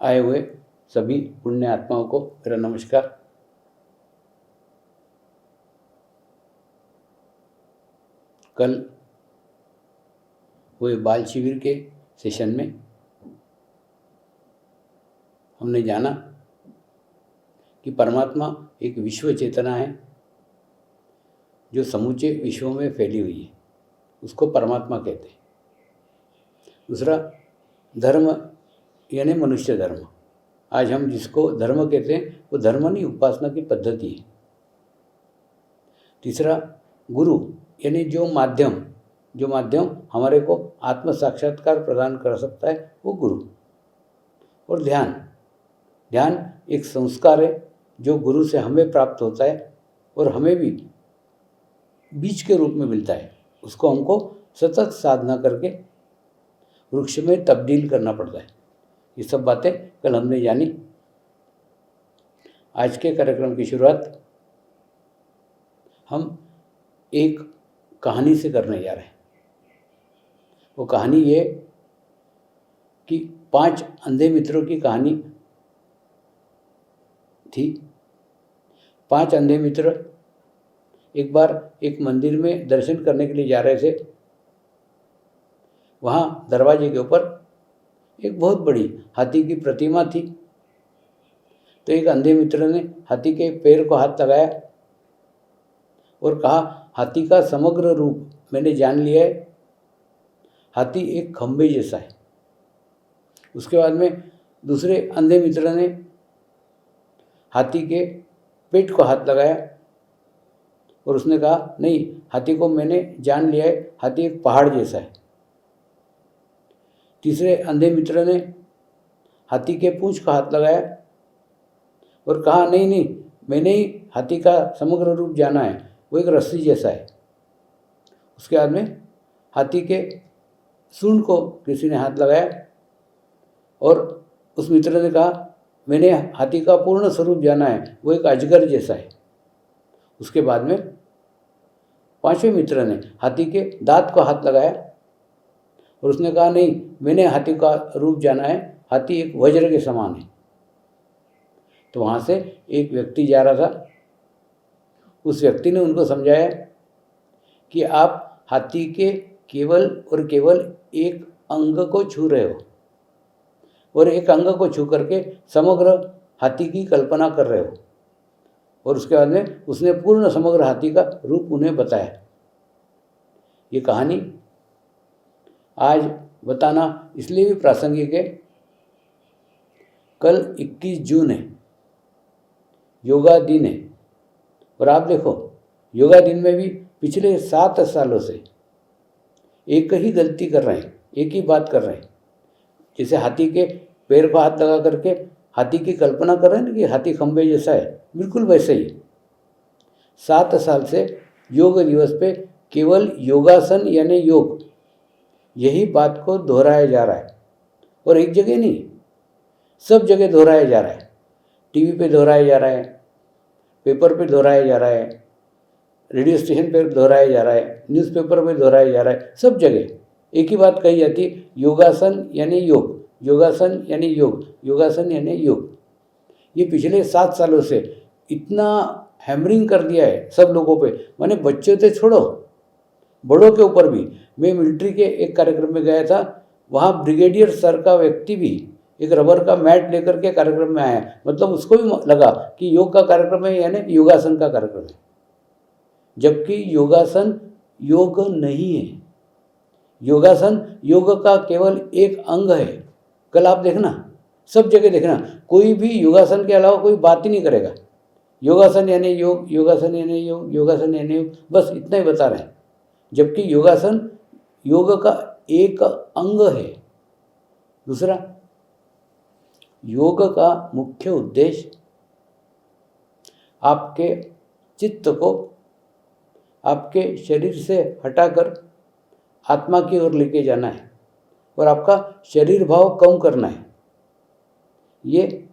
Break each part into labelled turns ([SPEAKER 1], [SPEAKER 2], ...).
[SPEAKER 1] आए हुए सभी पुण्य आत्माओं को मेरा नमस्कार। कल हुए बाल शिविर के सेशन में हमने जाना कि परमात्मा एक विश्व चेतना है जो समूचे विश्वों में फैली हुई है, उसको परमात्मा कहते हैं। दूसरा, धर्म यानी मनुष्य धर्म। आज हम जिसको धर्म कहते हैं वो धर्म नहीं, उपासना की पद्धति है। तीसरा, गुरु यानी जो माध्यम हमारे को आत्म साक्षात्कार प्रदान कर सकता है वो गुरु। और ध्यान एक संस्कार है जो गुरु से हमें प्राप्त होता है और हमें भी बीज के रूप में मिलता है। उसको हमको सतत साधना करके वृक्ष में तब्दील करना पड़ता है। ये सब बातें कल हमने जानी। आज के कार्यक्रम की शुरुआत हम एक कहानी से करने जा रहे हैं। वो कहानी ये कि 5 अंधे मित्रों की कहानी थी। 5 अंधे मित्र एक बार एक मंदिर में दर्शन करने के लिए जा रहे थे। वहाँ दरवाजे के ऊपर एक बहुत बड़ी हाथी की प्रतिमा थी। तो एक अंधे मित्र ने हाथी के पैर को हाथ लगाया और कहा, हाथी का समग्र रूप मैंने जान लिया है। हाथी एक खंबे जैसा है। उसके बाद में दूसरे अंधे मित्र ने हाथी के पेट को हाथ लगाया और उसने कहा, नहीं, हाथी को मैंने जान लिया है, हाथी एक पहाड़ जैसा है। तीसरे अंधे मित्र ने हाथी के पूंछ को हाथ लगाया और कहा, नहीं, मैंने ही हाथी का समग्र रूप जाना है, वो एक रस्सी जैसा है। उसके बाद में हाथी के सूंड को किसी ने हाथ लगाया और उस मित्र ने कहा, मैंने हाथी का पूर्ण स्वरूप जाना है, वो एक अजगर जैसा है। उसके बाद में 5वें मित्र ने हाथी के दांत को हाथ लगाया और उसने कहा, नहीं, मैंने हाथी का रूप जाना है, हाथी एक वज्र के समान है। तो वहाँ से एक व्यक्ति जा रहा था। उस व्यक्ति ने उनको समझाया कि आप हाथी के केवल और केवल एक अंग को छू रहे हो और एक अंग को छू करके समग्र हाथी की कल्पना कर रहे हो। और उसके बाद में उसने पूर्ण समग्र हाथी का रूप उन्हें बताया। ये कहानी आज बताना इसलिए भी प्रासंगिक है, कल 21 जून है, योगा दिन है। और आप देखो, योगा दिन में भी पिछले 7 सालों से एक ही गलती कर रहे हैं, एक ही बात कर रहे हैं। जैसे हाथी के पैर को हाथ लगा करके हाथी की कल्पना कर रहे हैं ना कि हाथी खंबे जैसा है, बिल्कुल वैसे ही 7 साल से योग दिवस पे केवल योगासन यानी योग, यही बात को दोहराया जा रहा है। और एक जगह नहीं, सब जगह दोहराया जा रहा है। टीवी पे दोहराया जा रहा है, पेपर पे दोहराया जा रहा है, रेडियो स्टेशन पे दोहराया जा रहा है, न्यूज़पेपर पे दोहराया जा रहा है। सब जगह एक ही बात कही जाती है, योगासन यानी योग, योगासन यानी योग, योगासन यानी योग। ये पिछले 7 सालों से इतना हैमरिंग कर दिया है सब लोगों पे, माने बच्चों से छोड़ो बड़ों के ऊपर भी। मैं मिलिट्री के एक कार्यक्रम में गया था, वहाँ ब्रिगेडियर सर का व्यक्ति भी एक रबर का मैट लेकर के कार्यक्रम में आया। मतलब उसको भी लगा कि योग का कार्यक्रम है यानी योगासन का कार्यक्रम है, जबकि योगासन योग नहीं है। योगासन योग का केवल एक अंग है। कल आप देखना, सब जगह देखना, कोई भी योगासन के अलावा कोई बात ही नहीं करेगा। योगासन यानी योग, योगासन यानी योग, योगासन यानी योग, बस इतना ही बता रहे हैं। जबकि योगासन योग का एक अंग है। दूसरा, योग का मुख्य उद्देश्य आपके चित्त को आपके शरीर से हटाकर आत्मा की ओर लेके जाना है और आपका शरीर भाव कम करना है। ये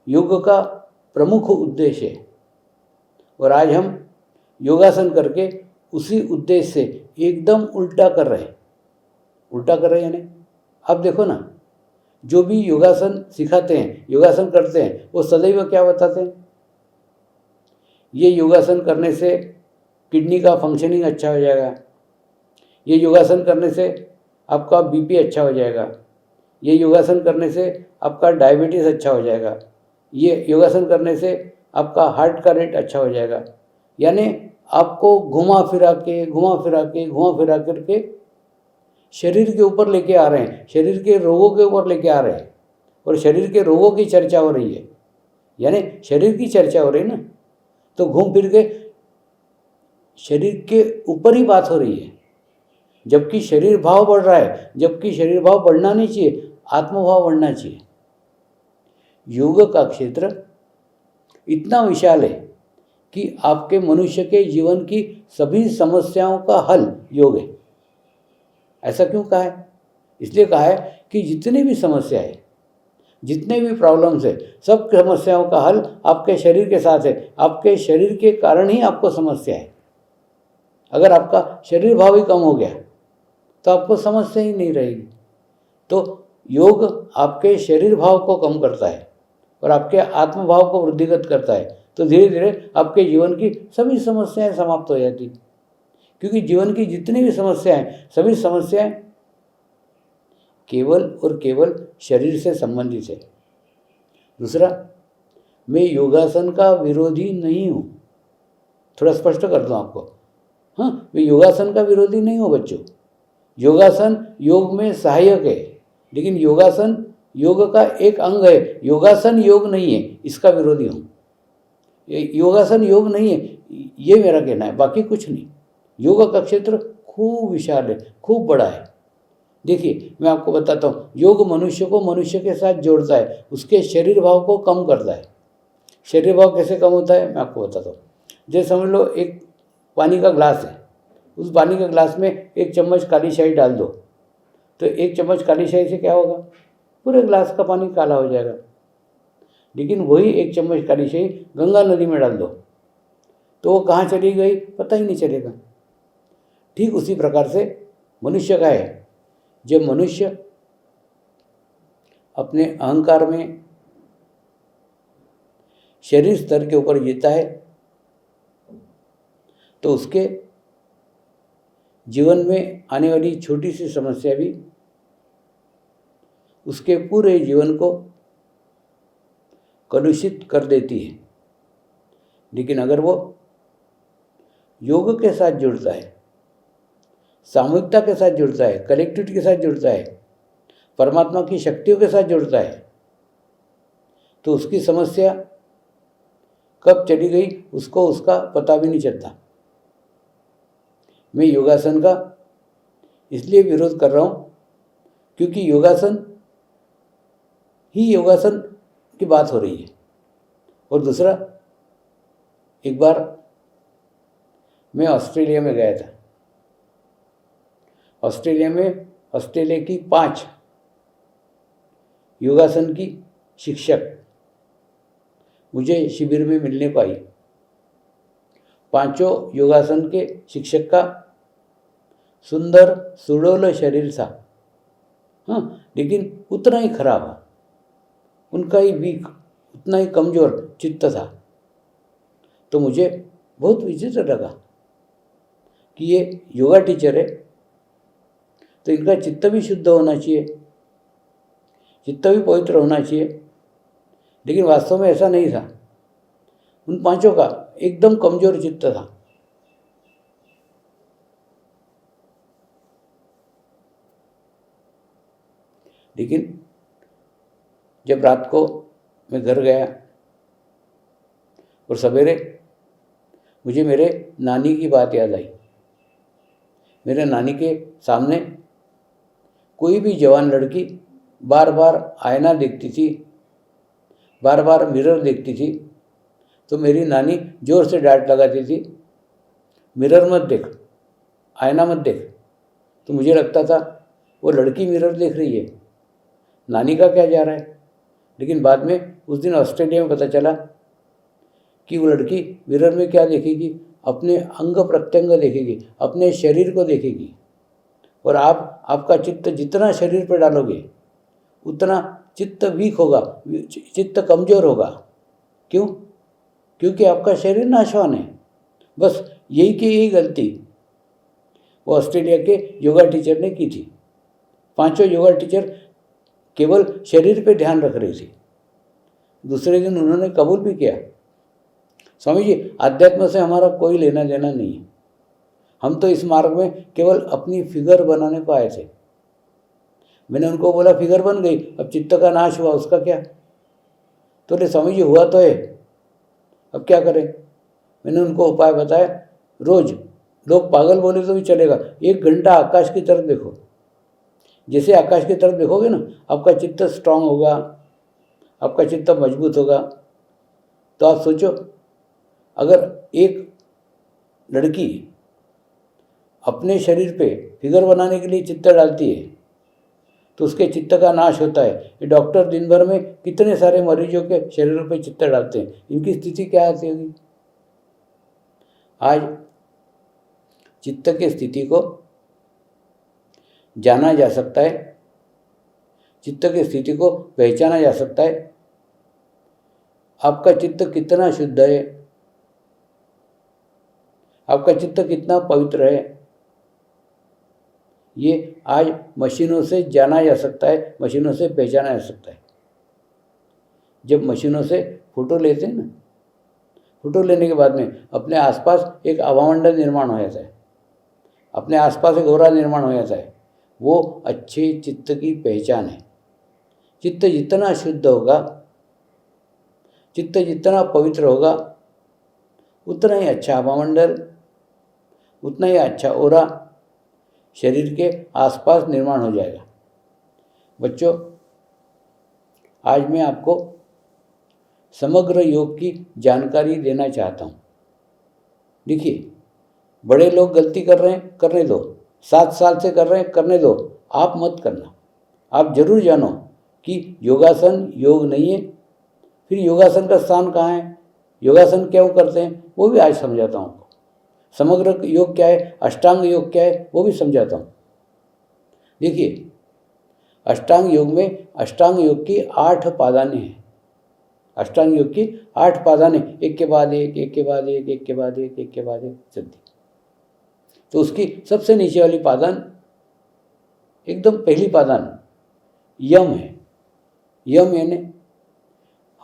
[SPEAKER 1] योग का प्रमुख उद्देश्य है। और आज हम योगासन करके उसी उद्देश्य से एकदम उल्टा कर रहे हैं। उल्टा कर रहे हैं यानी अब देखो ना, जो भी योगासन सिखाते हैं, योगासन करते हैं, वो सदैव क्या बताते हैं? ये योगासन करने से किडनी का फंक्शनिंग अच्छा हो जाएगा, ये योगासन करने से आपका बीपी अच्छा हो जाएगा, ये योगासन करने से आपका डायबिटीज़ अच्छा हो जाएगा, ये योगासन करने से आपका हार्ट का रेट अच्छा हो जाएगा। यानी आपको घुमा फिरा करके शरीर के ऊपर लेके आ रहे हैं, शरीर के रोगों के ऊपर लेके आ रहे हैं, और शरीर के रोगों की चर्चा हो रही है, यानी शरीर की चर्चा हो रही है ना, तो घूम फिर के शरीर के ऊपर ही बात हो रही है। जबकि शरीर भाव बढ़ रहा है, जबकि शरीर भाव बढ़ना नहीं चाहिए, आत्मभाव बढ़ना चाहिए। योग का क्षेत्र इतना विशाल है कि आपके मनुष्य के जीवन की सभी समस्याओं का हल योग है। ऐसा क्यों कहा है? इसलिए कहा है कि जितनी भी समस्या है, जितने भी प्रॉब्लम्स है, सब समस्याओं का हल आपके शरीर के साथ है। आपके शरीर के कारण ही आपको समस्या है। अगर आपका शरीर भाव ही कम हो गया तो आपको समस्या ही नहीं रहेगी। तो योग आपके शरीर भाव को कम करता है और आपके आत्मभाव को वृद्धिगत करता है। तो धीरे धीरे आपके जीवन की सभी समस्याएं समाप्त हो जाती, क्योंकि जीवन की जितनी भी समस्याएं, सभी समस्याएं केवल और केवल शरीर से संबंधित है। दूसरा, मैं योगासन का विरोधी नहीं हूँ, थोड़ा स्पष्ट कर दूँ आपको। हाँ, मैं योगासन का विरोधी नहीं हूँ बच्चों। योगासन योग में सहायक है, लेकिन योगासन योग का एक अंग है। योगासन योग नहीं है, इसका विरोधी हूँ। योगासन योग नहीं है, ये मेरा कहना है, बाकी कुछ नहीं। योग का क्षेत्र खूब विशाल है, खूब बड़ा है। देखिए, मैं आपको बताता हूँ, योग मनुष्य को मनुष्य के साथ जोड़ता है, उसके शरीर भाव को कम करता है। शरीर भाव कैसे कम होता है, मैं आपको बताता हूँ। जैसे समझ लो, एक पानी का ग्लास है, उस पानी के ग्लास में 1 चम्मच काली शाही डाल दो, तो 1 चम्मच काली शाही से क्या होगा? पूरे ग्लास का पानी काला हो जाएगा। लेकिन वही 1 चम्मच काली शाही गंगा नदी में डाल दो, तो वो कहाँ चली गई पता ही नहीं चलेगा। ठीक उसी प्रकार से मनुष्य का है। जब मनुष्य अपने अहंकार में शरीर स्तर के ऊपर जीता है, तो उसके जीवन में आने वाली छोटी सी समस्या भी उसके पूरे जीवन को कलुषित कर देती है। लेकिन अगर वो योग के साथ जुड़ता है, सामूहिकता के साथ जुड़ता है, कलेक्टिविटी के साथ जुड़ता है, परमात्मा की शक्तियों के साथ जुड़ता है, तो उसकी समस्या कब चली गई उसको उसका पता भी नहीं चलता। मैं योगासन का इसलिए विरोध कर रहा हूँ क्योंकि योगासन की बात हो रही है। और दूसरा, एक बार मैं ऑस्ट्रेलिया में गया था। ऑस्ट्रेलिया में ऑस्ट्रेलिया की 5 योगासन की शिक्षक मुझे शिविर में मिलने को आई। 5 योगासन के शिक्षक का सुंदर सुडौल शरीर था, हाँ, लेकिन उतना ही खराब है, उनका ही वीक, उतना ही कमज़ोर चित्त था। तो मुझे बहुत विचित्र लगा कि ये योगा टीचर है, तो इनका चित्त भी शुद्ध होना चाहिए, चित्त भी पवित्र होना चाहिए, लेकिन वास्तव में ऐसा नहीं था। उन 5 का एकदम कमज़ोर चित्त था। लेकिन जब रात को मैं घर गया और सवेरे मुझे मेरे नानी की बात याद आई। मेरे नानी के सामने कोई भी जवान लड़की बार बार आईना देखती थी, बार बार मिरर देखती थी, तो मेरी नानी ज़ोर से डांट लगाती थी, मिरर मत देख, आईना मत देख। तो मुझे लगता था वो लड़की मिरर देख रही है, नानी का क्या जा रहा है। लेकिन बाद में उस दिन ऑस्ट्रेलिया में पता चला कि वो लड़की मिरर में क्या देखेगी, अपने अंग प्रत्यंग देखेगी, अपने शरीर को देखेगी। और आपका चित्त जितना शरीर पर डालोगे उतना चित्त वीक होगा, चित्त कमज़ोर होगा। क्यों? क्योंकि आपका शरीर नाशवान है। बस यही की यही गलती वो ऑस्ट्रेलिया के योगा टीचर ने की थी। पांचों योगा टीचर केवल शरीर पे ध्यान रख रही थी। दूसरे दिन उन्होंने कबूल भी किया, स्वामी जी आध्यात्म से हमारा कोई लेना देना नहीं है, हम तो इस मार्ग में केवल अपनी फिगर बनाने को आए थे। मैंने उनको बोला फिगर बन गई, अब चित्त का नाश हुआ, उसका क्या? तो बोले स्वामी जी हुआ तो है, अब क्या करें? मैंने उनको उपाय बताया। रोज लोग पागल बोले तो भी चलेगा, 1 घंटा आकाश की तरफ देखो। जैसे आकाश की तरफ देखोगे ना, आपका चित्त स्ट्रांग होगा, आपका चित्त मजबूत होगा। तो आप सोचो, अगर एक लड़की अपने शरीर पे फिगर बनाने के लिए चित्त डालती है तो उसके चित्त का नाश होता है। ये डॉक्टर दिन भर में कितने सारे मरीजों के शरीरों पे चित्त डालते हैं, इनकी स्थिति क्या आती होगी? आज चित्त की स्थिति को जाना जा सकता है, चित्त की स्थिति को पहचाना जा सकता है। आपका चित्त कितना शुद्ध है, आपका चित्त कितना पवित्र है, ये आज मशीनों से जाना जा सकता है, मशीनों से पहचाना जा सकता है। जब मशीनों से फोटो लेते हैं ना, फोटो लेने के बाद में अपने आसपास एक आवामंडल निर्माण हो जाता है, अपने आसपास एक औरा निर्माण हो जाता है। वो अच्छे चित्त की पहचान है। चित्त जितना शुद्ध होगा, चित्त जितना पवित्र होगा, उतना ही अच्छा आवामंडल, उतना ही अच्छा औरा शरीर के आसपास निर्माण हो जाएगा। बच्चों, आज मैं आपको समग्र योग की जानकारी देना चाहता हूँ। देखिए, बड़े लोग गलती कर रहे हैं, करने दो। 7 साल से कर रहे हैं, करने दो। आप मत करना। आप जरूर जानो कि योगासन योग नहीं है। फिर योगासन का स्थान कहाँ है, योगासन क्यों करते हैं, वो भी आज समझाता हूँ आपको। समग्र योग क्या है, अष्टांग योग क्या है, वो भी समझाता हूँ। देखिए, अष्टांग योग में अष्टांग योग की 8 पादानें हैं। अष्टांग योग की 8 पादानें, एक के बाद एक, एक के बाद एक, एक के बाद एक, एक के बाद एक चलती। तो उसकी सबसे नीचे वाली पादान, एकदम पहली पादान यम है। यम यानी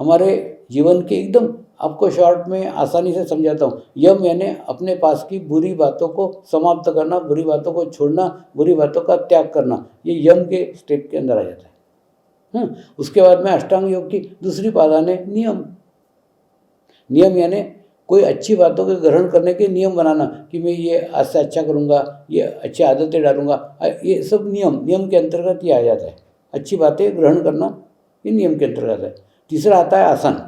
[SPEAKER 1] हमारे जीवन के एकदम, आपको शॉर्ट में आसानी से समझाता हूँ। यम यानी अपने पास की बुरी बातों को समाप्त करना, बुरी बातों को छोड़ना, बुरी बातों का त्याग करना, ये यम के स्टेप के अंदर आ जाता है। उसके बाद में अष्टांग योग की दूसरी पादान है नियम। नियम यानी कोई अच्छी बातों के ग्रहण करने के नियम बनाना, कि मैं ये आज से अच्छा करूँगा, ये अच्छी आदतें डालूंगा, ये सब नियम के अंतर्गत ही आ जाता है। अच्छी बातें ग्रहण करना ये नियम के अंतर्गत है। तीसरा आता है आसन।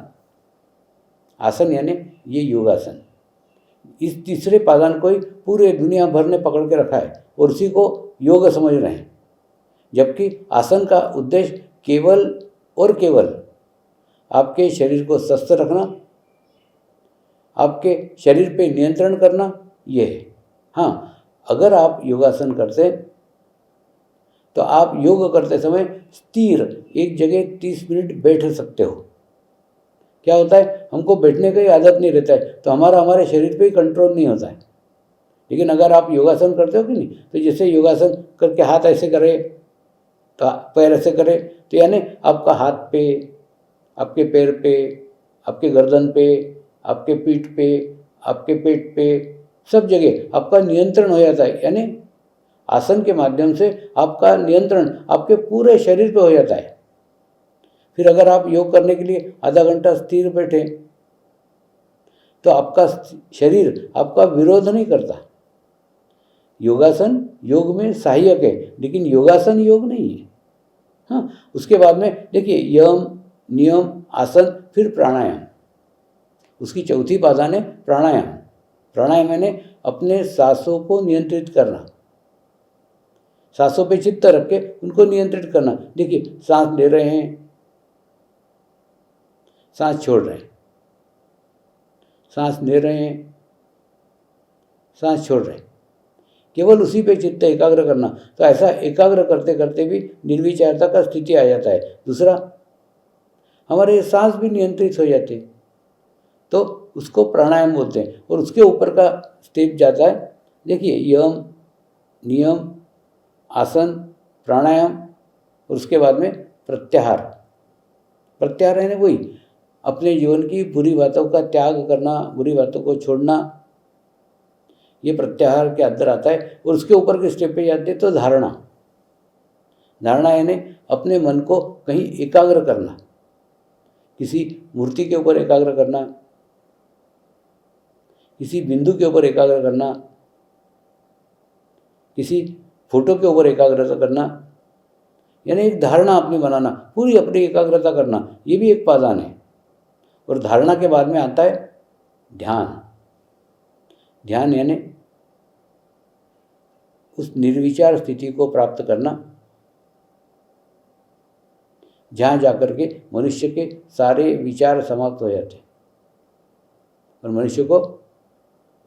[SPEAKER 1] आसन यानी ये योगासन। इस तीसरे पादान को ही पूरे दुनिया भर ने पकड़ के रखा है और उसी को योग समझ रहे हैं। जबकि आसन का उद्देश्य केवल और केवल आपके शरीर को स्वस्थ रखना, आपके शरीर पे नियंत्रण करना, ये है। हाँ, अगर आप योगासन करते तो आप योग करते समय स्थिर एक जगह 30 मिनट बैठ सकते हो। क्या होता है, हमको बैठने की आदत नहीं रहता है, तो हमारे शरीर पे ही कंट्रोल नहीं होता है। लेकिन अगर आप योगासन करते हो कि नहीं, तो जैसे योगासन करके हाथ ऐसे करें, तो पैर ऐसे करें, तो यानी आपका हाथ पे, आपके पैर पे, आपके गर्दन पे, आपके पीठ पे, आपके पेट पे, सब जगह आपका नियंत्रण हो जाता है। यानी आसन के माध्यम से आपका नियंत्रण आपके पूरे शरीर पे हो जाता है। फिर अगर आप योग करने के लिए आधा घंटा स्थिर बैठे तो आपका शरीर आपका विरोध नहीं करता। योगासन योग में सहायक है, लेकिन योगासन योग नहीं है। हाँ, उसके बाद में देखिए यम, नियम, आसन, फिर प्राणायाम। उसकी चौथी पादान है प्राणायाम। प्राणायाम यानी अपने सांसों को नियंत्रित करना, सांसों पे चित्त रख के उनको नियंत्रित करना। देखिए, सांस ले रहे हैं, सांस छोड़ रहे हैं, सांस ले रहे हैं, सांस छोड़ रहे हैं। केवल उसी पे चित्त एकाग्र करना। तो ऐसा एकाग्र करते करते भी निर्विचारता का स्थिति आ जाता है। दूसरा, हमारे सांस भी नियंत्रित हो जाते हैं, तो उसको प्राणायाम बोलते हैं। और उसके ऊपर का स्टेप जाता है, देखिए, यम, नियम, आसन, प्राणायाम, और उसके बाद में प्रत्याहार। प्रत्याहार है ना, वही अपने जीवन की बुरी बातों का त्याग करना, बुरी बातों को छोड़ना, ये प्रत्याहार के अंदर आता है। और उसके ऊपर के स्टेप पे जाते हैं तो धारणा। धारणा यानी अपने मन को कहीं एकाग्र करना, किसी मूर्ति के ऊपर एकाग्र करना, किसी बिंदु के ऊपर एकाग्र करना, किसी फोटो के ऊपर एकाग्रता करना, यानी एक धारणा अपनी बनाना, पूरी अपनी एकाग्रता करना, ये भी एक पादान है। और धारणा के बाद में आता है ध्यान। ध्यान यानी उस निर्विचार स्थिति को प्राप्त करना, जहाँ जाकर के मनुष्य के सारे विचार समाप्त हो जाते हैं और मनुष्य को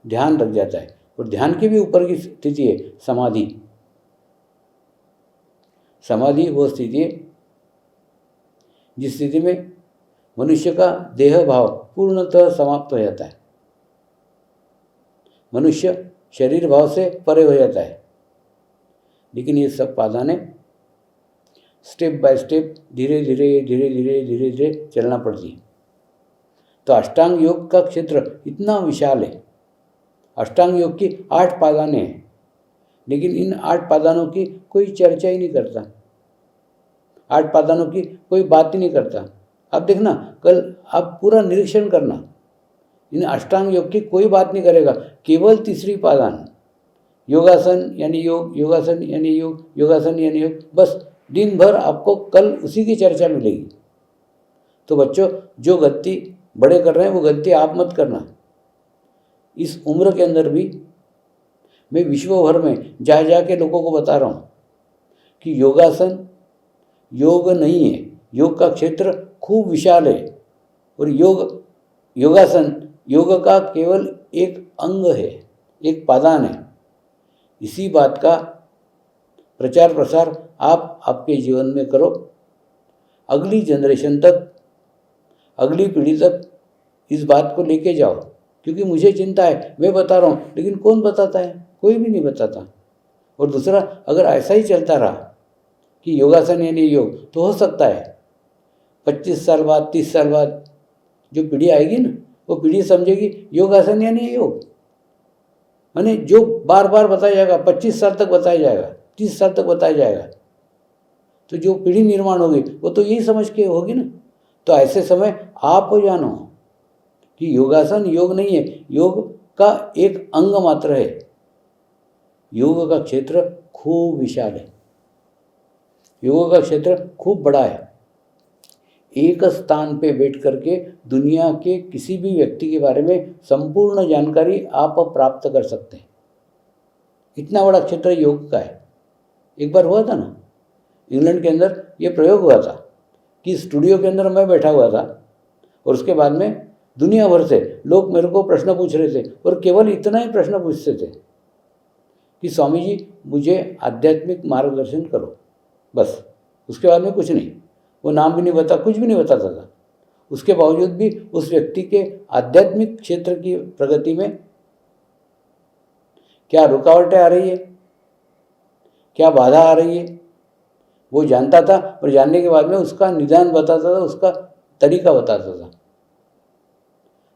[SPEAKER 1] ध्यान लग जाता है। और ध्यान के भी ऊपर की स्थिति है समाधि। समाधि वो स्थिति है जिस स्थिति में मनुष्य का देह भाव पूर्णतः समाप्त हो जाता है, मनुष्य शरीर भाव से परे हो जाता है। लेकिन ये सब पादाने स्टेप बाय स्टेप धीरे धीरे धीरे धीरे धीरे धीरे चलना पड़ती है। तो अष्टांग योग का क्षेत्र इतना विशाल है। अष्टांग योग की 8 पादाने हैं, लेकिन इन 8 पादानों की कोई चर्चा ही नहीं करता, 8 पादानों की कोई बात ही नहीं करता। आप देखना, कल आप पूरा निरीक्षण करना, इन अष्टांग योग की कोई बात नहीं करेगा, केवल तीसरी पादान योगासन यानी योग, योगासन यानी योग, योगासन यानी योग, बस दिन भर आपको कल उसी की चर्चा मिलेगी। तो बच्चों, जो गलती बड़े कर रहे हैं वो गलती आप मत करना। इस उम्र के अंदर भी मैं विश्व भर में जा जा के लोगों को बता रहा हूँ कि योगासन योग नहीं है, योग का क्षेत्र खूब विशाल है और योगासन योग का केवल एक अंग है, एक पादान है। इसी बात का प्रचार प्रसार आप आपके जीवन में करो, अगली जनरेशन तक, अगली पीढ़ी तक इस बात को लेके जाओ। क्योंकि मुझे चिंता है, मैं बता रहा हूँ, लेकिन कौन बताता है? कोई भी नहीं बताता। और दूसरा, अगर ऐसा ही चलता रहा कि योगासन यानी योग, तो हो सकता है 25 साल बाद, 30 साल बाद जो पीढ़ी आएगी ना, वो पीढ़ी समझेगी योगासन यानी योग, यानी जो बार बार बताया जाएगा, 25 साल तक बताया जाएगा, 30 साल तक बताया जाएगा, तो जो पीढ़ी निर्माण होगी वो तो यही समझ के होगी ना। तो ऐसे समय आप जानो कि योगासन योग नहीं है, योग का एक अंग मात्र है। योग का क्षेत्र खूब विशाल है, योग का क्षेत्र खूब बड़ा है। एक स्थान पे बैठ करके दुनिया के किसी भी व्यक्ति के बारे में संपूर्ण जानकारी आप प्राप्त कर सकते हैं। इतना बड़ा क्षेत्र योग का है। एक बार हुआ था ना, इंग्लैंड के अंदर ये प्रयोग हुआ था कि स्टूडियो के अंदर मैं बैठा हुआ था और उसके बाद में दुनिया भर से लोग मेरे को प्रश्न पूछ रहे थे और केवल इतना ही प्रश्न पूछते थे कि स्वामी जी मुझे आध्यात्मिक मार्गदर्शन करो, बस। उसके बाद में कुछ नहीं, वो नाम भी नहीं बता, कुछ भी नहीं बताता था। उसके बावजूद भी उस व्यक्ति के आध्यात्मिक क्षेत्र की प्रगति में क्या रुकावटें आ रही है, क्या बाधा आ रही है, वो जानता था। और जानने के बाद में उसका निदान बताता था, उसका तरीका बताता था।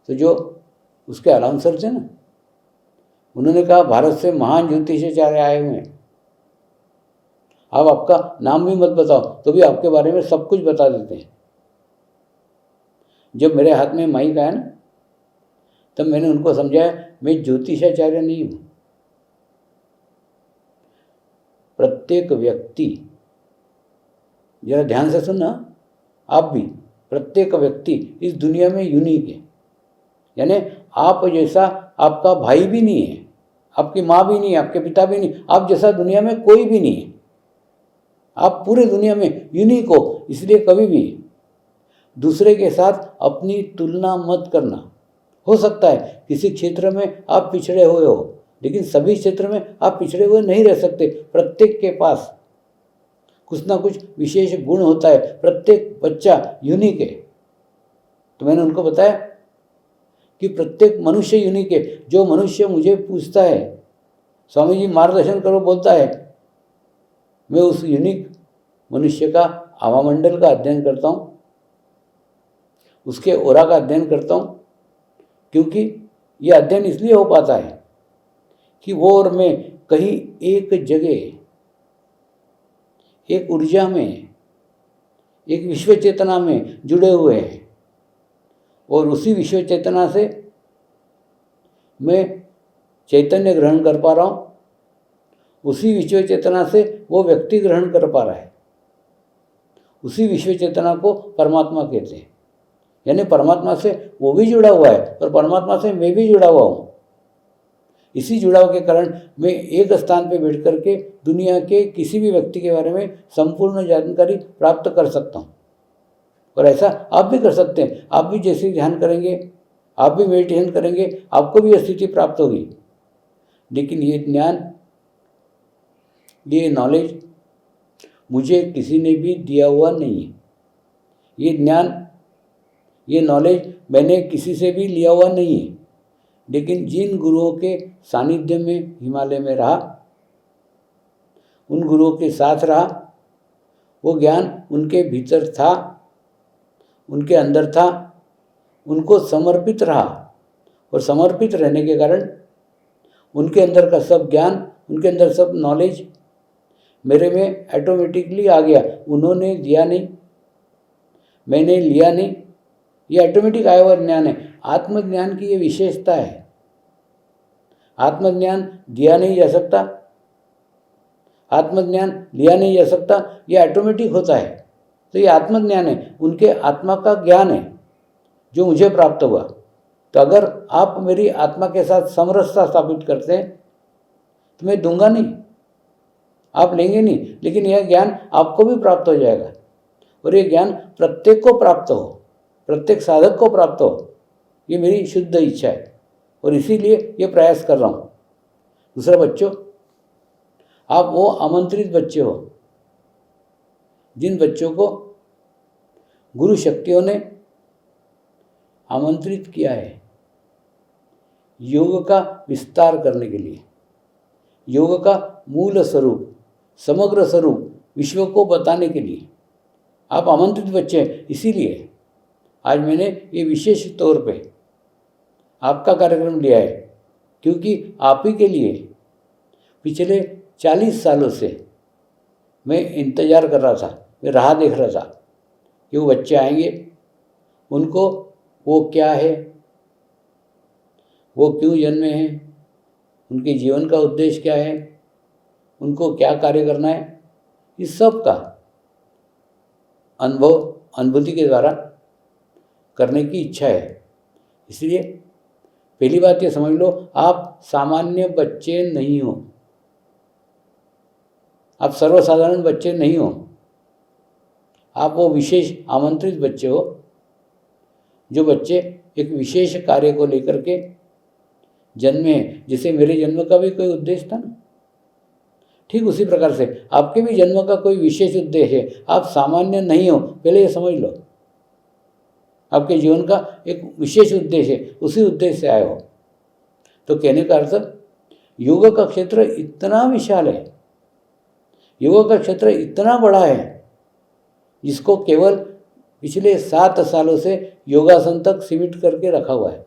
[SPEAKER 1] तो जो उसके अनाउंसर थे ना, उन्होंने कहा भारत से महान ज्योतिषाचार्य आए हुए हैं, आप आपका नाम भी मत बताओ तो भी आपके बारे में सब कुछ बता देते हैं। जब मेरे हाथ में माइक आया ना, तब मैंने उनको समझाया मैं ज्योतिषाचार्य नहीं हूँ। प्रत्येक व्यक्ति, जरा ध्यान से सुनना, आप भी, प्रत्येक व्यक्ति इस दुनिया में यूनिक है। यानी आप जैसा आपका भाई भी नहीं है, आपकी माँ भी नहीं है, आपके पिता भी नहीं, आप जैसा दुनिया में कोई भी नहीं है। आप पूरे दुनिया में यूनिक हो। इसलिए कभी भी दूसरे के साथ अपनी तुलना मत करना। हो सकता है किसी क्षेत्र में आप पिछड़े हुए हो, लेकिन सभी क्षेत्र में आप पिछड़े हुए नहीं रह सकते। प्रत्येक के पास कुछ ना कुछ विशेष गुण होता है, प्रत्येक बच्चा यूनिक है। तो मैंने उनको बताया कि प्रत्येक मनुष्य यूनिक है। जो मनुष्य मुझे पूछता है, स्वामी जी मार्गदर्शन करो, बोलता है, मैं उस यूनिक मनुष्य का आवामंडल का अध्ययन करता हूँ, उसके ओरा का अध्ययन करता हूँ, क्योंकि यह अध्ययन इसलिए हो पाता है कि वो और मैं कहीं एक जगह, एक ऊर्जा में, एक विश्व चेतना में जुड़े हुए हैं, और उसी विश्व चेतना से मैं चैतन्य ग्रहण कर पा रहा हूँ, उसी विश्व चेतना से वो व्यक्ति ग्रहण कर पा रहा है। उसी विश्व चेतना को परमात्मा कहते हैं। यानी परमात्मा से वो भी जुड़ा हुआ है और परमात्मा से मैं भी जुड़ा हुआ हूँ। इसी जुड़ाव के कारण मैं एक स्थान पर बैठ कर के दुनिया के किसी भी व्यक्ति के बारे में संपूर्ण जानकारी प्राप्त कर सकता हूँ। और ऐसा आप भी कर सकते हैं। आप भी जैसे ध्यान करेंगे, आप भी मेडिटेशन करेंगे, आपको भी यह स्थिति प्राप्त होगी। लेकिन ये ज्ञान, ये नॉलेज मुझे किसी ने भी दिया हुआ नहीं है। ये ज्ञान, ये नॉलेज मैंने किसी से भी लिया हुआ नहीं है। लेकिन जिन गुरुओं के सानिध्य में हिमालय में रहा, उन गुरुओं के साथ रहा, वो ज्ञान उनके भीतर था, उनके अंदर था, उनको समर्पित रहा, और समर्पित रहने के कारण उनके अंदर का सब ज्ञान, उनके अंदर सब नॉलेज मेरे में ऑटोमेटिकली आ गया। उन्होंने दिया नहीं, मैंने लिया नहीं, ये ऑटोमेटिक आया हुआ ज्ञान है। आत्मज्ञान की ये विशेषता है। आत्मज्ञान दिया नहीं जा सकता, आत्मज्ञान लिया नहीं जा सकता, ये ऑटोमेटिक होता है। तो ये आत्मज्ञान है, उनके आत्मा का ज्ञान है जो मुझे प्राप्त हुआ। तो अगर आप मेरी आत्मा के साथ समरसता स्थापित करते हैं तो मैं दूंगा नहीं, आप लेंगे नहीं, लेकिन यह ज्ञान आपको भी प्राप्त हो जाएगा। और ये ज्ञान प्रत्येक को प्राप्त हो, प्रत्येक साधक को प्राप्त हो, ये मेरी शुद्ध इच्छा है, और इसीलिए ये प्रयास कर रहा हूँ। दूसरा, बच्चों, आप वो आमंत्रित बच्चे हो जिन बच्चों को गुरु शक्तियों ने आमंत्रित किया है योग का विस्तार करने के लिए, योग का मूल स्वरूप, समग्र स्वरूप विश्व को बताने के लिए। आप आमंत्रित बच्चे हैं। इसीलिए आज मैंने ये विशेष तौर पे आपका कार्यक्रम लिया है, क्योंकि आप ही के लिए पिछले 40 सालों से मैं इंतज़ार कर रहा था, मैं राह देख रहा था कि वो बच्चे आएंगे, उनको वो क्या है, वो क्यों जन्मे हैं, उनके जीवन का उद्देश्य क्या है, उनको क्या कार्य करना है, इस सब का अनुभव, अनुभूति के द्वारा करने की इच्छा है। इसलिए पहली बात ये समझ लो, आप सामान्य बच्चे नहीं हो, आप सर्वसाधारण बच्चे नहीं हो, आप वो विशेष आमंत्रित बच्चे हो, जो बच्चे एक विशेष कार्य को लेकर के जन्मे हैं। जैसे मेरे जन्म का भी कोई उद्देश्य था ना, ठीक उसी प्रकार से आपके भी जन्म का कोई विशेष उद्देश्य है। आप सामान्य नहीं हो, पहले ये समझ लो। आपके जीवन का एक विशेष उद्देश्य है, उसी उद्देश्य से आए हो। तो कहने का अर्थ, योग का क्षेत्र इतना विशाल है, योग का क्षेत्र इतना बड़ा है, जिसको केवल पिछले 7 सालों से योगासन तक सीमित करके रखा हुआ है।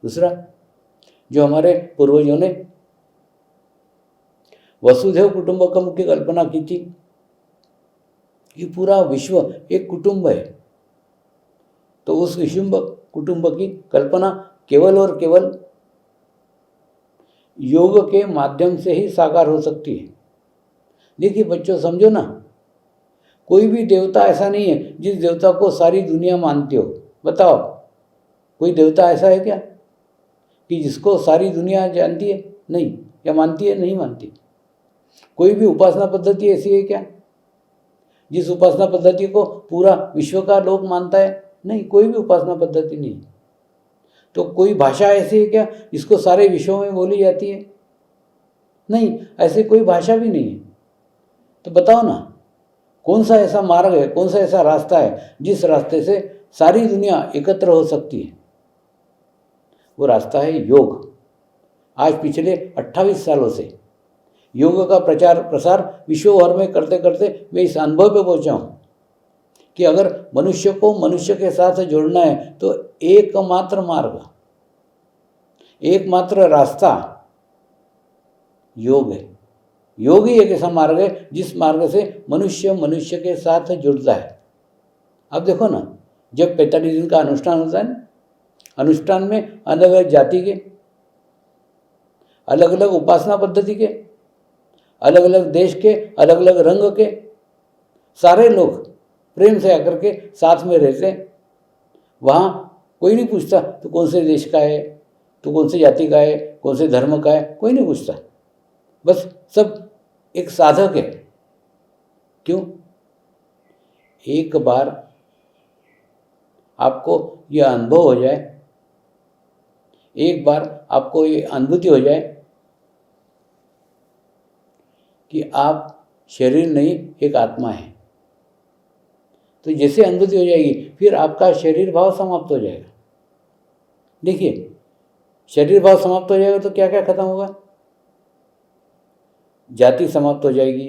[SPEAKER 1] दूसरा, जो हमारे पूर्वजों ने वसुधैव कुटुंबकम की कल्पना की थी कि पूरा विश्व एक कुटुंब है, तो उस विश्व कुटुंब की कल्पना केवल और केवल योग के माध्यम से ही साकार हो सकती है। देखिए बच्चों, समझो ना, कोई भी देवता ऐसा नहीं है जिस देवता को सारी दुनिया मानती हो। बताओ, कोई देवता ऐसा है क्या कि जिसको सारी दुनिया जानती है? नहीं, या मानती है? नहीं मानती। कोई भी उपासना पद्धति ऐसी है क्या जिस उपासना पद्धति को पूरा विश्व का लोक मानता है? नहीं, कोई भी उपासना पद्धति नहीं। तो कोई भाषा ऐसी है क्या इसको सारे विश्वों में बोली जाती है? नहीं, ऐसी कोई भाषा भी नहीं है। तो बताओ ना, कौन सा ऐसा मार्ग है, कौन सा ऐसा रास्ता है जिस रास्ते से सारी दुनिया एकत्र हो सकती है? वो रास्ता है योग। आज पिछले 28 सालों से योग का प्रचार प्रसार विश्व भर में करते करते मैं इस अनुभव पे पहुंचा हूँ कि अगर मनुष्य को मनुष्य के साथ जोड़ना है तो एकमात्र मार्ग, एकमात्र रास्ता योग है। योग ही एक ऐसा मार्ग है जिस मार्ग से मनुष्य मनुष्य के साथ जुड़ता है। अब देखो ना, जब 45 दिन का अनुष्ठान होता है ना, अनुष्ठान में अलग अलग जाति के, अलग अलग उपासना पद्धति के, अलग अलग देश के, अलग अलग रंग के सारे लोग प्रेम से आकर के साथ में रहते हैं। वहाँ कोई नहीं पूछता तो कौन से देश का है, तो कौन सी जाति का है, कौन से धर्म का है, कोई नहीं पूछता। बस सब एक साधक है। क्यों? एक बार आपको यह अनुभव हो जाए, एक बार आपको ये अनुभूति हो जाए कि आप शरीर नहीं एक आत्मा है, तो जैसे अनुभूति हो जाएगी फिर आपका शरीर भाव समाप्त हो जाएगा। देखिए, शरीर भाव समाप्त हो जाएगा तो क्या क्या खत्म होगा? जाति समाप्त हो जाएगी,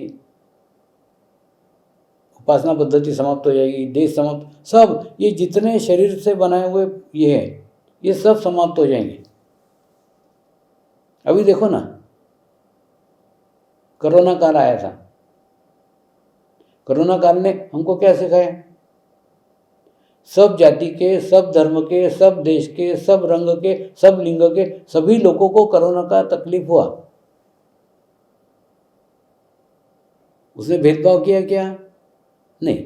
[SPEAKER 1] उपासना पद्धति समाप्त हो जाएगी, देश समाप्त, सब ये जितने शरीर से बनाए हुए ये हैं, ये सब समाप्त हो जाएंगे। अभी देखो ना, कोरोना काल आया था। कोरोना काल ने हमको क्या सिखाया? सब जाति के, सब धर्म के, सब देश के, सब रंग के, सब लिंग के सभी लोगों को कोरोना का तकलीफ हुआ। उसने भेदभाव किया क्या? नहीं।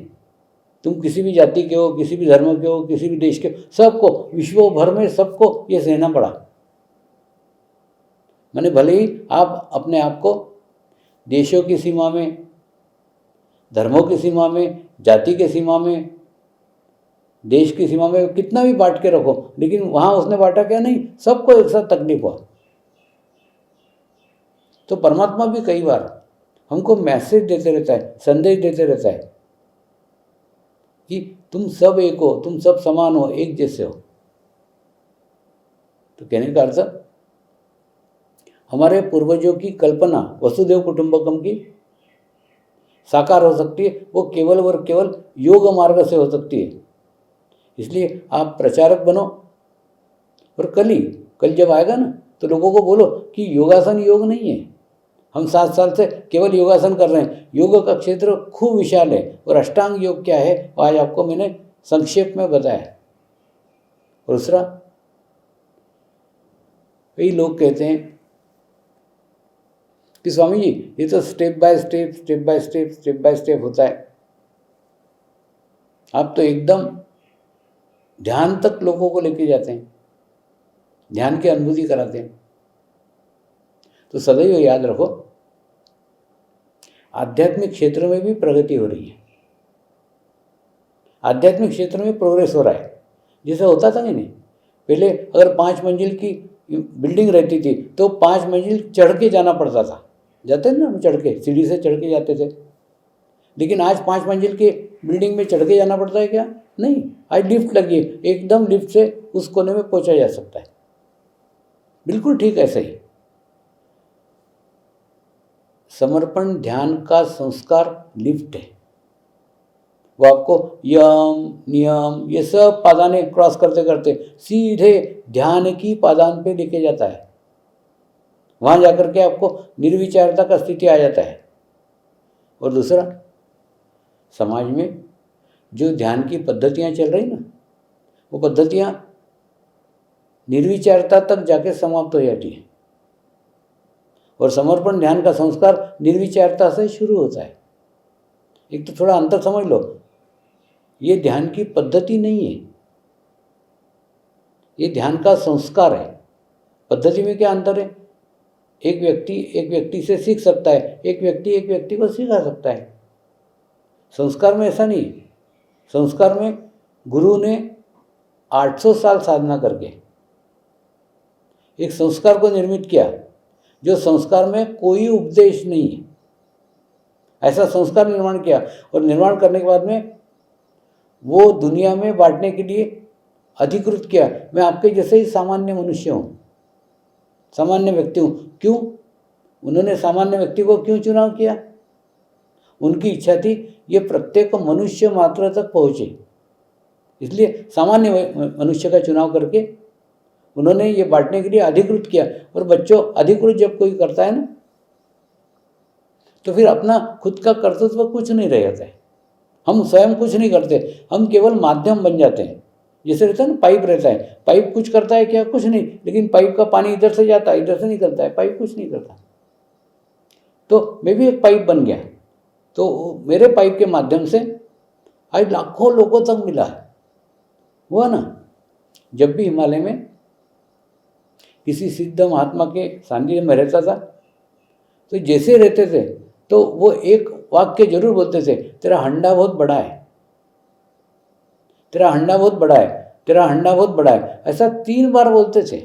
[SPEAKER 1] तुम किसी भी जाति के हो, किसी भी धर्म के हो, किसी भी देश के हो, सबको, विश्व भर में सबको ये सहना पड़ा। माने भले ही आप अपने आप को देशों की सीमा में, धर्मों की सीमा में, जाति के सीमा में, देश की सीमा में कितना भी बांट के रखो, लेकिन वहाँ उसने बांटा क्या? नहीं, सबको एक साथ तकलीफ हुआ। तो परमात्मा भी कई बार हमको मैसेज देते रहता है, संदेश देते रहता है कि तुम सब एक हो, तुम सब समान हो, एक जैसे हो। तो कहने का अर्थ, हमारे पूर्वजों की कल्पना वसुदेव कुटुंबकम की साकार हो सकती है, वो केवल और केवल योग मार्ग से हो सकती है। इसलिए आप प्रचारक बनो, और कल जब आएगा ना तो लोगों को बोलो कि योगासन योग नहीं है। हम 7 साल से केवल योगासन कर रहे हैं। योग का क्षेत्र खूब विशाल है, और अष्टांग योग क्या है आज आपको मैंने संक्षेप में बताया। और दूसरा, कई लोग कहते हैं कि स्वामी जी ये तो स्टेप बाय स्टेप होता है। आप तो एकदम ध्यान तक लोगों को लेके जाते हैं, ध्यान की अनुभूति कराते हैं। तो सदैव याद रखो, आध्यात्मिक क्षेत्र में भी प्रगति हो रही है, आध्यात्मिक क्षेत्र में प्रोग्रेस हो रहा है। जैसे होता था कि नहीं, पहले अगर 5 मंजिल की बिल्डिंग रहती थी तो 5 मंजिल चढ़ के जाना पड़ता था, जाते थे ना, चढ़ के, सीढ़ी से चढ़ के जाते थे। लेकिन आज 5 मंजिल के बिल्डिंग में चढ़ के जाना पड़ता है क्या? नहीं, आज लिफ्ट लगी है, एकदम लिफ्ट से उस कोने में पहुंचा जा सकता है। बिल्कुल ठीक ऐसे ही समर्पण ध्यान का संस्कार लिफ्ट है। वो आपको यम नियम ये सब पादाने क्रॉस करते करते सीधे ध्यान की पादान पे लेके जाता है। वहाँ जाकर के आपको निर्विचारता का स्थिति आ जाता है। और दूसरा, समाज में जो ध्यान की पद्धतियाँ चल रही ना, वो पद्धतियाँ निर्विचारता तक जाके समाप्त हो जाती है। और समर्पण ध्यान का संस्कार निर्विचारता से शुरू होता है। एक तो थोड़ा अंतर समझ लो, ये ध्यान की पद्धति नहीं है, ये ध्यान का संस्कार है। पद्धति में क्या अंतर है? एक व्यक्ति से सीख सकता है, एक व्यक्ति को सिखा सकता है। संस्कार में ऐसा नहीं। संस्कार में गुरु ने 800 साल साधना करके एक संस्कार को निर्मित किया जो संस्कार में कोई उपदेश नहीं है, ऐसा संस्कार निर्माण किया। और निर्माण करने के बाद में वो दुनिया में बांटने के लिए अधिकृत किया। मैं आपके जैसे ही सामान्य मनुष्य हूँ, सामान्य व्यक्ति हूँ। क्यों? उन्होंने सामान्य व्यक्ति को क्यों चुनाव किया? उनकी इच्छा थी ये प्रत्येक मनुष्य मात्र तक पहुँचे, इसलिए सामान्य मनुष्य का चुनाव करके उन्होंने ये बांटने के लिए अधिकृत किया। और बच्चों, अधिकृत जब कोई करता है ना, तो फिर अपना खुद का कर्तृत्व कुछ नहीं रह जाता है। हम स्वयं कुछ नहीं करते, हम केवल माध्यम बन जाते हैं। जैसे रहता है ना, पाइप रहता है, पाइप कुछ करता है क्या? कुछ नहीं, लेकिन पाइप का पानी इधर से जाता है, इधर से निकलता है, पाइप कुछ नहीं करता। तो मैं भी एक पाइप बन गया, तो मेरे पाइप के माध्यम से आज लाखों लोगों तक मिला है। हुआ ना? जब भी हिमालय में किसी सिद्ध महात्मा के सानिध्य में रहता था, तो जैसे रहते थे तो वो एक वाक्य जरूर बोलते थे, तेरा हंडा बहुत बड़ा है, तेरा हंडा बहुत बड़ा है, तेरा हंडा बहुत बड़ा है। ऐसा 3 बार बोलते थे।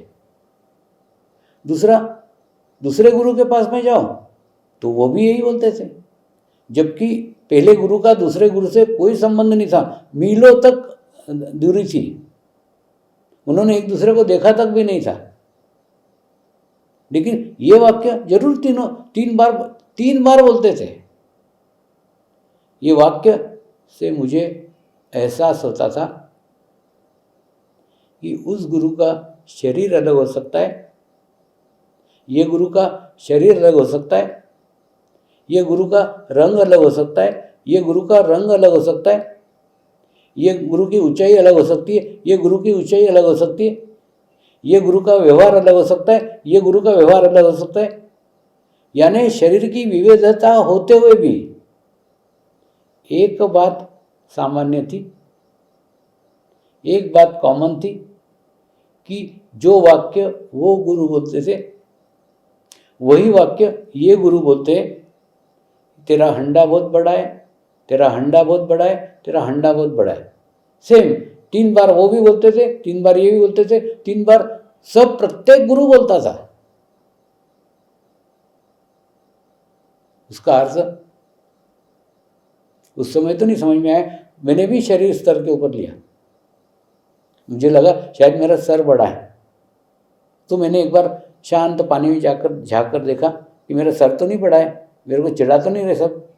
[SPEAKER 1] दूसरे गुरु के पास में जाओ तो वो भी यही बोलते थे, जबकि पहले गुरु का दूसरे गुरु से कोई संबंध नहीं था, मीलों तक दूरी थी, उन्होंने एक दूसरे को देखा तक भी नहीं था। लेकिन ये वाक्य जरूर 3 बार बोलते थे। ये वाक्य से मुझे एहसास होता था कि उस गुरु का शरीर अलग हो सकता है, ये गुरु का शरीर अलग हो सकता है, ये गुरु का रंग अलग हो सकता है, ये गुरु का रंग अलग हो सकता है, ये गुरु की ऊंचाई अलग हो सकती है, ये गुरु की ऊंचाई अलग हो सकती है, ये गुरु का व्यवहार अलग हो सकता है, ये गुरु का व्यवहार अलग हो सकता है। यानी शरीर की विविधता होते हुए भी एक बात सामान्य थी, एक बात कॉमन थी कि जो वाक्य वो गुरु बोलते थे वही वाक्य ये गुरु बोलते हैं, तेरा हंडा बहुत बड़ा है, तेरा हंडा बहुत बड़ा है, तेरा हंडा बहुत बड़ा है। सेम 3 बार वो भी बोलते थे, 3 बार ये भी बोलते थे, 3 बार सब प्रत्येक गुरु बोलता था। उसका अर्थ उस समय तो नहीं समझ में आया, मैंने भी शरीर स्तर के ऊपर लिया। मुझे लगा शायद मेरा सर बड़ा है, तो मैंने एक बार शांत पानी में जाकर झाँक कर देखा कि मेरा सर तो नहीं बड़ा है, मेरे को चिढ़ा तो नहीं रहे सब,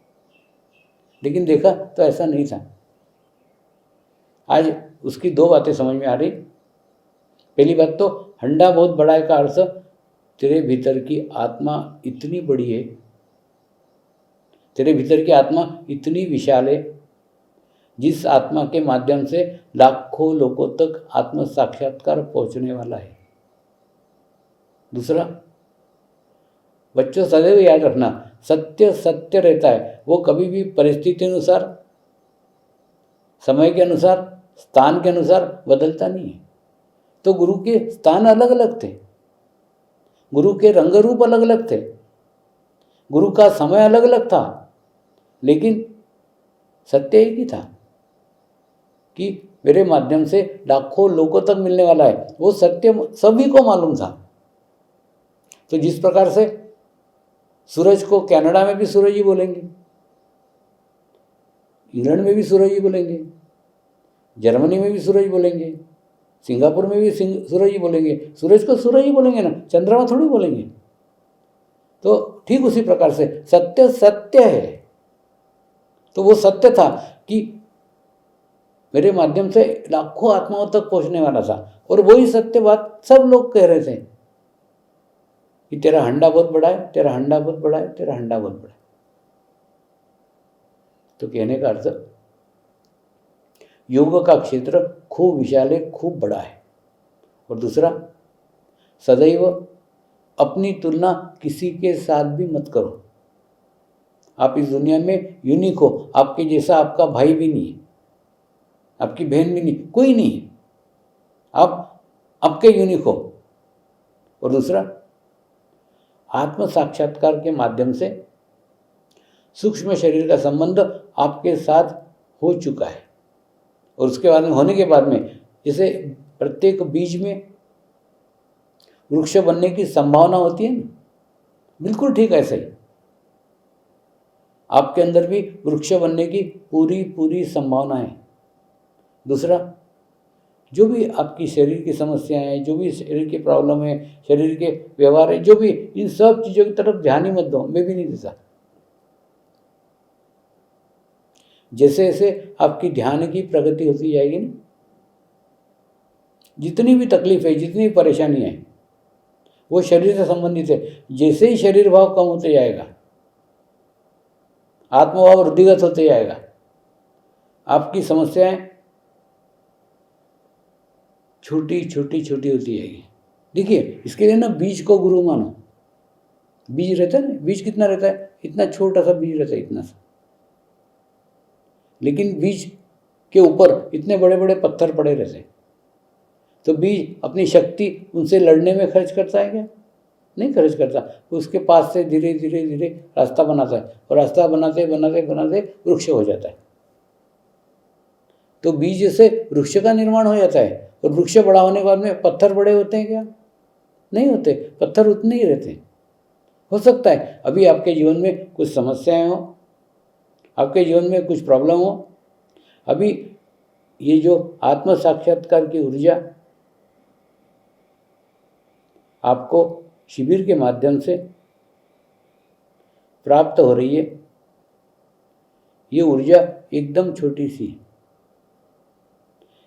[SPEAKER 1] लेकिन देखा तो ऐसा नहीं था। आज उसकी 2 बातें समझ में आ रही। पहली बात तो हंडा बहुत बड़ा है का अर्थ तेरे भीतर की आत्मा इतनी बड़ी है, तेरे भीतर की आत्मा इतनी विशाल है, जिस आत्मा के माध्यम से लाखों लोगों तक आत्म साक्षात्कार पहुंचने वाला है। दूसरा, बच्चों सदैव याद रखना, सत्य सत्य रहता है, वो कभी भी परिस्थिति अनुसार, समय के अनुसार, स्थान के अनुसार बदलता नहीं है। तो गुरु के स्थान अलग अलग थे, गुरु के रंग रूप अलग अलग थे, गुरु का समय अलग अलग था, लेकिन सत्य एक ही था कि मेरे माध्यम से लाखों लोगों तक मिलने वाला है। वो सत्य सभी को मालूम था। तो जिस प्रकार से सूरज को कनाडा में भी सूरज ही बोलेंगे, इंग्लैंड में भी सूरज ही बोलेंगे, जर्मनी में भी सूरज बोलेंगे, सिंगापुर में भी सूरज ही बोलेंगे, सूरज को सूरज ही बोलेंगे ना, चंद्रमा थोड़ी बोलेंगे। तो ठीक उसी प्रकार से सत्य सत्य है। तो वो सत्य था कि मेरे माध्यम से लाखों आत्माओं तक पहुंचने वाला था, और वही सत्य बात सब लोग कह रहे थे कि तेरा हंडा बहुत बड़ा है, तेरा हंडा बहुत बड़ा है, तेरा हंडा बहुत बड़ा है। तो कहने का अर्थ, योग का क्षेत्र खूब विशाल है, खूब बड़ा है। और दूसरा, सदैव अपनी तुलना किसी के साथ भी मत करो। आप इस दुनिया में यूनिक हो, आपके जैसा आपका भाई भी नहीं है, आपकी बहन भी नहीं, कोई नहीं है, आप आपके यूनिक हो। और दूसरा, आत्म साक्षात्कार के माध्यम से सूक्ष्म शरीर का संबंध आपके साथ हो चुका है, और उसके बाद में होने के बाद में, जैसे प्रत्येक बीज में वृक्ष बनने की संभावना होती है ना, बिल्कुल ठीक ऐसे ही आपके अंदर भी वृक्ष बनने की पूरी पूरी संभावना है। दूसरा, जो भी आपकी शरीर की समस्याएं हैं, जो भी शरीर की प्रॉब्लम है, शरीर के व्यवहार है, जो भी, इन सब चीज़ों की तरफ ध्यान ही मत दो, मैं भी नहीं देता। जैसे जैसे आपकी ध्यान की प्रगति होती जाएगी ना, जितनी भी तकलीफ है, जितनी भी परेशानी है, वो शरीर से संबंधित है। जैसे ही शरीर भाव कम होते जाएगा, आत्मभाव वृद्धिगत होते जाएगा, आपकी समस्याएं छोटी छोटी छोटी होती जाएगी। देखिए, इसके लिए ना बीज को गुरु मानो। बीज रहता है ना, बीज कितना रहता है, इतना छोटा सा बीज रहता है, इतना सा, लेकिन बीज के ऊपर इतने बड़े बड़े पत्थर पड़े रहते हैं। तो बीज अपनी शक्ति उनसे लड़ने में खर्च करता है क्या? नहीं खर्च करता। उसके पास से धीरे धीरे धीरे रास्ता बनाता है, और रास्ता बनाते बनाते बनाते वृक्ष हो जाता है। तो बीज से वृक्ष का निर्माण हो जाता है, और वृक्ष बड़ा होने के बाद में पत्थर बड़े होते हैं क्या? नहीं होते, पत्थर उतने ही रहते हैं। हो सकता है अभी आपके जीवन में कुछ समस्याएं हो, आपके जीवन में कुछ प्रॉब्लम हो। अभी ये जो आत्म साक्षात्कार की ऊर्जा आपको शिविर के माध्यम से प्राप्त हो रही है, ये ऊर्जा एकदम छोटी सी है।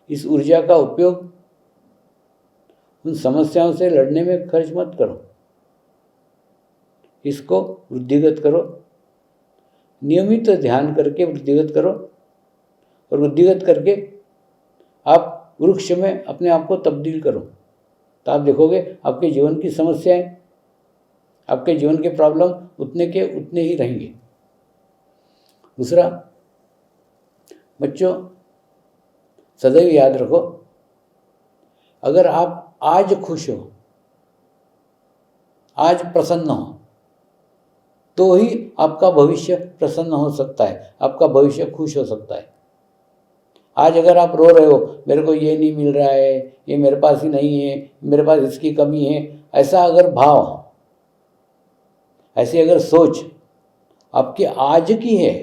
[SPEAKER 1] इस ऊर्जा का उपयोग उन समस्याओं से लड़ने में खर्च मत करो, इसको वृद्धिगत करो। नियमित ध्यान करके वृद्धिगत करो, और वृद्धिगत करके आप वृक्ष में अपने आप को तब्दील करो। तो आप देखोगे आपके जीवन की समस्याएं, आपके जीवन के प्रॉब्लम उतने के उतने ही रहेंगे। दूसरा, बच्चों, सदैव याद रखो, अगर आप आज खुश हो, आज प्रसन्न हो, तो ही आपका भविष्य प्रसन्न हो सकता है, आपका भविष्य खुश हो सकता है। आज अगर आप रो रहे हो, मेरे को ये नहीं मिल रहा है, ये मेरे पास ही नहीं है, मेरे पास इसकी कमी है, ऐसा अगर भाव, ऐसी अगर सोच आपके आज की है,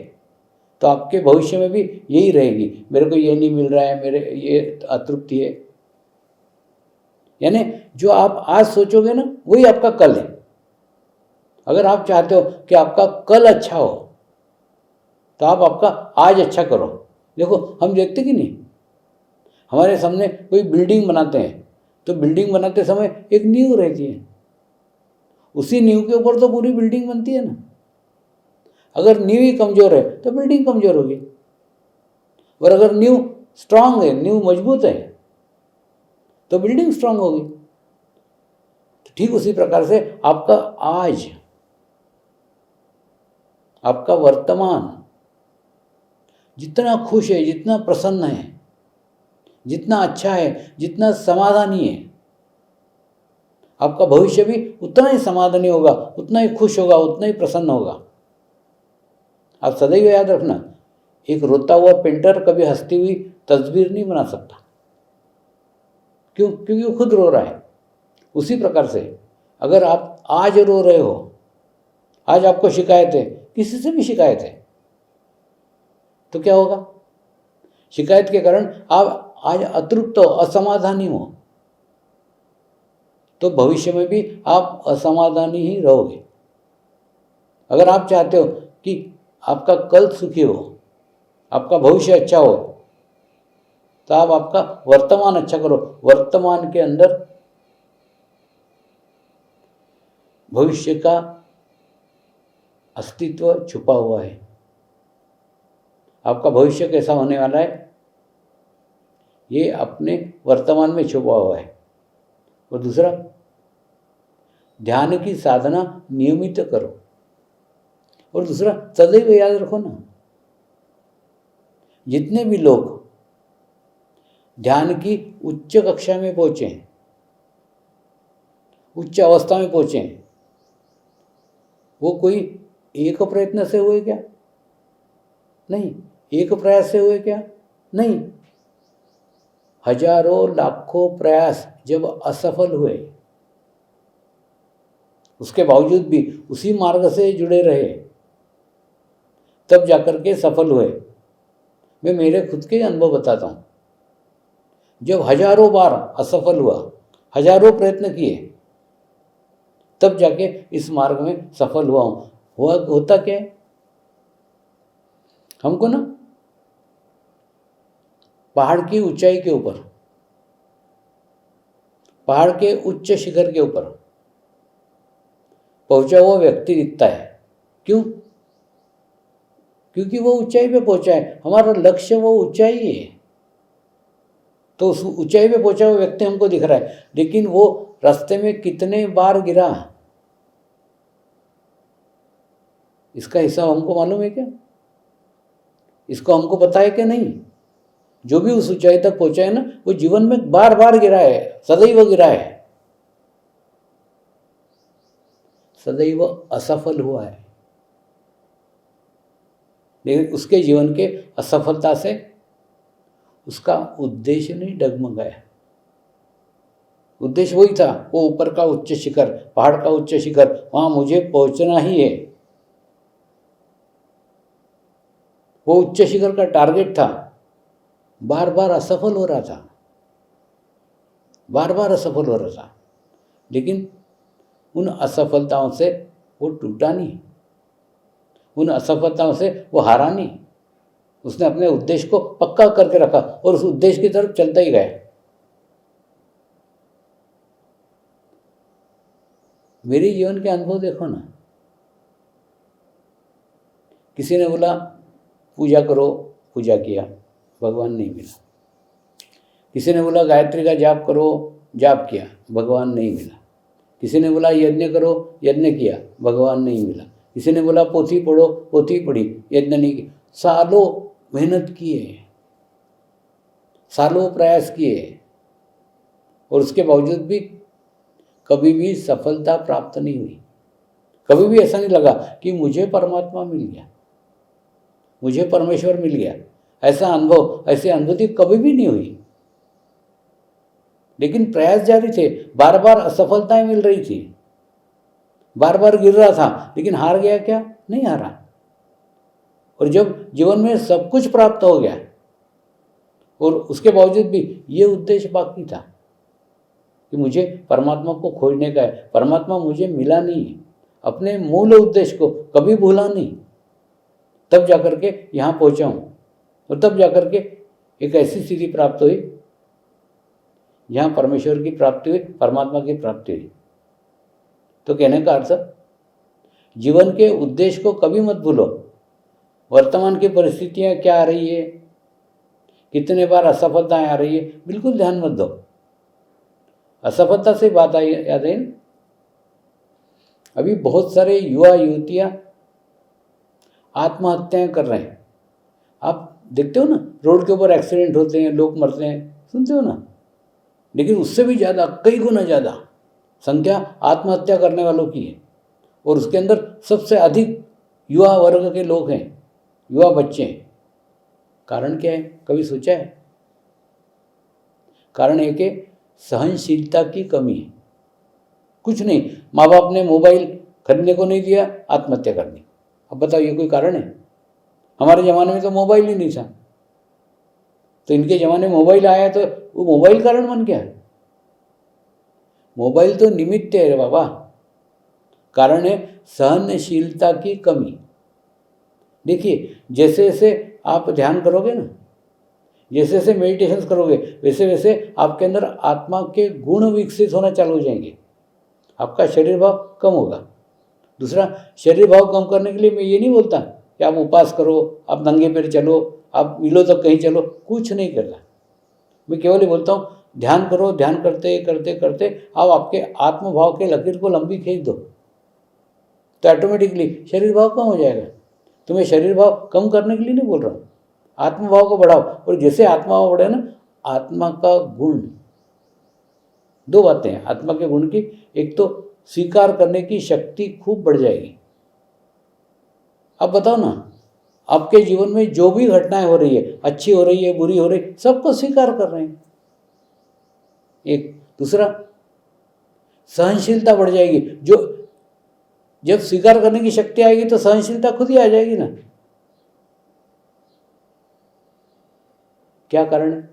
[SPEAKER 1] तो आपके भविष्य में भी यही रहेगी, मेरे को ये नहीं मिल रहा है, मेरे ये अतृप्ति है। यानी जो आप आज सोचोगे ना, वही आपका कल है। अगर आप चाहते हो कि आपका कल अच्छा हो, तो आप आपका आज अच्छा करो। देखो, हम देखते कि नहीं, हमारे सामने कोई बिल्डिंग बनाते हैं, तो बिल्डिंग बनाते समय एक नींव रहती है, उसी नींव के ऊपर तो पूरी बिल्डिंग बनती है ना। अगर नींव ही कमजोर है तो बिल्डिंग कमजोर होगी, और अगर नींव स्ट्रांग है, नींव मजबूत है, तो बिल्डिंग स्ट्रांग होगी। तो ठीक उसी प्रकार से आपका आज, आपका वर्तमान जितना खुश है, जितना प्रसन्न है, जितना अच्छा है, जितना समाधानी है, आपका भविष्य भी उतना ही समाधानी होगा, उतना ही खुश होगा, उतना ही प्रसन्न होगा। आप सदैव याद रखना, एक रोता हुआ पेंटर कभी हंसती हुई तस्वीर नहीं बना सकता। क्यों? क्योंकि वो खुद रो रहा है। उसी प्रकार से अगर आप आज रो रहे हो, आज आपको शिकायत है, किसी से भी शिकायत है, तो क्या होगा? शिकायत के कारण आप आज अतृप्त हो, असमाधानी हो, तो भविष्य में भी आप असमाधानी ही रहोगे। अगर आप चाहते हो कि आपका कल सुखी हो, आपका भविष्य अच्छा हो, तो आप आपका वर्तमान अच्छा करो। वर्तमान के अंदर भविष्य का अस्तित्व छुपा हुआ है। आपका भविष्य कैसा होने वाला है, ये अपने वर्तमान में छुपा हुआ है। और दूसरा, ध्यान की साधना नियमित करो। और दूसरा, सदैव याद रखो ना, जितने भी लोग ध्यान की उच्च कक्षा में पहुंचे हैं, उच्च अवस्था में पहुंचे हैं, वो कोई एक प्रयत्न से हुए क्या? नहीं। एक प्रयास से हुए क्या? नहीं। हजारों लाखों प्रयास जब असफल हुए, उसके बावजूद भी उसी मार्ग से जुड़े रहे, तब जाकर के सफल हुए। मैं मेरे खुद के अनुभव बताता हूँ। जब हजारों बार असफल हुआ, हजारों प्रयत्न किए, तब जाके इस मार्ग में सफल हुआ हूँ। होता क्या है, हमको ना पहाड़ की ऊंचाई के ऊपर, पहाड़ के उच्च शिखर के ऊपर पहुंचा हुआ व्यक्ति दिखता है। क्यों? क्योंकि वो ऊंचाई पे पहुंचा है। हमारा लक्ष्य वो ऊंचाई है, तो उस ऊंचाई पे पहुंचा हुआ व्यक्ति हमको दिख रहा है, लेकिन वो रास्ते में कितने बार गिरा, इसका हिसाब हमको मालूम है क्या? इसको हमको पता है कि नहीं? जो भी उस ऊंचाई तक पहुंचा है ना, वो जीवन में बार बार गिरा है, सदैव गिरा है, सदैव असफल हुआ है। लेकिन उसके जीवन के असफलता से उसका उद्देश्य नहीं डगमगाया। उद्देश्य वही था, वो ऊपर का उच्च शिखर, पहाड़ का उच्च शिखर, वहां मुझे पहुंचना ही है। वो उच्च शिखर का टारगेट था। बार बार असफल हो रहा था, बार बार असफल हो रहा था, लेकिन उन असफलताओं से वो टूटा नहीं, उन असफलताओं से वो हारा नहीं। उसने अपने उद्देश्य को पक्का करके रखा और उस उद्देश्य की तरफ चलता ही गया। मेरे जीवन के अनुभव देखो ना। किसी ने बोला पूजा करो, पूजा किया, भगवान नहीं मिला। किसी ने बोला गायत्री का जाप करो, जाप किया, भगवान नहीं मिला। किसी ने बोला यज्ञ करो, यज्ञ किया, भगवान नहीं मिला। किसी ने बोला पोथी पढ़ो, पोथी पढ़ी, यज्ञ नहीं किया। सालों मेहनत किए, सालों प्रयास किए, और उसके बावजूद भी कभी भी सफलता प्राप्त नहीं हुई। कभी भी ऐसा नहीं लगा कि मुझे परमात्मा मिल गया, मुझे परमेश्वर मिल गया। ऐसा अनुभव, ऐसी अनुभूति कभी भी नहीं हुई। लेकिन प्रयास जारी थे, बार बार असफलताएं मिल रही थी, बार बार गिर रहा था, लेकिन हार गया क्या? नहीं हारा। और जब जीवन में सब कुछ प्राप्त हो गया और उसके बावजूद भी ये उद्देश्य बाकी था कि मुझे परमात्मा को खोजने का है, परमात्मा मुझे मिला नहीं, अपने मूल उद्देश्य को कभी भूला नहीं, तब जाकर के यहाँ पहुँचा हूँ। और तब जाकर के एक ऐसी स्थिति प्राप्त हुई जहाँ परमेश्वर की प्राप्ति हुई, परमात्मा की प्राप्ति हुई। तो कहने का अर्थ, जीवन के उद्देश्य को कभी मत भूलो। वर्तमान की परिस्थितियाँ क्या आ रही है, कितने बार असफलताएं आ रही है, बिल्कुल ध्यान मत दो। असफलता से बात आई याद है, अभी बहुत सारे युवा युवतियाँ आत्महत्याएं कर रहे हैं। आप देखते हो ना, रोड के ऊपर एक्सीडेंट होते हैं, लोग मरते हैं, सुनते हो ना। लेकिन उससे भी ज़्यादा, कई गुना ज़्यादा संख्या आत्महत्या करने वालों की है। और उसके अंदर सबसे अधिक युवा वर्ग के लोग हैं, युवा बच्चे हैं। कारण क्या है, कभी सोचा है? कारण एक है सहनशीलता की कमी है। कुछ नहीं, माँ बाप ने मोबाइल खरीदने को नहीं दिया, आत्महत्या कर दी। अब बताओ, ये कोई कारण है? हमारे ज़माने में तो मोबाइल ही नहीं था, तो इनके ज़माने में मोबाइल आया तो वो मोबाइल कारण बन गया। मोबाइल तो निमित्त है रे बाबा, कारण है सहनशीलता की कमी। देखिए, जैसे जैसे आप ध्यान करोगे ना, जैसे जैसे मेडिटेशन करोगे, वैसे वैसे आपके अंदर आत्मा के गुण विकसित होना चालू हो जाएंगे। आपका शरीर भाव कम होगा। दूसरा, शरीर भाव कम करने के लिए मैं ये नहीं बोलता कि आप उपवास करो, आप नंगे पैर चलो, आप मिलो तक कहीं चलो, कुछ नहीं करना। मैं केवल ये बोलता हूँ, ध्यान करो, ध्यान करते करते करते आप आपके आत्मभाव के लकीर को लंबी खींच दो, तो ऑटोमेटिकली शरीर भाव कम हो जाएगा। तो मैं शरीर भाव कम करने के लिए नहीं बोल रहा हूँ, आत्मभाव को बढ़ाओ। और जैसे आत्मा बढ़े ना, आत्मा का गुण, दो बातें हैं आत्मा के गुण की। एक तो स्वीकार करने की शक्ति खूब बढ़ जाएगी। अब बताओ ना, आपके जीवन में जो भी घटनाएं हो रही है, अच्छी हो रही है, बुरी हो रही है, सबको स्वीकार कर रहे हैं। एक। दूसरा, सहनशीलता बढ़ जाएगी। जो जब स्वीकार करने की शक्ति आएगी तो सहनशीलता खुद ही आ जाएगी ना। क्या कारण है?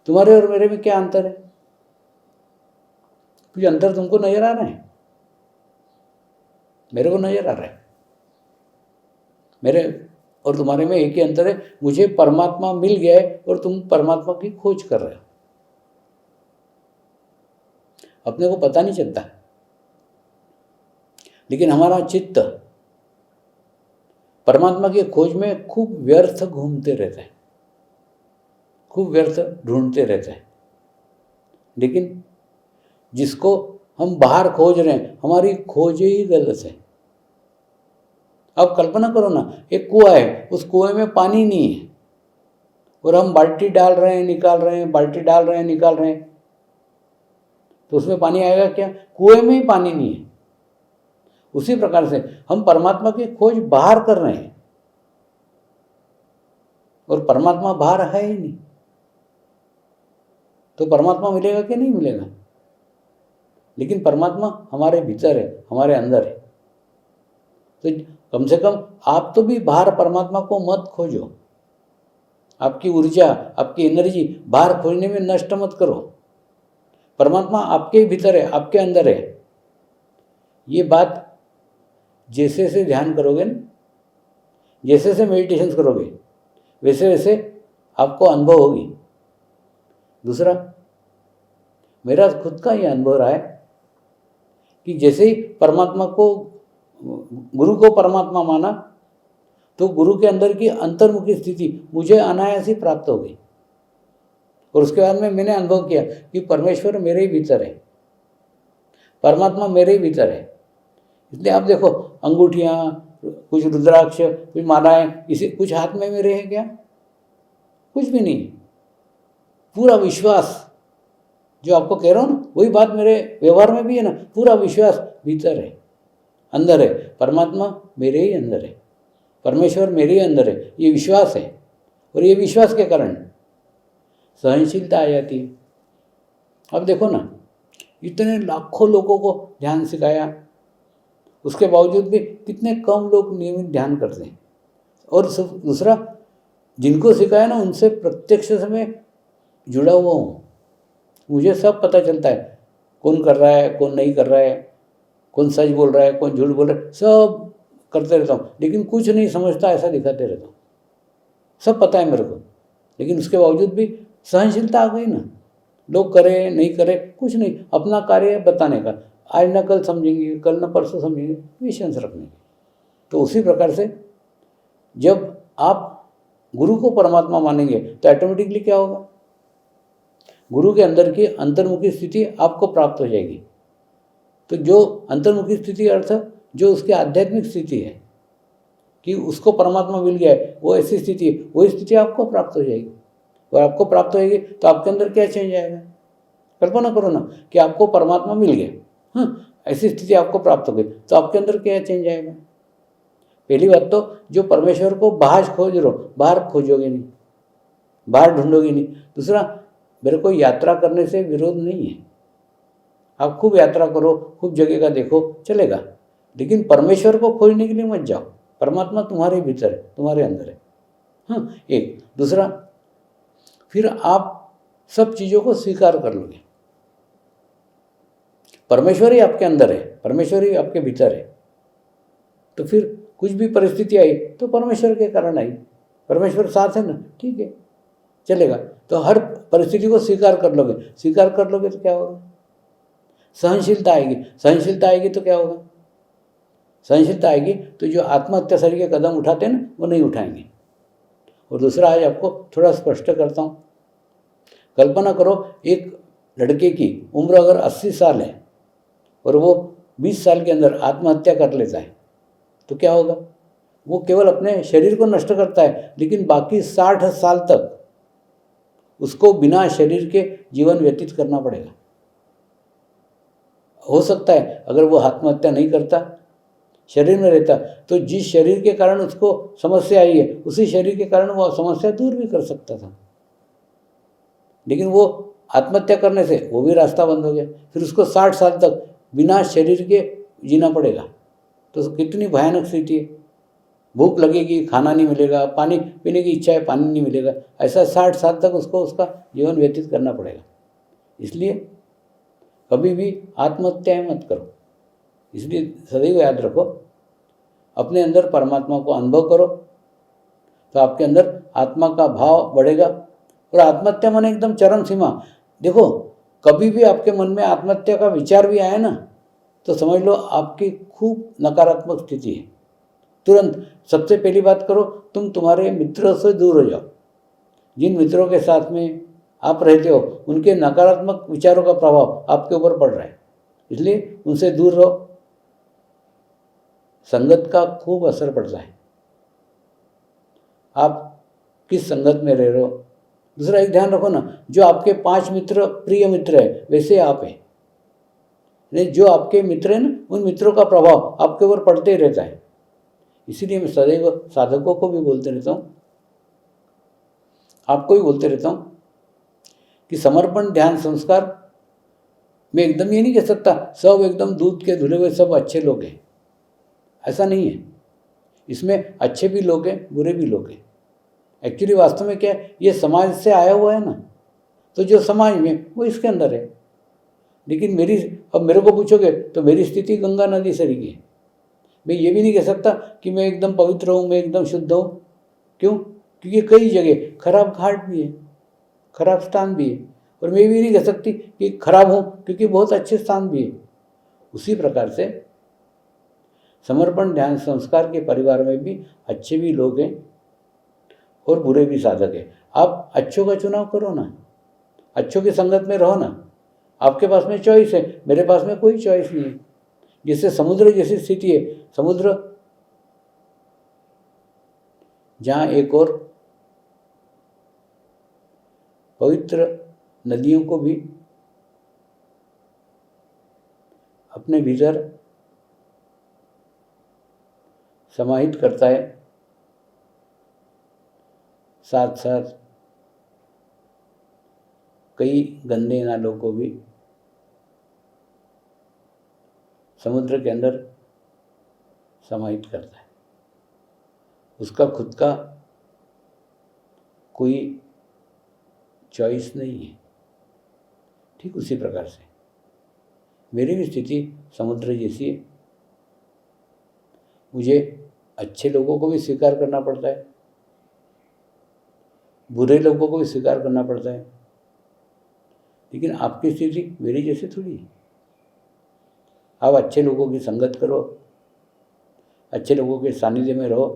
[SPEAKER 1] तुम्हारे और मेरे में क्या अंतर है? कुछ अंतर तुमको नजर आ रहा है? मेरे को नजर आ रहा है। मेरे और तुम्हारे में एक ही अंतर है, मुझे परमात्मा मिल गया है और तुम परमात्मा की खोज कर रहे हो। अपने को पता नहीं चलता, लेकिन हमारा चित्त परमात्मा की खोज में खूब व्यर्थ घूमते रहता है, खूब व्यर्थ ढूंढते रहता है। लेकिन जिसको हम बाहर खोज रहे हैं, हमारी खोज ही गलत है। अब कल्पना करो ना, एक कुआं है, उस कुएं में पानी नहीं है और हम बाल्टी डाल रहे हैं, निकाल रहे हैं, बाल्टी डाल रहे हैं, निकाल रहे हैं, तो उसमें पानी आएगा क्या? कुएं में ही पानी नहीं है। उसी प्रकार से हम परमात्मा की खोज बाहर कर रहे हैं और परमात्मा बाहर है ही नहीं, तो परमात्मा मिलेगा कि नहीं मिलेगा? लेकिन परमात्मा हमारे भीतर है, हमारे अंदर है। तो कम से कम आप तो भी बाहर परमात्मा को मत खोजो। आपकी ऊर्जा, आपकी एनर्जी बाहर खोजने में नष्ट मत करो। परमात्मा आपके भीतर है, आपके अंदर है। ये बात जैसे जैसे ध्यान करोगे ना, जैसे जैसे मेडिटेशन करोगे, वैसे वैसे आपको अनुभव होगी। दूसरा, मेरा खुद का ये अनुभव रहा है कि जैसे ही परमात्मा को, गुरु को परमात्मा माना, तो गुरु के अंदर की अंतर्मुखी स्थिति मुझे अनायास ही प्राप्त हो गई। और उसके बाद में मैंने अनुभव किया कि परमेश्वर मेरे ही भीतर है, परमात्मा मेरे ही भीतर है। इसलिए आप देखो, अंगूठियाँ, कुछ रुद्राक्ष, कुछ मालाएं, इसे कुछ हाथ में मेरे हैं क्या? कुछ भी नहीं। पूरा विश्वास जो आपको कह रहा हूँ ना, वही बात मेरे व्यवहार में भी है ना। पूरा विश्वास भीतर है, अंदर है। परमात्मा मेरे ही अंदर है, परमेश्वर मेरे ही अंदर है, ये विश्वास है। और ये विश्वास के कारण सहनशीलता आ जाती है। अब देखो ना, इतने लाखों लोगों को ध्यान सिखाया, उसके बावजूद भी कितने कम लोग नियमित ध्यान करते हैं। और दूसरा, जिनको सिखाया ना, उनसे प्रत्यक्ष से मैं जुड़ा हुआ हूँ। मुझे सब पता चलता है, कौन कर रहा है, कौन नहीं कर रहा है, कौन सच बोल रहा है, कौन झूठ बोल रहा है, सब करते रहता हूँ। लेकिन कुछ नहीं समझता ऐसा दिखाते रहता हूँ। सब पता है मेरे को, लेकिन उसके बावजूद भी सहनशीलता आ गई ना। लोग करे नहीं करे कुछ नहीं, अपना कार्य बताने का। आज ना कल समझेंगे, कल ना परसों समझेंगे, पेशेंस रखने की। तो उसी प्रकार से जब आप गुरु को परमात्मा मानेंगे तो ऑटोमेटिकली क्या होगा? गुरु के अंदर की अंतर्मुखी स्थिति आपको प्राप्त हो जाएगी। तो जो अंतर्मुखी स्थिति अर्थ जो उसकी आध्यात्मिक स्थिति है कि उसको परमात्मा मिल गया है, वो ऐसी स्थिति है, वही स्थिति आपको प्राप्त हो जाएगी। और आपको प्राप्त होएगी तो आपके अंदर क्या चेंज आएगा? कल्पना करो ना कि आपको परमात्मा मिल गया, हाँ, ऐसी स्थिति आपको प्राप्त हो गई, तो आपके अंदर क्या चेंज आएगा? पहली बात तो जो परमेश्वर को बाहर खोज रहे हो, बाहर खोजोगे नहीं, बाहर ढूंढोगे नहीं। दूसरा, मेरे को यात्रा करने से विरोध नहीं है। आप खूब यात्रा करो, खूब जगह का देखो, चलेगा। लेकिन परमेश्वर को खोजने के लिए मत जाओ। परमात्मा तुम्हारे भीतर है, तुम्हारे अंदर है। हाँ, एक। दूसरा, फिर आप सब चीज़ों को स्वीकार कर लोगे। परमेश्वर ही आपके अंदर है, परमेश्वर ही आपके भीतर है। तो फिर कुछ भी परिस्थिति आई तो परमेश्वर के कारण आई, परमेश्वर साथ है ना, ठीक है, चलेगा। तो हर परिस्थिति को स्वीकार कर लोगे। स्वीकार कर लोगे तो क्या होगा? सहनशीलता आएगी। सहनशीलता आएगी तो क्या होगा? सहनशीलता आएगी तो जो आत्महत्याशाली के कदम उठाते हैं ना, वो नहीं उठाएंगे। और दूसरा, आज आपको थोड़ा स्पष्ट करता हूँ। कल्पना करो, एक लड़के की उम्र अगर 80 साल है और वो 20 साल के अंदर आत्महत्या कर लेता है, तो क्या होगा? वो केवल अपने शरीर को नष्ट करता है, लेकिन बाकी 60 साल तक उसको बिना शरीर के जीवन व्यतीत करना पड़ेगा। हो सकता है अगर वो आत्महत्या नहीं करता, शरीर में रहता, तो जिस शरीर के कारण उसको समस्या आई है, उसी शरीर के कारण वो समस्या दूर भी कर सकता था। लेकिन वो आत्महत्या करने से वो भी रास्ता बंद हो गया। फिर उसको 60 साल तक बिना शरीर के जीना पड़ेगा। तो कितनी भयानक स्थिति है। भूख लगेगी, खाना नहीं मिलेगा, पानी पीने की इच्छा है, पानी नहीं मिलेगा, ऐसा 60 साल तक उसको उसका जीवन व्यतीत करना पड़ेगा। इसलिए कभी भी आत्महत्याएं मत करो। इसलिए सदैव याद रखो, अपने अंदर परमात्मा को अनुभव करो, तो आपके अंदर आत्मा का भाव बढ़ेगा। और आत्महत्या माने एकदम चरम सीमा। देखो, कभी भी आपके मन में आत्महत्या का विचार भी आए ना, तो समझ लो आपकी खूब नकारात्मक स्थिति है। तुरंत सबसे पहली बात करो, तुम तुम्हारे मित्रों से दूर हो जाओ। जिन मित्रों के साथ में आप रहते हो, उनके नकारात्मक विचारों का प्रभाव आपके ऊपर पड़ रहा है, इसलिए उनसे दूर रहो। संगत का खूब असर पड़ता है, आप किस संगत में रह रहे हो। दूसरा एक ध्यान रखो ना, जो आपके 5 मित्र प्रिय मित्र है, वैसे आप हैं। नहीं, जो आपके मित्र हैं ना, उन मित्रों का प्रभाव आपके ऊपर पड़ते ही रहता है। इसीलिए मैं सदैव साधकों को भी बोलते रहता हूँ, आपको भी बोलते रहता हूँ कि समर्पण ध्यान संस्कार मैं एकदम ये नहीं कह सकता सब एकदम दूध के धुले हुए सब अच्छे लोग हैं, ऐसा नहीं है। इसमें अच्छे भी लोग हैं, बुरे भी लोग हैं। एक्चुअली वास्तव में क्या है, ये समाज से आया हुआ है ना, तो जो समाज में वो इसके अंदर है। लेकिन अब मेरे को पूछोगे तो मेरी स्थिति गंगा नदी से रही है। मैं ये भी नहीं कह सकता कि मैं एकदम पवित्र हूँ, मैं एकदम शुद्ध हूँ। क्यों? क्योंकि कई जगह खराब घाट भी है, खराब स्थान भी है। और मैं भी नहीं कह सकती कि खराब हूँ, क्योंकि बहुत अच्छे स्थान भी है। उसी प्रकार से समर्पण ध्यान संस्कार के परिवार में भी अच्छे भी लोग हैं और बुरे भी साधक हैं। आप अच्छों का चुनाव करो ना, अच्छों की संगत में रहो ना। आपके पास में चॉइस है, मेरे पास में कोई चॉइस नहीं है। जैसे समुद्र जैसी स्थिति है, समुद्र जहाँ एक और पवित्र नदियों को भी अपने भीतर समाहित करता है, साथ साथ कई गंदे नालों को भी समुद्र के अंदर समाहित करता है। उसका खुद का कोई चॉइस नहीं है। ठीक उसी प्रकार से मेरी भी स्थिति समुद्र जैसी है। मुझे अच्छे लोगों को भी स्वीकार करना पड़ता है, बुरे लोगों को भी स्वीकार करना पड़ता है। लेकिन आपकी स्थिति मेरी जैसी थोड़ी है। आप अच्छे लोगों की संगत करो, अच्छे लोगों के सानिध्य में रहो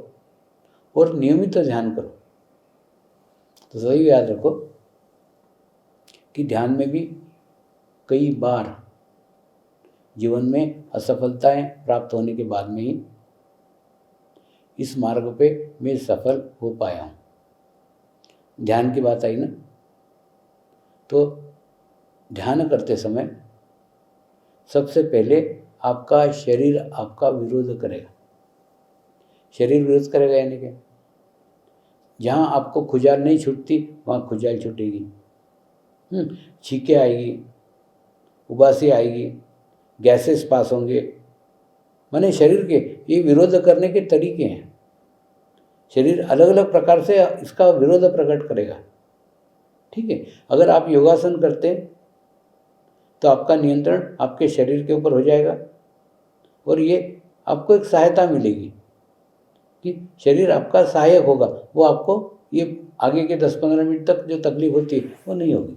[SPEAKER 1] और नियमित ध्यान करो। तो सही याद रखो कि ध्यान में भी कई बार जीवन में असफलताएं प्राप्त होने के बाद में ही इस मार्ग पे मैं सफल हो पाया हूँ। ध्यान की बात आई ना, तो ध्यान करते समय सबसे पहले आपका शरीर आपका विरोध करेगा। शरीर विरोध करेगा यानी कि जहाँ आपको खुजाल नहीं छूटती वहाँ खुजाल छूटेगी, छींके आएगी, उबासी आएगी, गैसेस पास होंगे। माने शरीर के ये विरोध करने के तरीके हैं। शरीर अलग अलग प्रकार से इसका विरोध प्रकट करेगा। ठीक है, अगर आप योगासन करते तो आपका नियंत्रण आपके शरीर के ऊपर हो जाएगा और ये आपको एक सहायता मिलेगी कि शरीर आपका सहायक होगा। वो आपको ये आगे के 10-15 मिनट तक जो तकलीफ होती है वो नहीं होगी।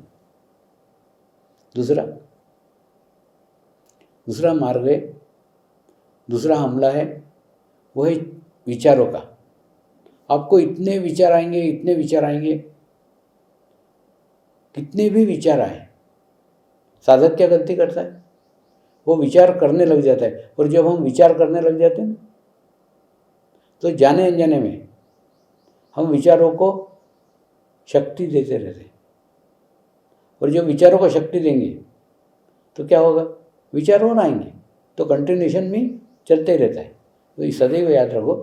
[SPEAKER 1] दूसरा मार्ग है, दूसरा हमला है, वो है विचारों का। आपको इतने विचार आएंगे, कितने भी विचार आए, साधक क्या गलती करता है, वो विचार करने लग जाता है। और जब हम विचार करने लग जाते हैं ना, तो जाने अनजाने में हम विचारों को शक्ति देते रहते हैं। और जब विचारों को शक्ति देंगे तो क्या होगा, विचार और आएंगे, तो कंटिन्यूएशन में चलते ही रहता है। तो ये सदैव याद रखो,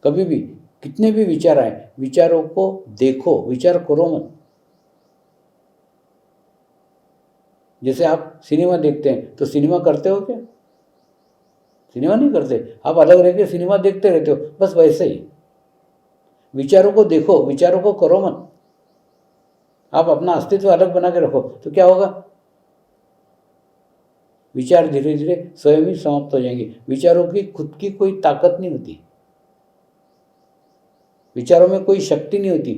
[SPEAKER 1] कभी भी कितने भी विचार आए, विचारों को देखो, विचार करो मत। जैसे आप सिनेमा देखते हैं तो सिनेमा करते हो क्या? सिनेमा नहीं करते, आप अलग रह के सिनेमा देखते रहते हो, बस वैसे ही विचारों को देखो, विचारों को करो मत। आप अपना अस्तित्व अलग बना के रखो तो क्या होगा, विचार धीरे धीरे स्वयं ही समाप्त हो जाएंगे। विचारों की खुद की कोई ताकत नहीं होती, विचारों में कोई शक्ति नहीं होती।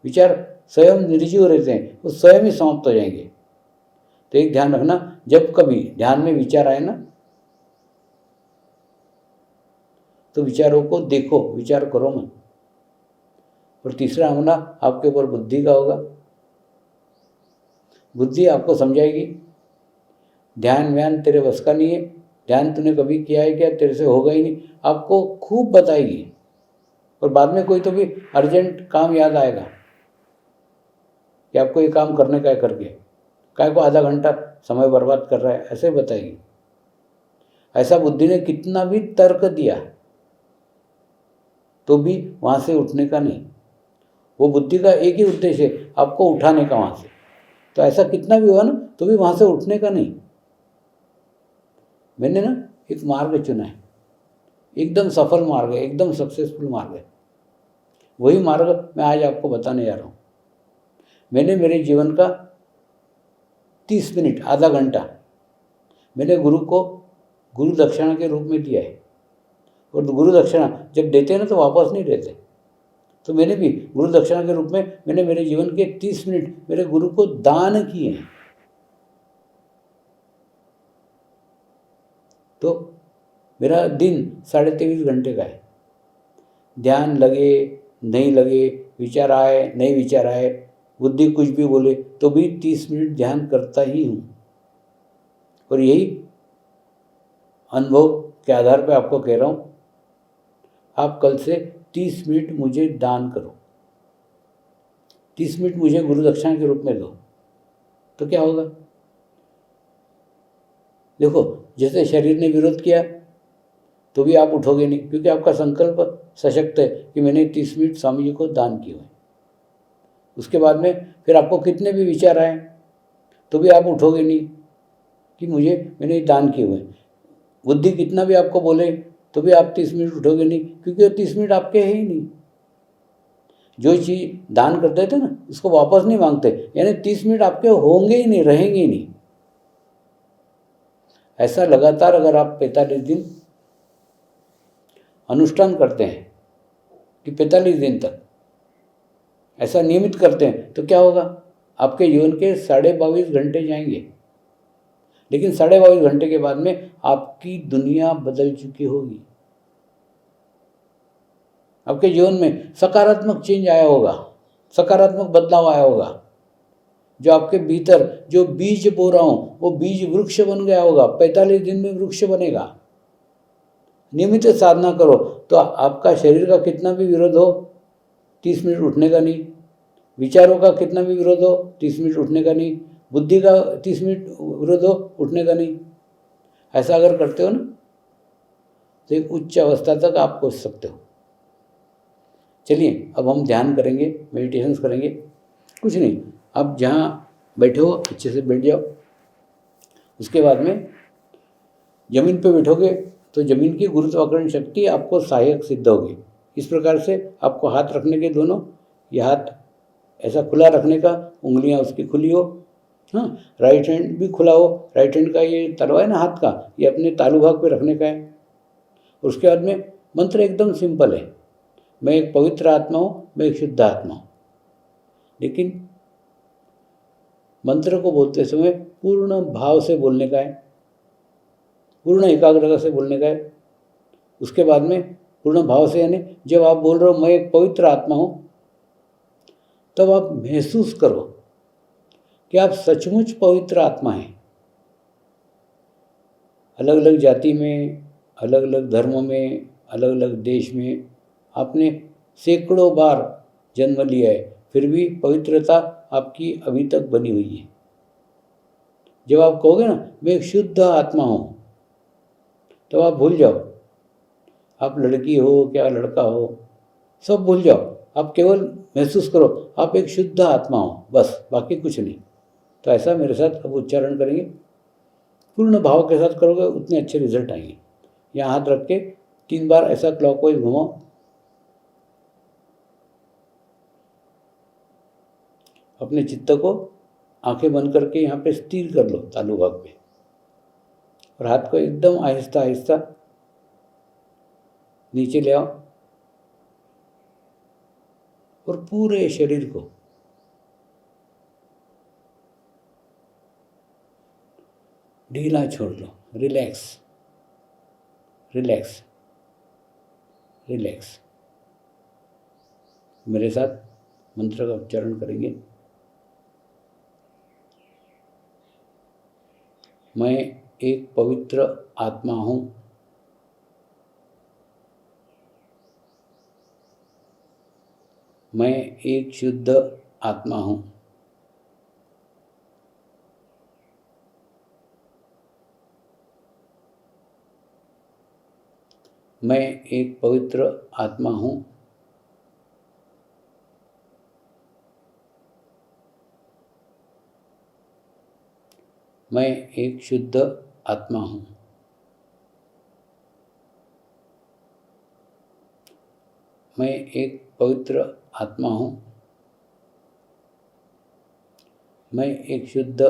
[SPEAKER 1] विचार स्वयं निर्जीव रहते हैं, वो स्वयं ही समाप्त हो जाएंगे। तो एक ध्यान रखना, जब कभी ध्यान में विचार आए ना तो विचारों को देखो, विचार करो मत। और तीसरा हमला आपके ऊपर बुद्धि का होगा। बुद्धि आपको समझाएगी ध्यान व्यान तेरे बस का नहीं है, ध्यान तूने कभी किया है क्या, तेरे से होगा ही नहीं, आपको खूब बताएगी। और बाद में कोई तो भी अर्जेंट काम याद आएगा कि आपको ये काम करने का है, करके काय को आधा घंटा समय बर्बाद कर रहा है, ऐसे बताएगी। ऐसा बुद्धि ने कितना भी तर्क दिया तो भी वहाँ से उठने का नहीं। वो बुद्धि का एक ही उद्देश्य है, आपको उठाने का वहाँ से। तो ऐसा कितना भी हुआ ना तो भी वहाँ से उठने का नहीं। मैंने ना एक मार्ग चुना है, एकदम सफल मार्ग है, एकदम सक्सेसफुल मार्ग है। वही मार्ग मैं आज आपको बताने जा रहा हूँ। मैंने मेरे जीवन का 30 मिनट, आधा घंटा मैंने गुरु को गुरु दक्षिणा के रूप में दिया है। और गुरु दक्षिणा जब देते हैं ना तो वापस नहीं देते। तो मैंने भी गुरु दक्षिणा के रूप में मैंने मेरे जीवन के 30 मिनट मेरे गुरु को दान किए हैं। तो मेरा दिन 23.5 घंटे का है। ध्यान लगे नहीं लगे, विचार आए नहीं विचार आए, बुद्धि कुछ भी बोले तो भी 30 मिनट ध्यान करता ही हूँ। और यही अनुभव के आधार पर आपको कह रहा हूँ, आप कल से 30 मिनट मुझे दान करो, 30 मिनट मुझे गुरु दक्षिणा के रूप में दो। तो क्या होगा, देखो जैसे शरीर ने विरोध किया तो भी आप उठोगे नहीं, क्योंकि आपका संकल्प सशक्त है कि मैंने 30 मिनट स्वामी जी को दान किए हुए। उसके बाद में फिर आपको कितने भी विचार आए तो भी आप उठोगे नहीं कि मैंने दान किए हुए। बुद्धि कितना भी आपको बोले तो भी आप 30 मिनट उठोगे नहीं, क्योंकि वो 30 मिनट आपके है ही नहीं। जो चीज़ दान कर देते ना उसको वापस नहीं मांगते, यानी 30 मिनट आपके होंगे ही नहीं, रहेंगे ही नहीं। ऐसा लगातार अगर आप 45 दिन अनुष्ठान करते हैं कि 45 दिन तक ऐसा नियमित करते हैं तो क्या होगा, आपके जीवन के 22.5 घंटे जाएंगे। लेकिन 22.5 घंटे के बाद में आपकी दुनिया बदल चुकी होगी। आपके जीवन में सकारात्मक चेंज आया होगा, सकारात्मक बदलाव आया होगा। जो आपके भीतर जो बीज बो रहा हूँ वो बीज वृक्ष बन गया होगा। 45 दिन में वृक्ष बनेगा। नियमित साधना करो तो आपका शरीर का कितना भी विरोध हो 30 मिनट उठने का नहीं, विचारों का कितना भी विरोध हो 30 मिनट उठने का नहीं, बुद्धि का 30 मिनट विरोध हो उठने का नहीं। ऐसा अगर करते हो ना तो एक उच्च अवस्था तक आप पहुँच सकते हो। चलिए अब हम ध्यान करेंगे, मेडिटेशंस करेंगे। कुछ नहीं, आप जहाँ बैठे हो अच्छे से बैठ जाओ। उसके बाद में जमीन पे बैठोगे तो जमीन की गुरुत्वाकर्षण शक्ति आपको सहायक सिद्ध होगी। इस प्रकार से आपको हाथ रखने के दोनों, ये हाथ ऐसा खुला रखने का, उंगलियां उसकी खुली हो, हाँ, राइट हैंड भी खुला हो। राइट हैंड का ये तलवा है ना हाथ का, ये अपने तालू भाग पे रखने का है। उसके बाद में मंत्र एकदम सिंपल है, मैं एक पवित्र आत्मा हूँ, मैं एक शुद्ध आत्मा हूँ। लेकिन मंत्र को बोलते समय पूर्ण भाव से बोलने का है, पूर्ण एकाग्रता से बोलने का है। उसके बाद में पूर्ण भाव से, यानी जब आप बोल रहे हो मैं एक पवित्र आत्मा हूँ, तब आप महसूस करो कि आप सचमुच पवित्र आत्मा हैं। अलग अलग जाति में, अलग अलग धर्म में, अलग अलग देश में आपने सैकड़ों बार जन्म लिया है, फिर भी पवित्रता आपकी अभी तक बनी हुई है। जब आप कहोगे ना मैं एक शुद्ध आत्मा हूँ, तब आप भूल जाओ आप लड़की हो क्या लड़का हो, सब भूल जाओ। आप केवल महसूस करो आप एक शुद्ध आत्मा हो, बस, बाकी कुछ नहीं। तो ऐसा मेरे साथ अब उच्चारण करेंगे। पूर्ण भाव के साथ करोगे उतने अच्छे रिजल्ट आएंगे। यहाँ हाथ रख के 3 बार ऐसा क्लॉकवाइज घुमाओ। अपने चित्त को आंखें बंद करके यहाँ पे स्थिर कर लो तालु भाग पे, और हाथ को एकदम आहिस्ता आहिस्ता नीचे ले आओ और पूरे शरीर को ढीला छोड़ दो। Relax relax relax. मेरे साथ मंत्र का उच्चारण करेंगे। मैं एक पवित्र आत्मा हूँ। मैं एक शुद्ध आत्मा हूँ। मैं एक पवित्र आत्मा हूँ। मैं एक शुद्ध आत्मा हूँ। मैं एक पवित्र आत्मा हूँ। मैं एक शुद्ध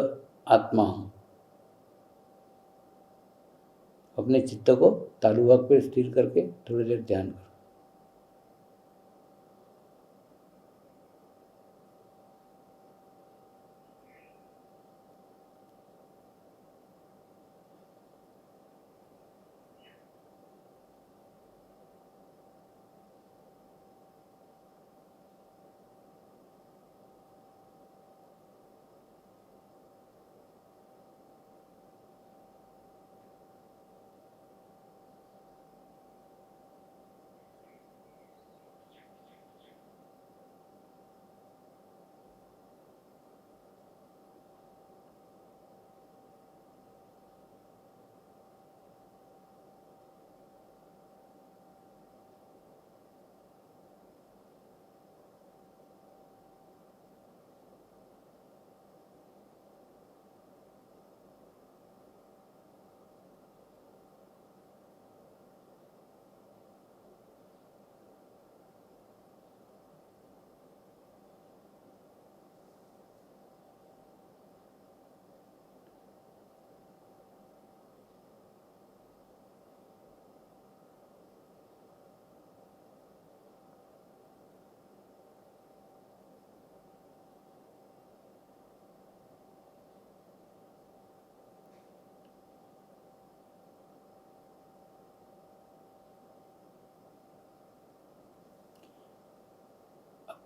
[SPEAKER 1] आत्मा हूँ। अपने चित्त को तालु भाग पर स्थिर करके थोड़ी देर ध्यान करो।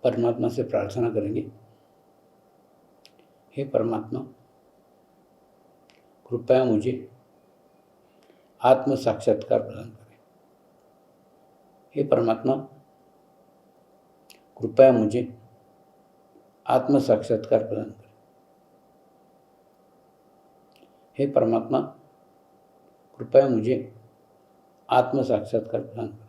[SPEAKER 1] परमात्मा से प्रार्थना करेंगे। हे परमात्मा, कृपया मुझे आत्म साक्षात्कार प्रदान करें। हे परमात्मा, कृपया मुझे आत्म साक्षात्कार प्रदान करें। हे परमात्मा, कृपया मुझे आत्म साक्षात्कार प्रदान करें।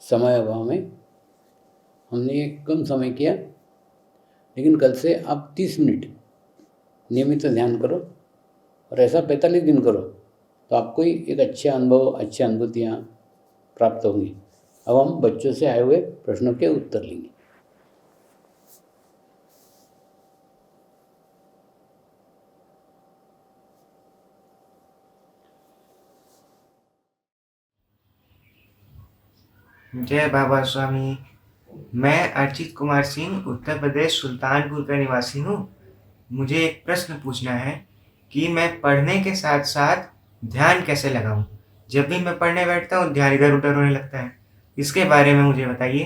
[SPEAKER 1] समय अभाव में हमने ये कम समय किया, लेकिन कल से आप 30 मिनट नियमित ध्यान करो और ऐसा 45 दिन करो तो आपको ही एक अच्छा अनुभव, अच्छी अनुभूतियाँ प्राप्त होंगी। अब हम बच्चों से आए हुए प्रश्नों के उत्तर लेंगे।
[SPEAKER 2] जय बाबा स्वामी। मैं अर्चित कुमार सिंह उत्तर प्रदेश सुल्तानपुर का निवासी हूँ। मुझे एक प्रश्न पूछना है कि मैं पढ़ने के साथ साथ ध्यान कैसे लगाऊं? जब भी मैं पढ़ने बैठता हूँ ध्यान इधर उधर होने लगता है, इसके बारे में मुझे बताइए।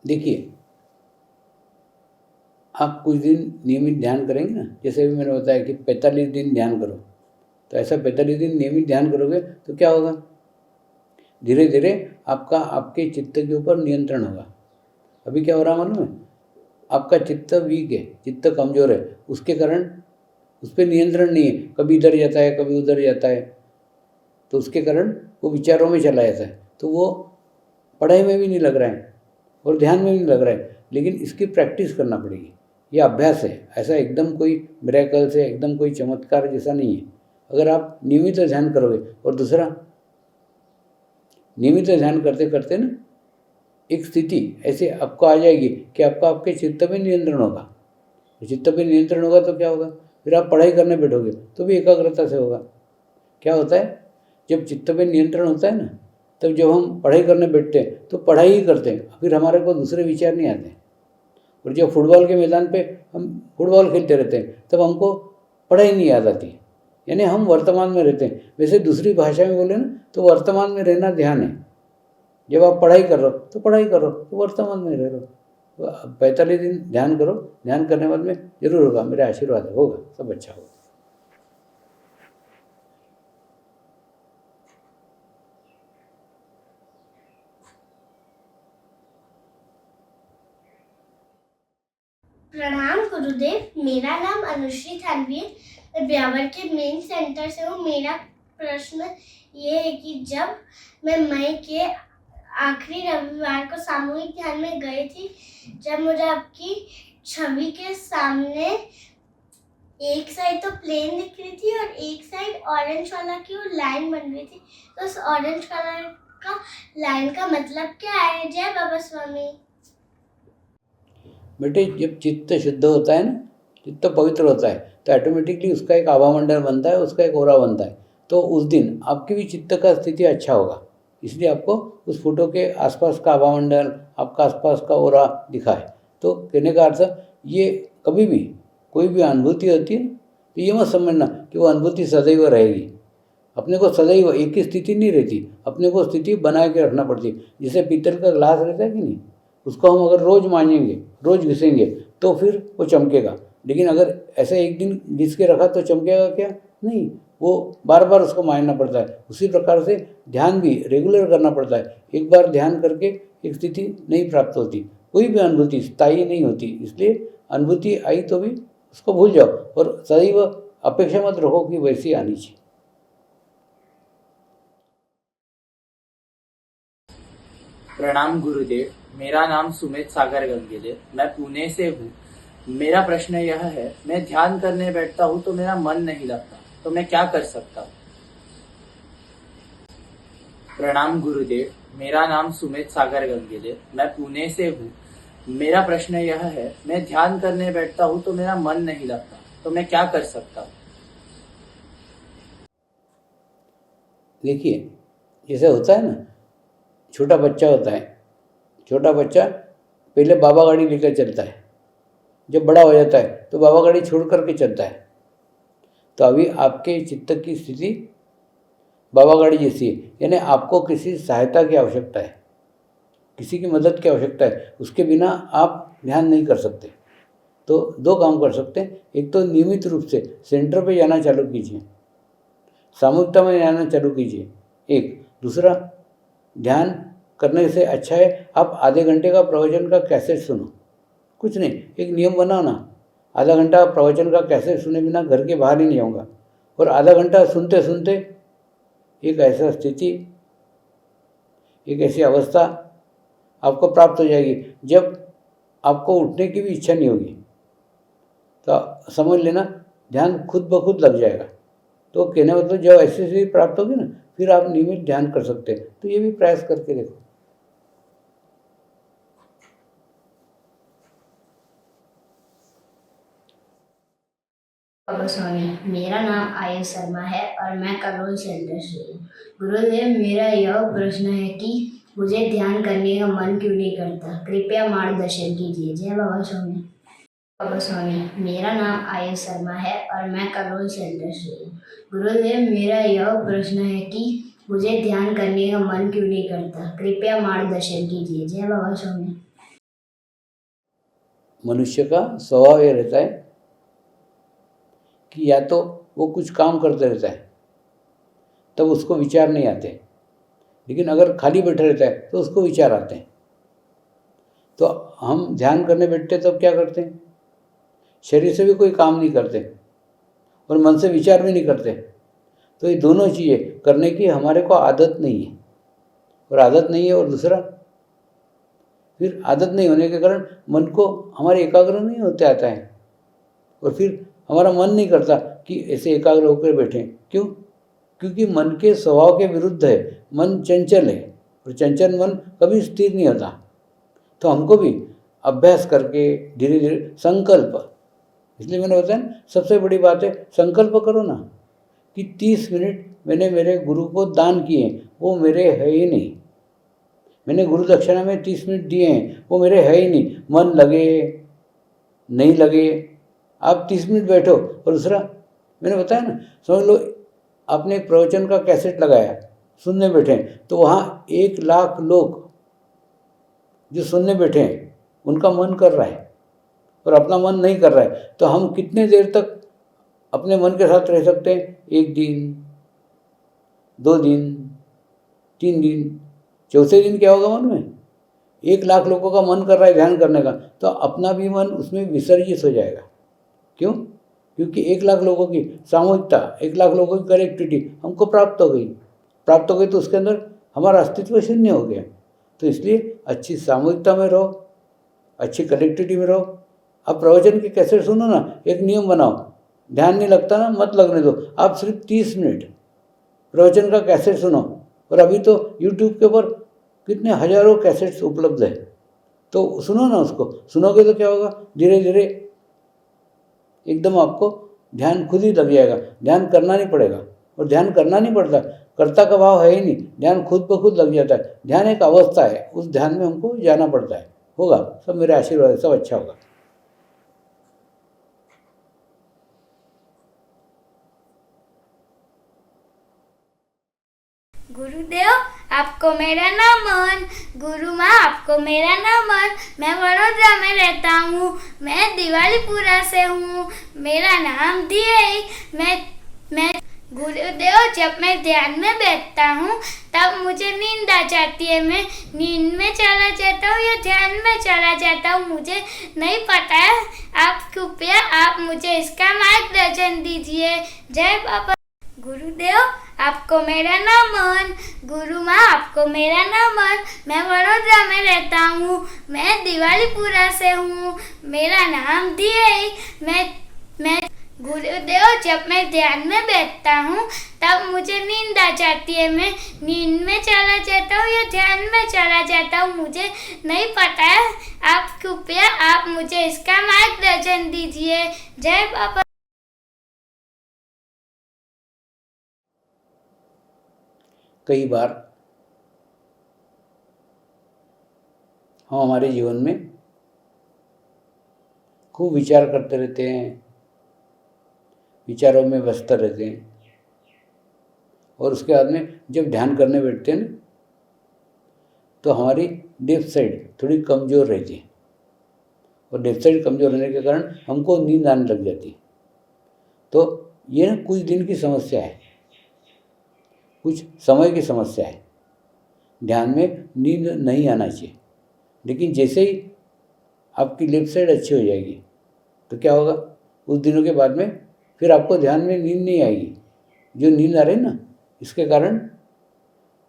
[SPEAKER 1] देखिए, आप कुछ दिन नियमित ध्यान करेंगे ना, जैसे अभी मैंने बताया कि 45 दिन ध्यान करो, तो ऐसा 45 दिन नियमित ध्यान करोगे तो क्या होगा, धीरे धीरे आपका आपके चित्त के ऊपर नियंत्रण होगा। अभी क्या हो रहा मालूम है, आपका चित्त वीक है, चित्त कमज़ोर है, उसके कारण उस पर नियंत्रण नहीं है, कभी इधर जाता है कभी उधर जाता है, तो उसके कारण वो विचारों में चला जाता है, तो वो पढ़ाई में भी नहीं लग रहा है और ध्यान में भी नहीं लग रहा है। लेकिन इसकी प्रैक्टिस करना पड़ेगी, ये अभ्यास है, ऐसा एकदम कोई मिरेकल से, एकदम कोई चमत्कार जैसा नहीं है। अगर आप नियमित ध्यान करोगे, और दूसरा नियमित ध्यान करते करते ना एक स्थिति ऐसे आपको आ जाएगी कि आपका आपके चित्त पे नियंत्रण होगा। चित्त पे नियंत्रण होगा तो क्या होगा, फिर आप पढ़ाई करने बैठोगे तो भी एकाग्रता से होगा। क्या होता है, जब चित्त पे नियंत्रण होता है ना, तब जब हम पढ़ाई करने बैठते हैं तो पढ़ाई ही करते हैं, फिर हमारे को दूसरे विचार नहीं आते। और जब फुटबॉल के मैदान पे हम फुटबॉल खेलते रहते हैं तब हमको पढ़ाई नहीं याद आती, यानी हम वर्तमान में रहते हैं। वैसे दूसरी भाषा में बोले ना तो वर्तमान में रहना ध्यान है। जब आप पढ़ाई कर रहे हो तो पढ़ाई करो, तो वर्तमान में रह रहे हो। 45 दिन ध्यान करो, ध्यान करने के बाद में जरूर होगा, मेरे आशीर्वाद होगा, सब अच्छा होगा।
[SPEAKER 3] प्रणाम गुरुदेव, मेरा नाम अनुश्री थानवी है, मैं ब्यावर के मेन सेंटर से हूँ। मेरा प्रश्न ये है कि जब मैं मई के आखिरी रविवार को सामूहिक ध्यान में गई थी, जब मुझे आपकी छवि के सामने एक साइड तो प्लेन दिख रही थी और एक साइड ऑरेंज वाला की वो लाइन बन रही थी, तो उस ऑरेंज कलर का लाइन का मतलब क्या है? जय बाबा स्वामी।
[SPEAKER 1] बेटे, जब चित्त शुद्ध होता है ना, चित्त पवित्र होता है, तो ऑटोमेटिकली उसका एक आभामंडल बनता है, उसका एक ओरा बनता है। तो उस दिन आपकी भी चित्त का स्थिति अच्छा होगा, इसलिए आपको उस फोटो के आसपास का आभामंडल, आपका आसपास का ओरा दिखा है। तो कहने का अर्थ, ये कभी भी कोई भी अनुभूति होती है तो ये मत समझना कि वो अनुभूति सदैव रहेगी। अपने को सदैव एक ही स्थिति नहीं रहती, अपने को स्थिति बना के रखना पड़ती है। जैसे पीतल का ग्लास रहता है कि नहीं, उसको हम अगर रोज़ मांजेंगे, रोज़ घिसेंगे तो फिर वो चमकेगा। लेकिन अगर ऐसा एक दिन घिस के रखा तो चमकेगा क्या? नहीं, वो बार बार उसको मांजना पड़ता है। उसी प्रकार से ध्यान भी रेगुलर करना पड़ता है। एक बार ध्यान करके एक स्थिति नहीं प्राप्त होती, कोई भी अनुभूति स्थायी नहीं होती। इसलिए अनुभूति आई तो भी उसको भूल जाओ और सदैव अपेक्षा मत रखो कि वैसी आनी चाहिए।
[SPEAKER 4] प्रणाम गुरुदेव, मेरा नाम सुमित सागर गंगेले, मैं पुणे से हूँ। मेरा प्रश्न यह है, मैं ध्यान करने बैठता हूँ तो मेरा मन नहीं लगता, तो मैं क्या कर सकता हूँ? प्रणाम गुरुदेव, मेरा नाम सुमित सागर गंगेले, मैं पुणे से हूँ। मेरा प्रश्न यह है, मैं ध्यान करने बैठता हूँ तो मेरा मन नहीं लगता, तो मैं क्या कर सकता हूँ?
[SPEAKER 1] देखिए, जैसे होता है ना, छोटा बच्चा होता है, छोटा बच्चा पहले बाबा गाड़ी लेकर चलता है, जब बड़ा हो जाता है तो बाबा गाड़ी छोड़ करके चलता है। तो अभी आपके चित्त की स्थिति बाबा गाड़ी जैसी है, यानी आपको किसी सहायता की आवश्यकता है, किसी की मदद की आवश्यकता है। उसके बिना आप ध्यान नहीं कर सकते। तो दो काम कर सकते हैं, एक तो नियमित रूप से सेंटर पे जाना चालू कीजिए, सामूहिकता में जाना चालू कीजिए। एक दूसरा, ध्यान करने से अच्छा है आप आधे घंटे का प्रवचन का कैसेट सुनो। कुछ नहीं, एक नियम बनाओ ना, आधा घंटा प्रवचन का कैसेट सुने बिना घर के बाहर ही नहीं आऊँगा। और आधा घंटा सुनते सुनते एक ऐसा स्थिति एक ऐसी अवस्था आपको प्राप्त हो जाएगी जब आपको उठने की भी इच्छा नहीं होगी। तो समझ लेना ध्यान खुद ब खुद लग जाएगा। तो कहने मतलब जब ऐसी स्थिति प्राप्त होगी ना, फिर आप नियमित ध्यान कर सकते हैं। तो ये भी प्रयास करके देखो।
[SPEAKER 5] स्वामी, मेरा नाम आयुष शर्मा है और मैं करोल सेंटर से हूँ। गुरुदेव, मेरा यह प्रश्न है कि मुझे ध्यान करने का मन क्यों नहीं करता, कृपया मार्गदर्शन कीजिए। जय बाबा स्वामी। बाबा स्वामी, मेरा नाम आयुष शर्मा है और मैं करोल सेंटर से हूँ। गुरुदेव, मेरा यह प्रश्न है कि मुझे ध्यान करने का मन क्यों नहीं करता, कृपया मार्गदर्शन कीजिए। जय बाबा स्वामी।
[SPEAKER 1] मनुष्य का स्वभाव ये रहता है कि या तो वो कुछ काम करते रहता है तब उसको विचार नहीं आते, लेकिन अगर खाली बैठा रहता है तो उसको विचार आते हैं। तो हम ध्यान करने बैठते तब क्या करते हैं, शरीर से भी कोई काम नहीं करते और मन से विचार भी नहीं करते। तो ये दोनों चीज़ें करने की हमारे को आदत नहीं है, और आदत नहीं है, और दूसरा फिर आदत नहीं होने के कारण मन को हमारे एकाग्र नहीं होते आता है, और फिर हमारा मन नहीं करता कि ऐसे एकाग्र होकर बैठें। क्यों? क्योंकि मन के स्वभाव के विरुद्ध है। मन चंचल है और चंचल मन कभी स्थिर नहीं होता। तो हमको भी अभ्यास करके धीरे धीरे संकल्प, इसलिए मैंने बताया ना, सबसे बड़ी बात है संकल्प करो ना कि 30 मिनट मैंने मेरे गुरु को दान किए, वो मेरे है ही नहीं। मैंने गुरु दक्षिणा में 30 मिनट दिए हैं, वो मेरे है ही नहीं। मन लगे नहीं लगे, आप 30 मिनट बैठो। और दूसरा मैंने बताया ना, समझ लो आपने एक प्रवचन का कैसेट लगाया, सुनने बैठे, तो वहाँ 1 लाख लोग जो सुनने बैठे हैं उनका मन कर रहा है और अपना मन नहीं कर रहा है। तो हम कितने देर तक अपने मन के साथ रह सकते हैं? 1 दिन, 2 दिन, 3 दिन, चौथे दिन क्या होगा मन में? 1 लाख लोगों का मन कर रहा है ध्यान करने का, तो अपना भी मन उसमें विसर्जित हो जाएगा। क्यों? क्योंकि 1 लाख लोगों की सामूहिकता, 1 लाख लोगों की कनेक्टिविटी हमको प्राप्त हो गई तो उसके अंदर हमारा अस्तित्व शून्य हो गया। तो इसलिए अच्छी सामूहिकता में रहो, अच्छी कनेक्टिविटी में रहो। अब प्रवचन के कैसे सुनो ना, एक नियम बनाओ, ध्यान नहीं लगता ना, मत लगने दो। आप सिर्फ 30 मिनट प्रवचन का कैसेट सुनो, और अभी तो यूट्यूब के ऊपर कितने हजारों कैसेट्स उपलब्ध है, तो सुनो ना। उसको सुनोगे तो क्या होगा, धीरे धीरे एकदम आपको ध्यान खुद ही लग जाएगा। ध्यान करना नहीं पड़ेगा, और ध्यान करना नहीं पड़ता, कर्ता का भाव है ही नहीं, ध्यान खुद ब खुद लग जाता है। ध्यान एक अवस्था है, उस ध्यान में हमको जाना पड़ता है। होगा सब मेरे आशीर्वाद है, सब अच्छा होगा।
[SPEAKER 3] गुरुदेव, आपको मेरा नमन। गुरु माँ, आपको मेरा नमन। मैं वडोदरा में रहता हूँ, मैं दिवालीपुरा से हूँ, मेरा नाम दिए। मैं गुरुदेव, जब मैं ध्यान में बैठता हूँ तब मुझे नींद आ जाती है। मैं नींद में चला जाता हूँ या ध्यान में चला जाता हूँ, मुझे नहीं पता है। आप कृपया आप मुझे इसका मार्गदर्शन दीजिए। जय बाबा। गुरुदेव, आपको मेरा नमन। गुरु माँ, आपको मेरा नमन। मैं वडोदरा में रहता हूँ, मैं दिवालीपुरा से हूँ, मेरा नाम दिए। मैं गुरुदेव, जब मैं ध्यान में बैठता हूँ तब मुझे नींद आ जाती है। मैं नींद में चला जाता हूँ या ध्यान में चला जाता हूँ, मुझे नहीं पता है। आप कृपया आप मुझे इसका मार्गदर्शन दीजिए। जय बाबा।
[SPEAKER 1] कई बार हम हमारे जीवन में खूब विचार करते रहते हैं, विचारों में व्यस्त रहते हैं, और उसके बाद में जब ध्यान करने बैठते हैं ना, तो हमारी लेफ्ट साइड थोड़ी कमज़ोर रहती है, और लेफ्ट साइड कमज़ोर रहने के कारण हमको नींद आने लग जाती है। तो ये ना कुछ दिन की समस्या है, कुछ समय की समस्या है। ध्यान में नींद नहीं आना चाहिए, लेकिन जैसे ही आपकी लेफ्ट साइड अच्छी हो जाएगी तो क्या होगा, उस दिनों के बाद में फिर आपको ध्यान में नींद नहीं आएगी। जो नींद आ रही है ना, इसके कारण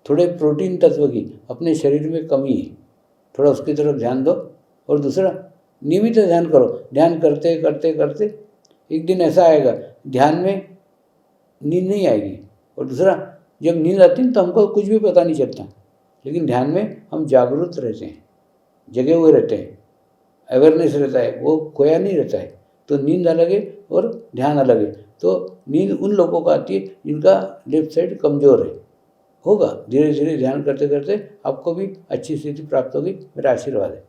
[SPEAKER 1] थोड़े प्रोटीन तत्व की अपने शरीर में कमी है, थोड़ा उसकी तरफ ध्यान दो। और दूसरा, नियमित ध्यान करो। ध्यान करते करते करते एक दिन ऐसा आएगा ध्यान में नींद नहीं आएगी। और दूसरा, जब नींद आती है तो हमको कुछ भी पता नहीं चलता, लेकिन ध्यान में हम जागरूक रहते हैं, जगे हुए रहते हैं, अवेयरनेस रहता है, वो खोया नहीं रहता है। तो नींद अलग है और ध्यान अलग है। तो नींद उन लोगों को आती है जिनका लेफ्ट साइड कमज़ोर है। होगा, धीरे धीरे ध्यान करते करते आपको भी अच्छी स्थिति प्राप्त होगी। मेरा आशीर्वाद है।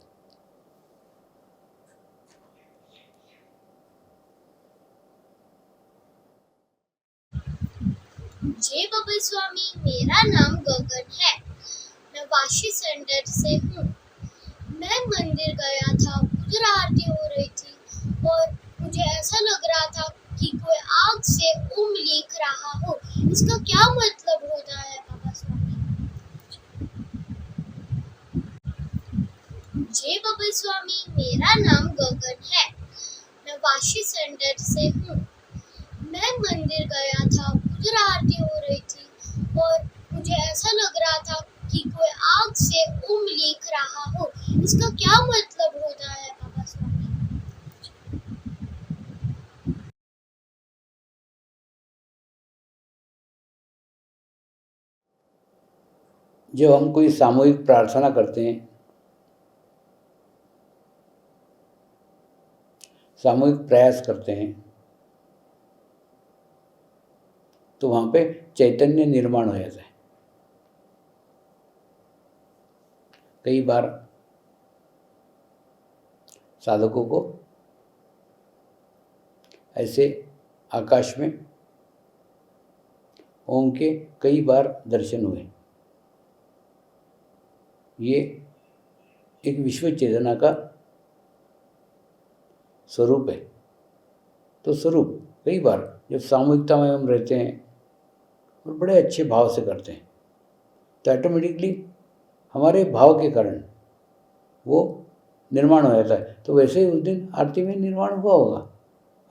[SPEAKER 3] जय बाबा स्वामी, मेरा नाम गगन है। मैं वाशी सेंटर से हूँ। मैं मंदिर गया था, उधर आरती हो रही थी और मुझे ऐसा लग रहा था कि कोई आग से ओम लिख रहा हो। इसका क्या मतलब होता है बाबा स्वामी? जय बाबा स्वामी, मेरा नाम गगन है। मैं वाशी सेंटर से हूँ। मैं मंदिर गया था, उधर आरती हो रही थी और मुझे ऐसा लग रहा था कि कोई आग से ओम लिख रहा हो। इसका क्या मतलब होता है बाबा स्वामी?
[SPEAKER 1] जब हम कोई सामूहिक प्रार्थना करते हैं, सामूहिक प्रयास करते हैं, तो वहाँ पे चैतन्य निर्माण हो जाता है। कई बार साधकों को ऐसे आकाश में ओम के कई बार दर्शन हुए। ये एक विश्व चेतना का स्वरूप है। तो स्वरूप कई बार जब सामूहिकता में हम रहते हैं और बड़े अच्छे भाव से करते हैं, तो ऑटोमेटिकली हमारे भाव के कारण वो निर्माण हो जाता है। तो वैसे ही उस दिन आरती में निर्माण हुआ होगा,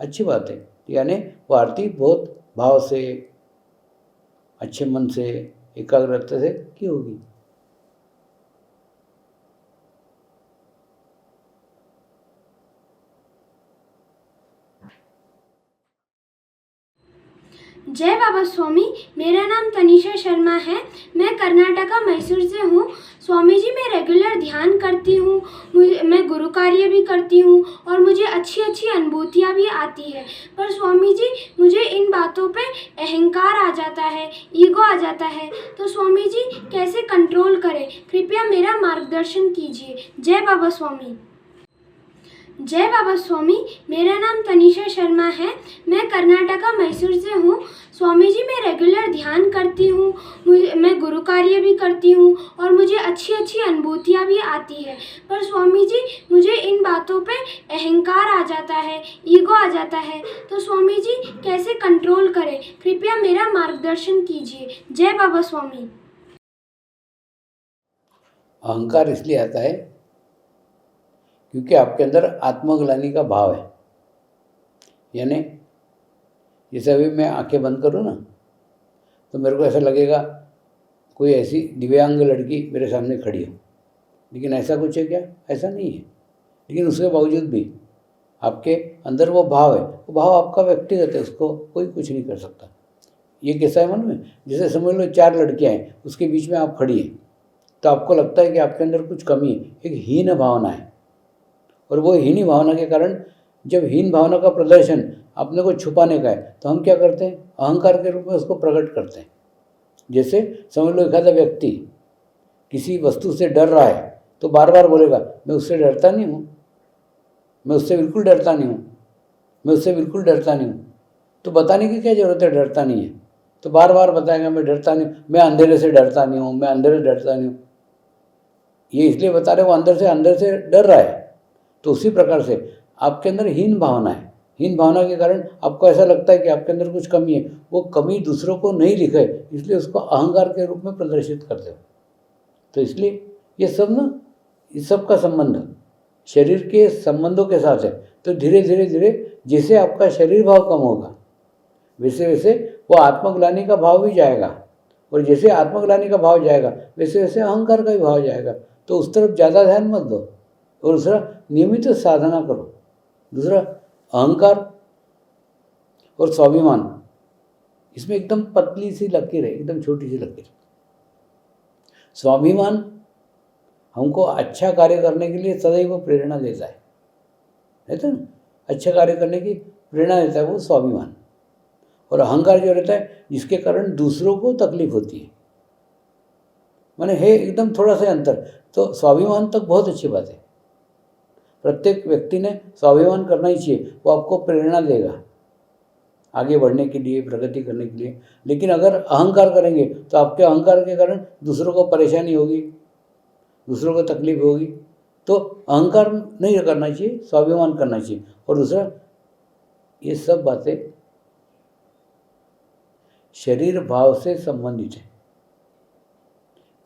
[SPEAKER 1] अच्छी बात है। यानी वो आरती बहुत भाव से, अच्छे मन से, एकाग्रता से की होगी।
[SPEAKER 6] जय बाबा स्वामी, मेरा नाम तनिषा शर्मा है। मैं कर्नाटका मैसूर से हूँ। स्वामी जी, मैं रेगुलर ध्यान करती हूँ, मैं गुरु कार्य भी करती हूँ और मुझे अच्छी अच्छी अनुभूतियाँ भी आती है। पर स्वामी जी, मुझे इन बातों पे अहंकार आ जाता है, ईगो आ जाता है। तो स्वामी जी, कैसे कंट्रोल करें? कृपया मेरा मार्गदर्शन कीजिए। जय बाबा स्वामी। जय बाबा स्वामी, मेरा नाम तनिषा शर्मा है। मैं कर्नाटका मैसूर से हूँ। स्वामी जी, मैं रेगुलर ध्यान करती हूँ, मैं गुरु कार्य भी करती हूँ और मुझे अच्छी अच्छी अनुभूतियाँ भी आती है। पर स्वामी जी, मुझे इन बातों पे अहंकार आ जाता है, ईगो आ जाता है। तो स्वामी जी, कैसे कंट्रोल करें? कृपया मेरा मार्गदर्शन कीजिए। जय बाबा स्वामी।
[SPEAKER 1] अहंकार इसलिए आता है क्योंकि आपके अंदर आत्मग्लानि का भाव है। यानी जैसे अभी मैं आंखें बंद करूँ ना, तो मेरे को ऐसा लगेगा कोई ऐसी दिव्यांग लड़की मेरे सामने खड़ी हो, लेकिन ऐसा कुछ है क्या? ऐसा नहीं है। लेकिन उसके बावजूद भी आपके अंदर वो भाव है। वो भाव आपका व्यक्तिगत है, उसको कोई कुछ नहीं कर सकता। ये कैसा है मन में? जैसे समझ लो 4 लड़कियाँ हैं, उसके बीच में आप खड़ी हैं, तो आपको लगता है कि आपके अंदर कुछ कमी है, एक हीन भावना है। और वो हीन भावना के कारण, जब हीन भावना का प्रदर्शन अपने को छुपाने का है, तो हम क्या करते हैं? अहंकार के रूप में उसको प्रकट करते हैं। जैसे समझ लो एखादा व्यक्ति किसी वस्तु से डर रहा है, तो बार बार बोलेगा मैं उससे डरता नहीं हूँ, मैं उससे बिल्कुल डरता नहीं हूँ, मैं उससे बिल्कुल डरता नहीं हूँ। तो बताने की क्या ज़रूरत है डरता नहीं है? तो बार बार बताएगा मैं डरता नहीं, मैं अंधेरे से डरता नहीं हूँ, मैं अंधेरे से डरता नहीं हूँ। ये इसलिए बता रहे वो अंदर से डर रहा है। तो उसी प्रकार से आपके अंदर हीन भावना है। हीन भावना के कारण आपको ऐसा लगता है कि आपके अंदर कुछ कमी है। वो कमी दूसरों को नहीं दिखे, इसलिए उसको अहंकार के रूप में प्रदर्शित करते हो। तो इसलिए ये सब ना, इस सब का संबंध शरीर के संबंधों के साथ है। तो धीरे धीरे धीरे जैसे आपका शरीर भाव कम होगा, वैसे वैसे वो आत्मग्लानि का भाव भी जाएगा। और जैसे आत्मग्लानि का भाव जाएगा वैसे वैसे अहंकार का भी भाव जाएगा। तो उस तरफ ज़्यादा ध्यान मत दो और दूसरा नियमित साधना करो। दूसरा अहंकार और स्वाभिमान, इसमें एकदम पतली सी लकीर है, एकदम छोटी सी लकीर। स्वाभिमान हमको अच्छा कार्य करने के लिए सदैव प्रेरणा देता है तो ना, अच्छा कार्य करने की प्रेरणा देता है वो स्वाभिमान। और अहंकार जो रहता है जिसके कारण दूसरों को तकलीफ होती है, माने है एकदम थोड़ा सा अंतर। तो स्वाभिमान तक बहुत अच्छी बात है, प्रत्येक व्यक्ति ने स्वाभिमान करना ही चाहिए, वो आपको प्रेरणा देगा आगे बढ़ने के लिए, प्रगति करने के लिए। लेकिन अगर अहंकार करेंगे तो आपके अहंकार के कारण दूसरों को परेशानी होगी, दूसरों को तकलीफ होगी। तो अहंकार नहीं करना चाहिए, स्वाभिमान करना चाहिए। और दूसरा, ये सब बातें शरीर भाव से संबंधित है।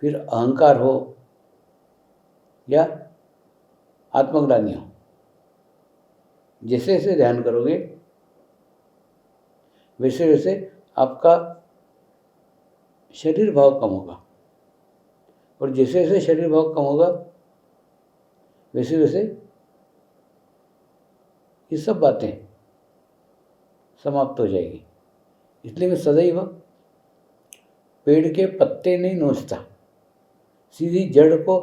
[SPEAKER 1] फिर अहंकार हो या आत्मग्लानि हो, जैसे जैसे ध्यान करोगे वैसे वैसे आपका शरीर भाव कम होगा। और जैसे जैसे शरीर भाव कम होगा वैसे वैसे ये सब बातें समाप्त हो जाएगी। इसलिए मैं सदैव पेड़ के पत्ते नहीं नोचता, सीधी जड़ को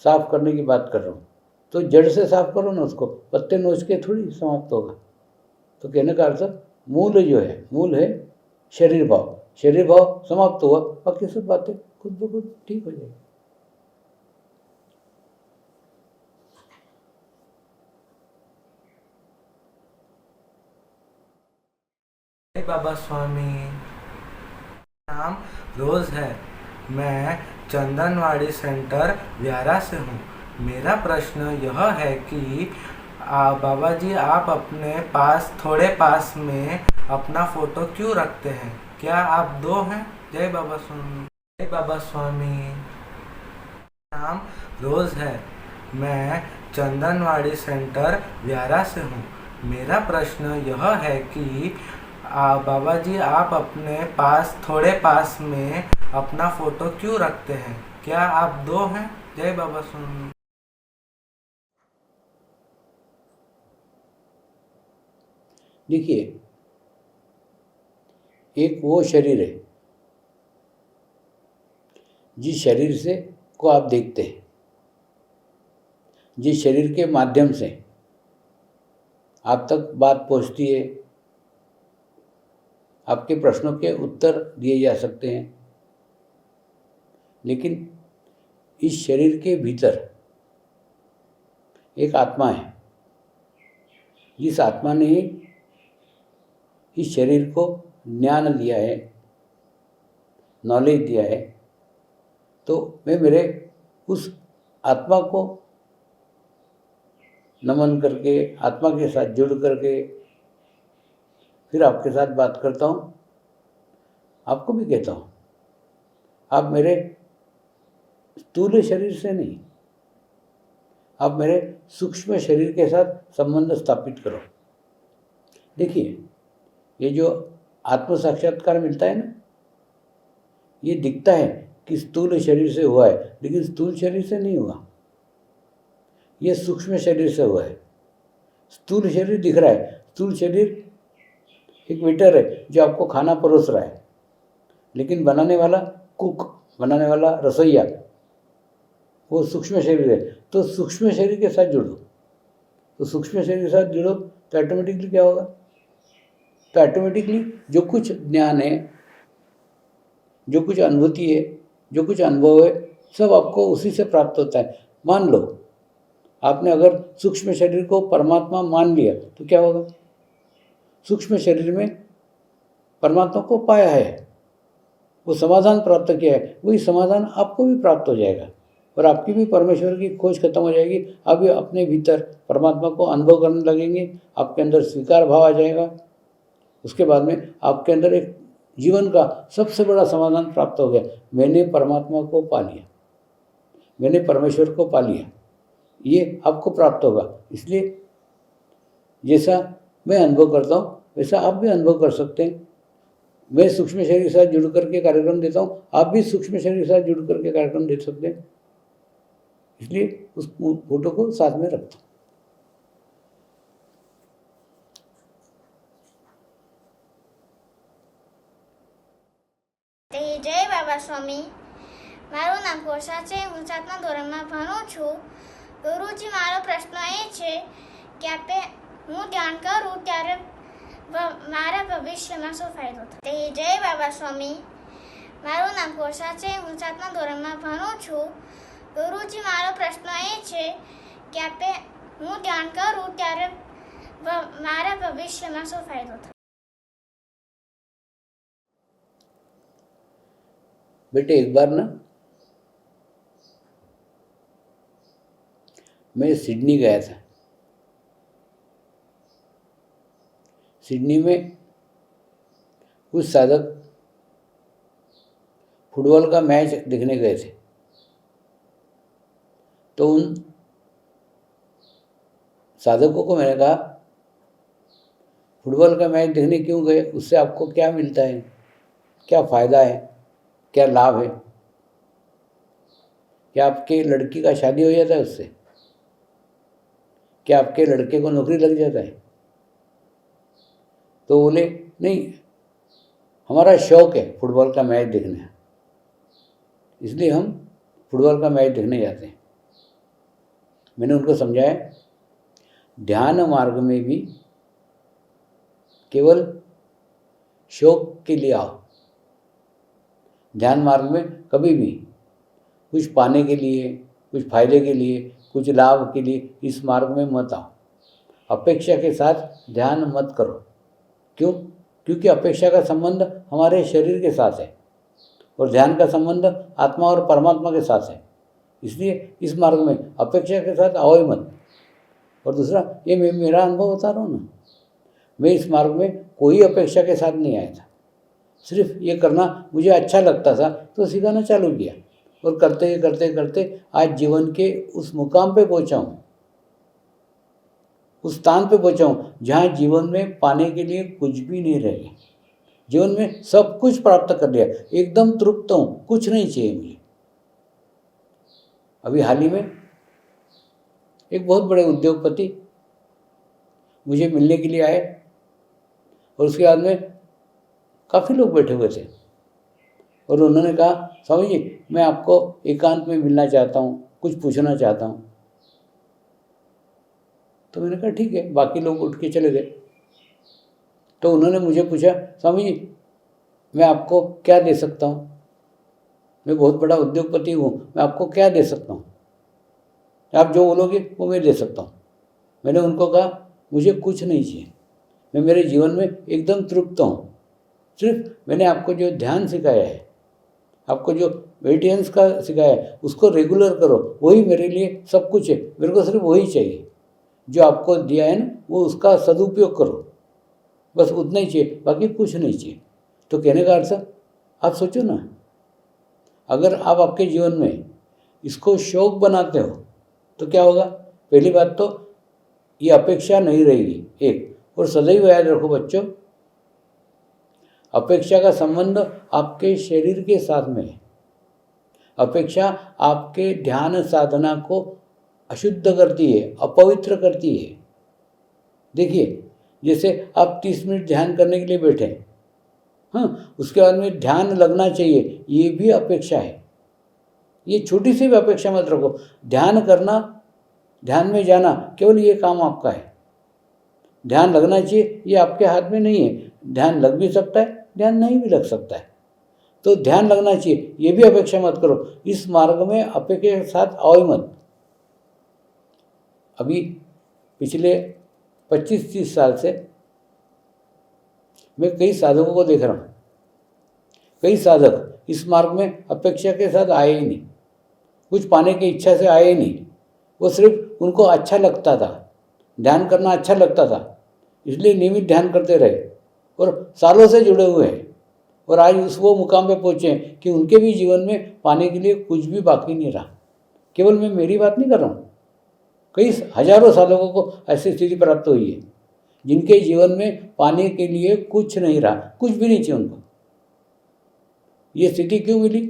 [SPEAKER 1] साफ करने की बात कर रहा हूँ। तो जड़ से साफ करो ना उसको, पत्ते नोच के थोड़ी समाप्त होगा। तो कहने का अर्थ मूल जो है, मूल है शरीर भाव। शरीर भाव समाप्त हुआ, बाकी सब बातें खुद ब खुद ठीक हो जाएगी।
[SPEAKER 7] बाबा स्वामी, नाम रोज है। मैं चंदनवाड़ी सेंटर व्यारा से हूँ। मेरा प्रश्न यह है कि बाबा जी आप अपने पास थोड़े पास में अपना फोटो क्यों रखते हैं? क्या आप दो हैं? जय बाबा स्वामी। जय बाबा स्वामी। नाम रोज है। मैं चंदनवाड़ी सेंटर व्यारा से हूँ। मेरा प्रश्न यह है कि बाबा जी आप अपने पास थोड़े पास में अपना फोटो क्यों रखते हैं? क्या आप दो हैं? जय बाबा स्वामी।
[SPEAKER 1] देखिए, एक वो शरीर है जिस शरीर से को आप देखते हैं, जिस शरीर के माध्यम से आप तक बात पहुंचती है, आपके प्रश्नों के उत्तर दिए जा सकते हैं। लेकिन इस शरीर के भीतर एक आत्मा है, जिस आत्मा ने इस शरीर को ज्ञान दिया है, नॉलेज दिया है। तो मैं मेरे उस आत्मा को नमन करके, आत्मा के साथ जुड़ करके फिर आपके साथ बात करता हूँ। आपको भी कहता हूँ, आप मेरे स्थूल शरीर से नहीं, आप मेरे सूक्ष्म शरीर के साथ संबंध स्थापित करो। देखिए, ये जो आत्म साक्षात्कार मिलता है ना, ये दिखता है कि स्थूल शरीर से हुआ है, लेकिन स्थूल शरीर से नहीं हुआ, ये सूक्ष्म शरीर से हुआ है। स्थूल शरीर दिख रहा है, स्थूल शरीर एक वेटर है जो आपको खाना परोस रहा है, लेकिन बनाने वाला कुक, बनाने वाला रसोइया, वो सूक्ष्म शरीर है। तो सूक्ष्म शरीर के साथ जुड़ो। तो सूक्ष्म शरीर के साथ जुड़ो तो ऑटोमेटिकली क्या होगा? तो ऑटोमेटिकली जो कुछ ज्ञान है, जो कुछ अनुभूति है, जो कुछ अनुभव है, सब आपको उसी से प्राप्त होता है। मान लो आपने अगर सूक्ष्म शरीर को परमात्मा मान लिया तो क्या होगा? सूक्ष्म शरीर में परमात्मा को पाया है, वो समाधान प्राप्त किया है, वही समाधान आपको भी प्राप्त हो जाएगा और आपकी भी परमेश्वर की खोज खत्म हो जाएगी। आप भी अपने भीतर परमात्मा को अनुभव करने लगेंगे, आपके अंदर स्वीकार भाव आ जाएगा। उसके बाद में आपके अंदर एक जीवन का सबसे बड़ा समाधान प्राप्त हो गया, मैंने परमात्मा को पा लिया, मैंने परमेश्वर को पा लिया, ये आपको प्राप्त होगा। इसलिए जैसा मैं अनुभव करता हूँ वैसा आप भी अनुभव कर सकते हैं। मैं सूक्ष्म शरीर के साथ जुड़ करके कार्यक्रम देता हूँ, आप भी सूक्ष्म शरीर के साथ जुड़ करके कार्यक्रम दे सकते हैं। इसलिए उस फोटो को साथ में रखता हूँ।
[SPEAKER 3] જય બાબા સ્વામી, મારું નામ કોશા છે, હું 7મા ધોરણમાં ભણું છું. ગુરુજી, મારો પ્રશ્ન એ છે કે હું ધ્યાન કરું ત્યારે મારા ભવિષ્યમાં શું ફાયદો થાય? જય બાબા સ્વામી, મારું નામ કોશા છે, હું 7મા ધોરણમાં ભણું છું. ગુરુજી, મારો પ્રશ્ન એ છે કે હું ધ્યાન કરું ત્યારે મારા ભવિષ્યમાં શું ફાયદો થાય?
[SPEAKER 1] बेटे, एक बार ना मैं सिडनी गया था। सिडनी में कुछ साधक फुटबॉल का मैच देखने गए थे। तो उन साधकों को मैंने कहा, फुटबॉल का मैच देखने क्यों गए? उससे आपको क्या मिलता है, क्या फ़ायदा है, क्या लाभ है? क्या आपके लड़की का शादी हो जाता है उससे? क्या आपके लड़के को नौकरी लग जाता है? तो बोले, नहीं, हमारा शौक है फुटबॉल का मैच देखना, इसलिए हम फुटबॉल का मैच देखने जाते हैं। मैंने उनको समझाया, ध्यान मार्ग में भी केवल शौक के लिए आओ। ध्यान मार्ग में कभी भी कुछ पाने के लिए, कुछ फायदे के लिए, कुछ लाभ के लिए इस मार्ग में मत आओ। अपेक्षा के साथ ध्यान मत करो। क्यों? क्योंकि अपेक्षा का संबंध हमारे शरीर के साथ है और ध्यान का संबंध आत्मा और परमात्मा के साथ है। इसलिए इस मार्ग में अपेक्षा के साथ आओ ही मत। और दूसरा, ये मैं मेरा अनुभव बता रहा हूँ ना, मैं इस मार्ग में कोई अपेक्षा के साथ नहीं आया था। सिर्फ ये करना मुझे अच्छा लगता था तो सिखाना चालू किया, और करते करते करते आज जीवन के उस मुकाम पे पहुंचा हूँ, उस स्थान पे पहुंचा हूँ जहाँ जीवन में पाने के लिए कुछ भी नहीं रह गया। जीवन में सब कुछ प्राप्त कर लिया, एकदम तृप्त हूँ, कुछ नहीं चाहिए मुझे। अभी हाल ही में एक बहुत बड़े उद्योगपति मुझे मिलने के लिए आए, और उसके बाद में काफ़ी लोग बैठे हुए थे, और उन्होंने कहा, स्वामी जी, मैं आपको एकांत में मिलना चाहता हूँ, कुछ पूछना चाहता हूँ। तो मैंने कहा ठीक है। बाकी लोग उठ के चले गए। तो उन्होंने मुझे पूछा, स्वामी जी, मैं आपको क्या दे सकता हूँ? मैं बहुत बड़ा उद्योगपति हूँ, मैं आपको क्या दे सकता हूँ? आप जो बोलोगे वो मैं दे सकता हूँ। मैंने उनको कहा, मुझे कुछ नहीं चाहिए, मैं मेरे जीवन में एकदम तृप्त हूँ। सिर्फ मैंने आपको जो ध्यान सिखाया है, आपको जो मेडिटेशंस का सिखाया है, उसको रेगुलर करो, वही मेरे लिए सब कुछ है। मेरे को सिर्फ वही चाहिए, जो आपको दिया है ना, वो उसका सदुपयोग करो, बस उतना ही चाहिए, बाकी कुछ नहीं चाहिए। तो कहने का अर्थ, आप सोचो ना, अगर आप आपके जीवन में इसको शौक बनाते हो तो क्या होगा? पहली बात तो ये अपेक्षा नहीं रहेगी, एक। और सदैव याद रखो बच्चों, अपेक्षा का संबंध आपके शरीर के साथ में है। अपेक्षा आपके ध्यान साधना को अशुद्ध करती है, अपवित्र करती है। देखिए, जैसे आप 30 मिनट ध्यान करने के लिए बैठे, हाँ, उसके बाद में ध्यान लगना चाहिए, ये भी अपेक्षा है। ये छोटी सी भी अपेक्षा मत रखो। ध्यान करना, ध्यान में जाना, केवल ये काम आपका है। ध्यान लगना चाहिए, ये आपके हाथ में नहीं है। ध्यान लग भी सकता है, ध्यान नहीं भी लग सकता है। तो ध्यान लगना चाहिए, ये भी अपेक्षा मत करो। इस मार्ग में अपेक्षा के साथ आओ ही मत। अभी पिछले 25-30 साल से मैं कई साधकों को देख रहा हूँ। कई साधक इस मार्ग में अपेक्षा के साथ आए ही नहीं, कुछ पाने की इच्छा से आए ही नहीं। वो सिर्फ उनको अच्छा लगता था, ध्यान करना अच्छा लगता था, इसलिए नियमित ध्यान करते रहे और सालों से जुड़े हुए हैं। और आज उस वो मुकाम पे पहुँचे हैं कि उनके भी जीवन में पाने के लिए कुछ भी बाकी नहीं रहा। केवल मैं मेरी बात नहीं कर रहा हूँ, कई हजारों साधकों को ऐसी स्थिति प्राप्त हुई है जिनके जीवन में पाने के लिए कुछ नहीं रहा, कुछ भी नहीं चाहिए उनको। ये स्थिति क्यों मिली?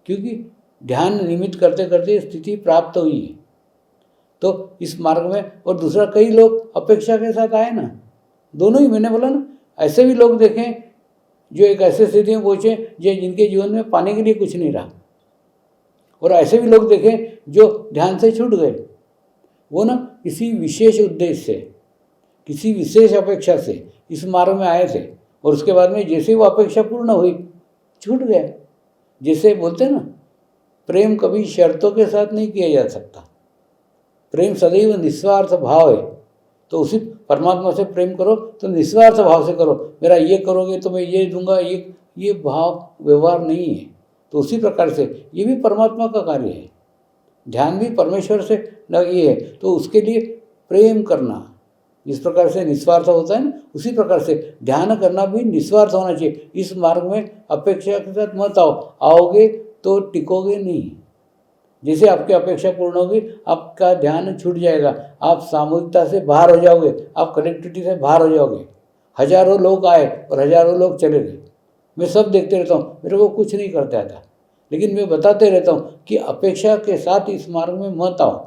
[SPEAKER 1] क्योंकि ध्यान निमित्त करते करते स्थिति प्राप्त हुई है। तो इस मार्ग में, और दूसरा कई लोग अपेक्षा के साथ आए ना, दोनों ही मैंने बोला ना, ऐसे भी लोग देखें जो एक ऐसे स्थिति में पहुँचे जिनके जीवन में पाने के लिए कुछ नहीं रहा, और ऐसे भी लोग देखें जो ध्यान से छूट गए। वो ना किसी विशेष उद्देश्य से, किसी विशेष अपेक्षा से इस मार्ग में आए थे, और उसके बाद में जैसे वो अपेक्षा पूर्ण हुई छूट गया। जैसे बोलते हैं ना, प्रेम कभी शर्तों के साथ नहीं किया जा सकता। प्रेम सदैव निस्वार्थ भाव है। तो उसी परमात्मा से प्रेम करो तो निस्वार्थ भाव से करो। मेरा ये करोगे तो मैं ये दूंगा, ये भाव व्यवहार नहीं है। तो उसी प्रकार से ये भी परमात्मा का कार्य है। ध्यान भी परमेश्वर से ये है, तो उसके लिए प्रेम करना जिस प्रकार से निस्वार्थ होता है ना, उसी प्रकार से ध्यान करना भी निस्वार्थ होना चाहिए। इस मार्ग में अपेक्षा के साथ मत आओगे तो टिकोगे नहीं। जैसे आपकी अपेक्षा पूर्ण होगी, आपका ध्यान छूट जाएगा, आप सामूहिकता से बाहर हो जाओगे, आप कनेक्टिविटी से बाहर हो जाओगे। हजारों लोग आए और हजारों लोग चले गए, मैं सब देखते रहता हूँ, मेरे को कुछ नहीं करता था, लेकिन मैं बताते रहता हूँ कि अपेक्षा के साथ इस मार्ग में मत आओ।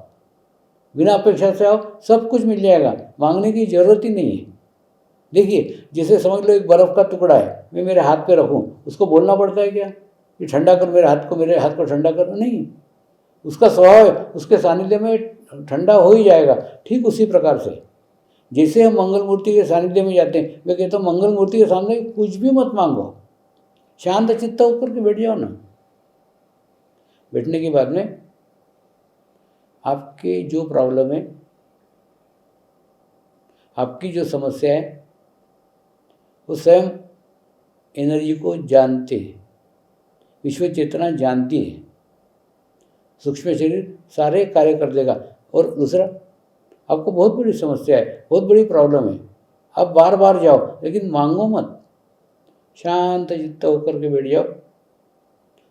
[SPEAKER 1] बिना अपेक्षा से आओ, सब कुछ मिल जाएगा, मांगने की जरूरत ही नहीं है। देखिए, जैसे समझ लो एक बर्फ़ का टुकड़ा है, मैं मेरे हाथ पे रखूँ, उसको बोलना पड़ता है क्या कि ठंडा कर मेरे हाथ को ठंडा कर? नहीं, उसका स्वभाव है, उसके सानिध्य में ठंडा हो ही जाएगा। ठीक उसी प्रकार से जैसे हम मंगल मूर्ति के सानिध्य में जाते हैं, मैं कहता हूँ मंगल मूर्ति के सामने कुछ भी मत मांगो, शांत चित्त होकर के बैठ जाओ ना। बैठने के बाद में आपके जो प्रॉब्लम है, आपकी जो समस्या है, वो स्वयं एनर्जी को जानते हैं, विश्व चेतना जानती है, सूक्ष्म शरीर सारे कार्य कर देगा। और दूसरा, आपको बहुत बड़ी समस्या है, बहुत बड़ी प्रॉब्लम है, आप बार बार जाओ लेकिन मांगो मत, शांत चित्त होकर के बैठ जाओ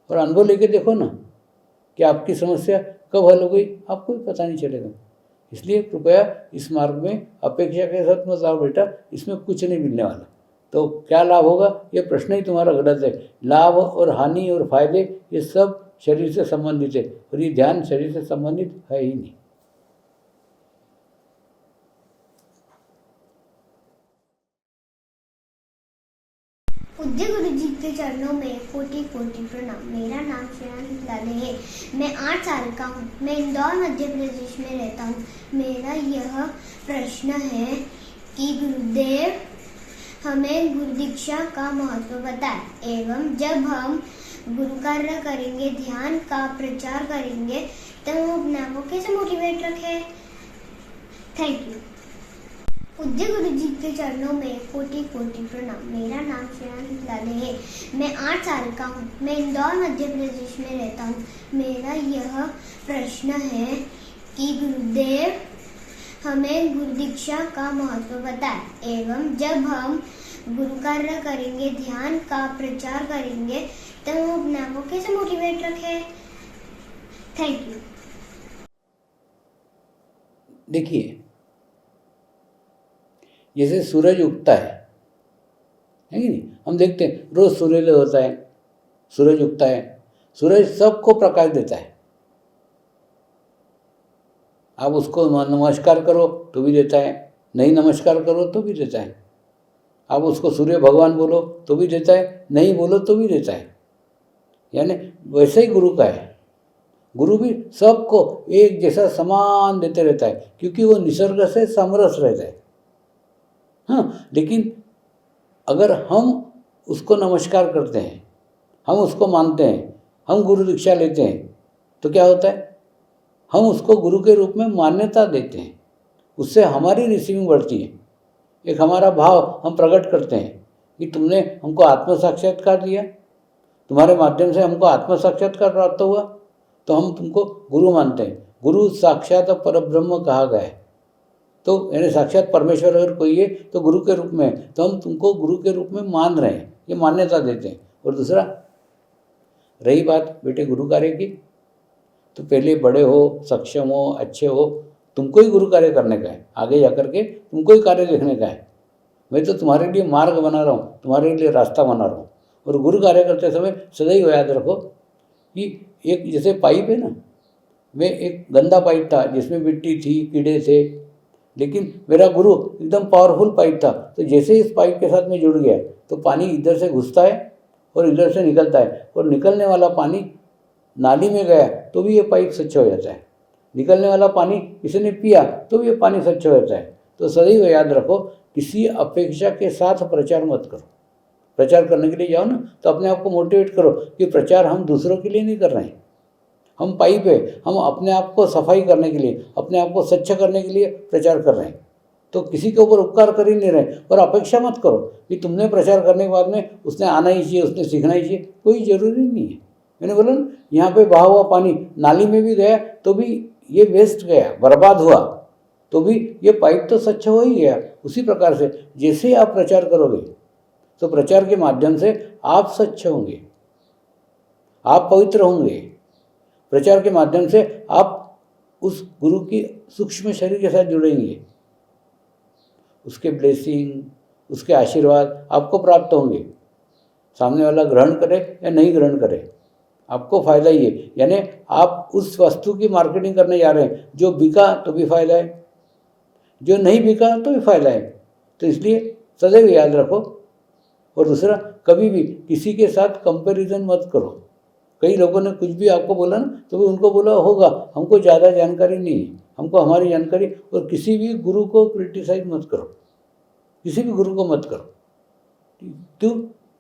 [SPEAKER 1] और अनुभव लेके देखो ना कि आपकी समस्या कब हल हो गई, आपको भी पता नहीं चलेगा। इसलिए कृपया इस मार्ग में अपेक्षा के साथ मत आओ बेटा, इसमें कुछ नहीं मिलने वाला। तो क्या लाभ होगा, ये प्रश्न ही तुम्हारा गलत है। लाभ और हानि और फायदे ये सब शरीर से संबंधित है, और ये ध्यान शरीर से संबंधित है ही नहीं।
[SPEAKER 3] पूज्य गुरु जी के चरणों में कोटि कोटि प्रणाम। मेरा नाम श्रेयांश लाले है, मैं 8 साल का हूँ, मैं इंदौर मध्य प्रदेश में रहता हूँ। मेरा यह प्रश्न है कि गुरुदेव हमें गुरु दीक्षा का महत्व बताएं, एवं जब हम गुरु कार्य करेंगे, ध्यान का प्रचार करेंगे, तो हम अपने आप को कैसे मोटिवेट रखें? Thank you. पूज्य गुरु जी के चरणों में कोटि कोटि प्रणाम। मेरा नाम श्रेयांश लाले है, मैं 8 साल का हूँ, मैं इंदौर मध्य प्रदेश में रहता हूँ। मेरा यह प्रश्न है कि गुरुदेव हमें गुरु दीक्षा का महत्व बताएं, एवं जब हम गुरु कार्य करेंगे, ध्यान का प्रचार करेंगे, तो हम अपने आप को कैसे मोटिवेट रखें? Thank you.
[SPEAKER 1] देखिए, जैसे सूरज उगता है कि नहीं, हम देखते हैं रोज सूर्योदय होता है, सूरज उगता है, सूरज सबको प्रकाश देता है। आप उसको नमस्कार करो तो भी देता है, नहीं नमस्कार करो तो भी देता है। आप उसको सूर्य भगवान बोलो तो भी देता है, नहीं बोलो तो भी देता है। यानी वैसे ही गुरु का है, गुरु भी सबको एक जैसा समान देते रहता है, क्योंकि वो निसर्ग से समरस रहता है। हाँ, लेकिन अगर हम उसको नमस्कार करते हैं, हम उसको मानते हैं, हम गुरु दीक्षा लेते हैं, तो क्या होता है, हम उसको गुरु के रूप में मान्यता देते हैं, उससे हमारी रिसीविंग बढ़ती है। एक हमारा भाव हम प्रकट करते हैं कि तुमने हमको आत्म साक्षात्कार दिया, तुम्हारे माध्यम से हमको आत्म साक्षात्कार प्राप्त हुआ, तो हम तुमको गुरु मानते हैं। गुरु साक्षात परब्रह्म कहा गया है, तो यानी साक्षात परमेश्वर अगर कोई है तो गुरु के रूप में, तो हम तुमको गुरु के रूप में मान रहे हैं, ये मान्यता देते हैं। और दूसरा, रही बात बेटे गुरु कार्य की, तो पहले बड़े हो, सक्षम हो, अच्छे हो, तुमको ही गुरु कार्य करने का है, आगे जाकर के तुमको ही कार्य देखने का है। मैं तो तुम्हारे लिए मार्ग बना रहा हूँ, तुम्हारे लिए रास्ता बना रहा हूँ, और गुरु कार्य करते समय सदैव याद रखो कि एक जैसे पाइप है ना, वे एक गंदा पाइप था जिसमें मिट्टी थी, कीड़े थे, लेकिन मेरा गुरु एकदम पावरफुल पाइप था। तो जैसे इस पाइप के साथ में जुड़ गया तो पानी इधर से घुसता है और इधर से निकलता है, और निकलने वाला पानी नाली में गया तो भी ये पाइप स्वच्छ हो जाता है, निकलने वाला पानी किसी ने पिया तो भी ये पानी स्वच्छ हो जाता है। तो सदैव याद रखो, किसी अपेक्षा के साथ प्रचार मत करो। प्रचार करने के लिए जाओ ना तो अपने आप को मोटिवेट करो कि प्रचार हम दूसरों के लिए नहीं कर रहे हैं, हम पाइप है, हम अपने आप को सफाई करने के लिए, अपने आप को स्वच्छ करने के लिए प्रचार कर रहे हैं। तो किसी के ऊपर उपकार कर ही नहीं रहे, और अपेक्षा मत करो कि तुमने प्रचार करने के बाद में उसने आना ही चाहिए, उसने सीखना ही चाहिए, कोई ज़रूरी नहीं है। मैंने बोला ना, यहाँ पे बहा हुआ पानी नाली में भी गया तो भी ये वेस्ट गया, बर्बाद हुआ, तो भी ये पाइप तो स्वच्छ हो ही गया। उसी प्रकार से जैसे आप प्रचार करोगे तो प्रचार के माध्यम से आप स्वच्छ होंगे, आप पवित्र होंगे। प्रचार के माध्यम से आप उस गुरु की सूक्ष्म शरीर के साथ जुड़ेंगे, उसके ब्लेसिंग, उसके आशीर्वाद आपको प्राप्त होंगे। सामने वाला ग्रहण करे या नहीं ग्रहण करे, आपको फ़ायदा ही है। यानी आप उस वस्तु की मार्केटिंग करने जा रहे हैं, जो बिका तो भी फ़ायदा है, जो नहीं बिका तो भी फ़ायदा है। तो इसलिए सदैव याद रखो। और दूसरा, कभी भी किसी के साथ कंपैरिजन मत करो। कई लोगों ने कुछ भी आपको बोला ना तो भी उनको बोला होगा, हमको ज़्यादा जानकारी नहीं है, हमको हमारी जानकारी। और किसी भी गुरु को क्रिटिसाइज मत करो, किसी भी गुरु को मत करो। क्यों?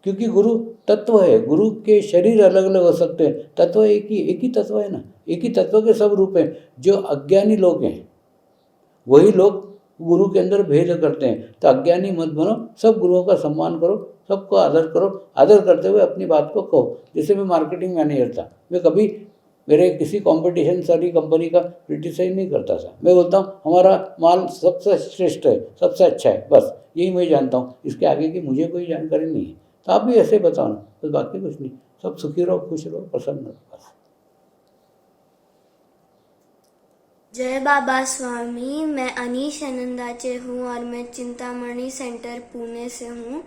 [SPEAKER 1] क्योंकि गुरु तत्व है, गुरु के शरीर अलग अलग हो सकते हैं, तत्व एक ही तत्व है ना, एक ही तत्व के सब रूप हैं। जो अज्ञानी लोग हैं वही लोग गुरु के अंदर भेद करते हैं। तो अज्ञानी मत बनो, सब गुरुओं का सम्मान करो, सबको आदर करो। आदर करते हुए अपनी बात को कहो। जैसे मैं मार्केटिंग मैनेजर था, मैं कभी मेरे किसी कंपटीशन सारी कंपनी का क्रिटिसाइज नहीं करता था। मैं बोलता हूँ हमारा माल सबसे श्रेष्ठ है, सबसे अच्छा है, बस यही मैं जानता हूँ, इसके आगे की मुझे कोई जानकारी नहीं है। तो आप भी ऐसे बताओ ना, बस बाकी कुछ नहीं। सब सुखी रहो, खुश रहो, प्रसन्न रहो, बस।
[SPEAKER 8] जय बाबा स्वामी, मैं अनीश आनंदाचे हूँ और मैं चिंतामणि सेंटर पुणे से हूँ।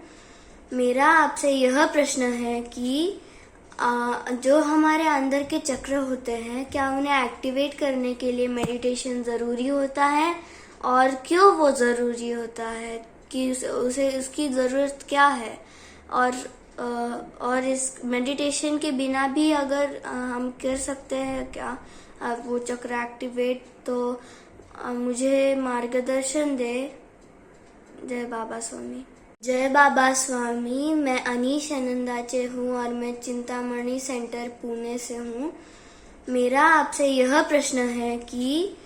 [SPEAKER 8] मेरा आपसे यह प्रश्न है कि जो हमारे अंदर के चक्र होते हैं, क्या उन्हें एक्टिवेट करने के लिए मेडिटेशन ज़रूरी होता है, और क्यों वो ज़रूरी होता है, कि उसे उसकी ज़रूरत क्या है, और इस मेडिटेशन के बिना भी अगर हम कर सकते हैं क्या वो चक्र एक्टिवेट, तो मुझे मार्गदर्शन दे। जय बाबा स्वामी। जय बाबा स्वामी, मैं अनीश आनंदाचे हूँ और मैं चिंतामणि सेंटर पुणे से हूँ। मेरा आपसे यह प्रश्न है कि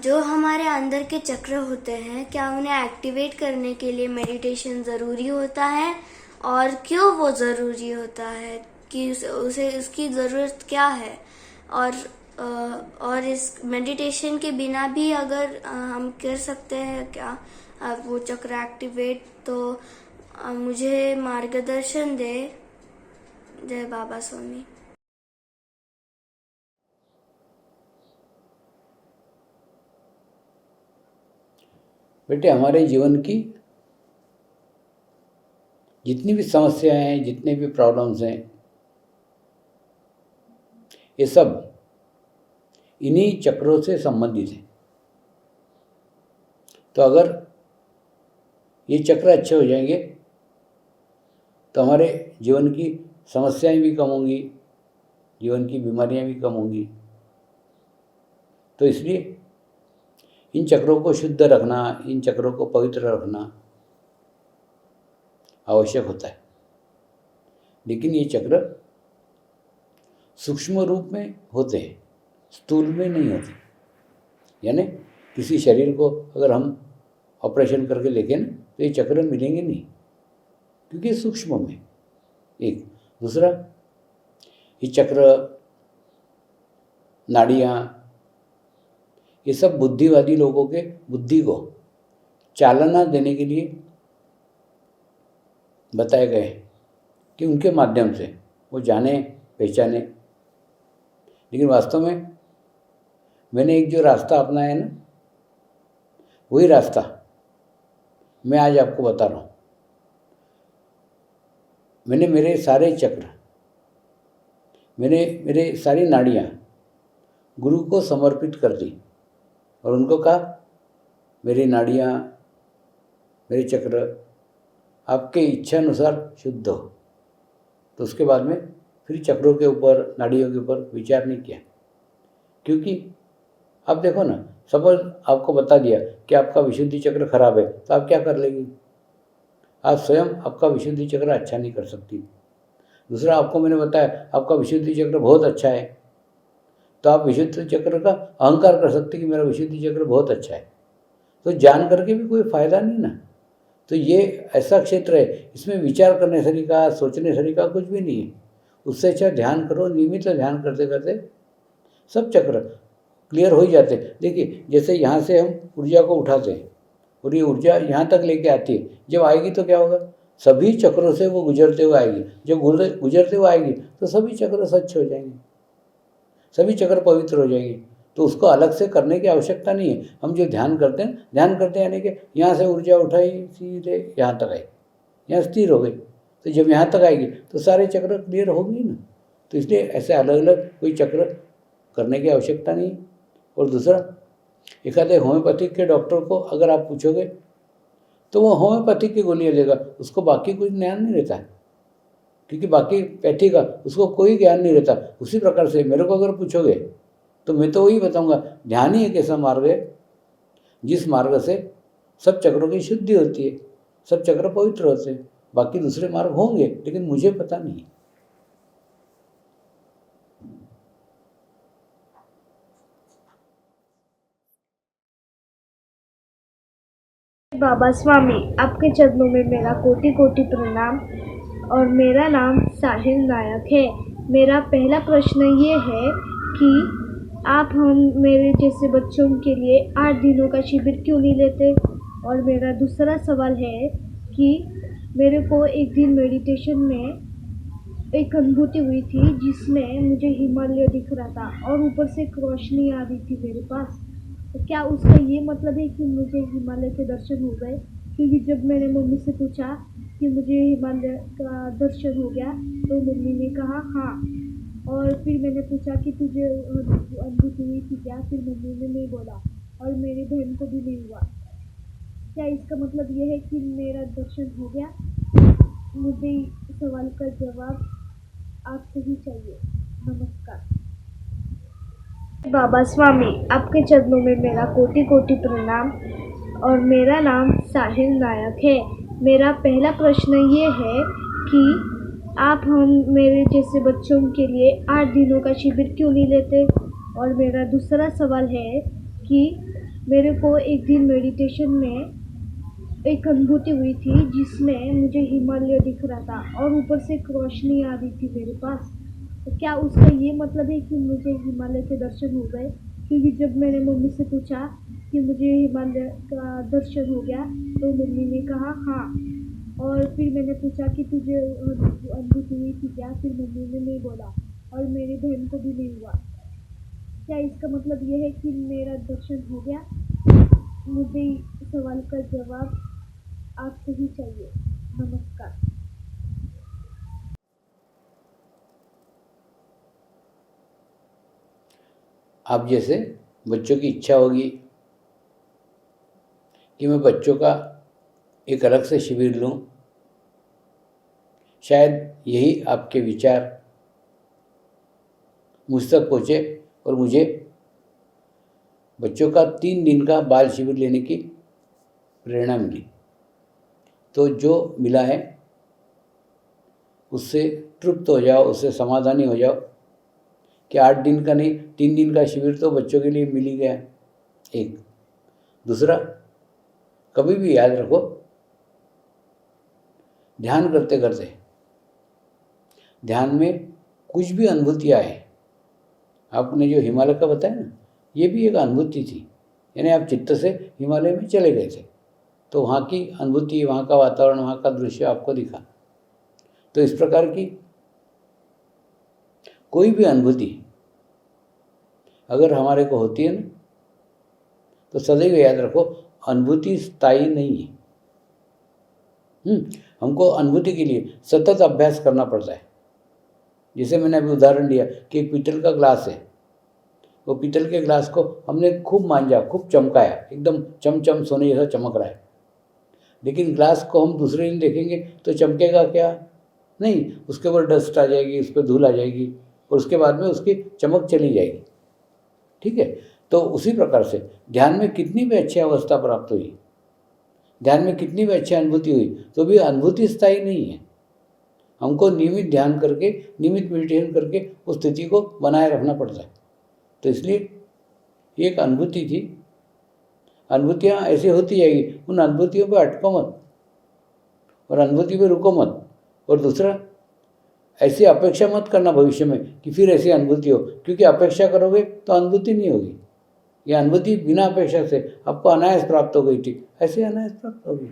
[SPEAKER 8] जो हमारे अंदर के चक्र होते हैं, क्या उन्हें एक्टिवेट करने के लिए मेडिटेशन ज़रूरी होता है, और क्यों वो ज़रूरी होता है, कि उसे उसकी ज़रूरत क्या है, और इस मेडिटेशन के बिना भी अगर हम कर सकते हैं क्या वो चक्र एक्टिवेट, तो मुझे मार्गदर्शन दे। जय बाबा स्वामी।
[SPEAKER 1] बेटे, हमारे जीवन की जितनी भी समस्याएं हैं, जितने भी प्रॉब्लम्स हैं, ये सब इन्हीं चक्रों से संबंधित हैं। तो अगर ये चक्र अच्छे हो जाएंगे तो हमारे जीवन की समस्याएं भी कम होंगी, जीवन की बीमारियां भी कम होंगी। तो इसलिए इन चक्रों को शुद्ध रखना, इन चक्रों को पवित्र रखना आवश्यक होता है। लेकिन ये चक्र सूक्ष्म रूप में होते हैं, स्थूल में नहीं होते। यानी किसी शरीर को अगर हम ऑपरेशन करके लेके ना तो ये चक्र मिलेंगे नहीं, क्योंकि सूक्ष्म में। एक दूसरा, ये चक्र, नाड़ियाँ, ये सब बुद्धिवादी लोगों के बुद्धि को चालना देने के लिए बताए गए हैं कि उनके माध्यम से वो जाने पहचाने। लेकिन वास्तव में मैंने एक जो रास्ता अपनाया है ना, वही रास्ता मैं आज आपको बता रहा हूँ। मैंने मेरे सारे चक्र, मेरे सारी नाड़ियाँ गुरु को समर्पित कर दी और उनको कहा मेरी नाड़ियाँ, मेरे चक्र आपके इच्छा अनुसार शुद्ध हो। तो उसके बाद में फिर चक्रों के ऊपर, नाड़ियों के ऊपर विचार नहीं किया, क्योंकि आप देखो ना, सपोज आपको बता दिया कि आपका विशुद्धि चक्र खराब है, तो आप क्या कर लेंगे? आप स्वयं आपका विशुद्धि चक्र अच्छा नहीं कर सकती। दूसरा, आपको मैंने बताया आपका विशुद्धि चक्र बहुत अच्छा है, तो आप विशुद्धि चक्र का अहंकार कर सकते कि मेरा विशुद्धि चक्र बहुत अच्छा है, तो जान करके भी कोई फायदा नहीं ना। तो ये ऐसा क्षेत्र है, इसमें विचार करने सरीका, सोचने सरीका कुछ भी नहीं है। उससे अच्छा ध्यान करो, नियमित ध्यान करते करते सब चक्र क्लियर हो ही जाते हैं। देखिए, जैसे यहाँ से हम ऊर्जा को उठाते हैं और ये ऊर्जा यहाँ तक लेके आती है, जब आएगी तो क्या होगा? सभी चक्रों से वो गुजरते हुए आएगी। जब गुजरते हुए आएगी तो सभी चक्र स्वच्छ हो जाएंगे, सभी चक्र पवित्र हो जाएंगे। तो उसको अलग से करने की आवश्यकता नहीं है। हम जो ध्यान करते हैं, ध्यान करते यानी कि यहाँ से ऊर्जा उठाई, सीधे यहाँ तक आई, यहाँ स्थिर हो गई, तो जब यहाँ तक आएगी तो सारे चक्र क्लियर हो गई ना। तो इसलिए ऐसे अलग अलग कोई चक्र करने की आवश्यकता नहीं। और दूसरा, एक आधे होम्योपैथिक के डॉक्टर को अगर आप पूछोगे तो वो होम्योपैथिक की गोलियाँ देगा, उसको बाकी कुछ ज्ञान नहीं रहता है, क्योंकि बाकी पैथी का उसको कोई ज्ञान नहीं रहता। उसी प्रकार से मेरे को अगर पूछोगे तो मैं तो वही बताऊंगा, ध्यान ही एक ऐसा मार्ग है जिस मार्ग से सब चक्रों की शुद्धि होती है, सब चक्र पवित्र होते हैं। बाकी दूसरे मार्ग होंगे लेकिन मुझे पता नहीं।
[SPEAKER 6] बाबा स्वामी, आपके चरणों में मेरा कोटि कोटि प्रणाम। और मेरा नाम साहिल नायक है। मेरा पहला प्रश्न ये है कि आप हम मेरे जैसे बच्चों के लिए 8 दिनों का शिविर क्यों नहीं लेते? और मेरा दूसरा सवाल है कि मेरे को एक दिन मेडिटेशन में एक अनुभूति हुई थी जिसमें मुझे हिमालय दिख रहा था और ऊपर से एक रोशनी आ रही थी मेरे पास। तो क्या उसका ये मतलब है कि मुझे हिमालय के दर्शन हो गए? क्योंकि जब मैंने मम्मी से पूछा कि मुझे हिमालय का दर्शन हो गया तो मम्मी ने कहा हाँ। और फिर मैंने पूछा कि तुझे अनुभूति हुई थी क्या? फिर मम्मी ने नहीं बोला और मेरी बहन को भी नहीं हुआ। क्या इसका मतलब ये है कि मेरा दर्शन हो गया? मुझे सवाल का जवाब आपसे ही चाहिए। नमस्कार। बाबा स्वामी, आपके चरणों में मेरा कोटि कोटि प्रणाम। और मेरा नाम साहिल नायक है। मेरा पहला प्रश्न ये है कि आप हम मेरे जैसे बच्चों के लिए 8 दिनों का शिविर क्यों नहीं लेते? और मेरा दूसरा सवाल है कि मेरे को एक दिन मेडिटेशन में एक अनुभूति हुई थी जिसमें मुझे हिमालय दिख रहा था और ऊपर से एक रोशनी आ रही थी मेरे पास। तो क्या उसका ये मतलब है कि मुझे हिमालय के दर्शन हो गए? क्योंकि जब मैंने मम्मी से पूछा कि मुझे हिमालय का दर्शन हो गया तो मम्मी ने कहा हाँ। और फिर मैंने पूछा कि तुझे अनुभूति हुई थी क्या? फिर मम्मी ने नहीं बोला और मेरी बहन को भी नहीं हुआ। क्या इसका मतलब ये है कि मेरा दर्शन हो गया? मुझे सवाल का जवाब आपसे ही चाहिए। नमस्कार।
[SPEAKER 1] आप जैसे बच्चों की इच्छा होगी कि मैं बच्चों का एक अलग से शिविर लूं, शायद यही आपके विचार मुझ तक पहुँचे और मुझे बच्चों का 3 दिन का बाल शिविर लेने की प्रेरणा मिली। तो जो मिला है उससे तृप्त हो जाओ, उससे समाधानी हो जाओ कि 8 दिन का नहीं 3 दिन का शिविर तो बच्चों के लिए मिल ही गया। एक दूसरा, कभी भी याद रखो, ध्यान करते करते ध्यान में कुछ भी अनुभूति आए, आपने जो हिमालय का बताया ना, ये भी एक अनुभूति थी। यानी आप चित्त से हिमालय में चले गए थे तो वहाँ की अनुभूति, वहाँ का वातावरण, वहाँ का दृश्य आपको दिखा। तो इस प्रकार की कोई भी अनुभूति अगर हमारे को होती है ना, तो सदैव याद रखो अनुभूति स्थायी नहीं है। हमको अनुभूति के लिए सतत अभ्यास करना पड़ता है। जैसे मैंने अभी उदाहरण दिया कि एक पीतल का ग्लास है, वो पीतल के ग्लास को हमने खूब मांजा, खूब चमकाया, एकदम चमचम सोने जैसा चमक रहा है, लेकिन ग्लास को हम दूसरे दिन देखेंगे तो चमकेगा क्या? नहीं, उसके ऊपर डस्ट आ जाएगी, उस पर धूल आ जाएगी और उसके बाद में उसकी चमक चली जाएगी। ठीक है, तो उसी प्रकार से ध्यान में कितनी भी अच्छी अवस्था प्राप्त हुई, ध्यान में कितनी भी अच्छी अनुभूति हुई, तो भी अनुभूति स्थायी नहीं है। हमको नियमित ध्यान करके, नियमित मेडिटेशन करके उस स्थिति को बनाए रखना पड़ता है। तो इसलिए एक अनुभूति थी, अनुभूतियाँ ऐसी होती जाएगी, उन अनुभूतियों पर अटको मत और अनुभूति पे रुको मत। और दूसरा, ऐसी अपेक्षा मत करना भविष्य में कि फिर ऐसी अनुभूति हो, क्योंकि अपेक्षा करोगे तो अनुभूति नहीं होगी। यह अनुभूति बिना अपेक्षा से आपको अनायास प्राप्त हो गई थी, ऐसे अनायास प्राप्त होगी।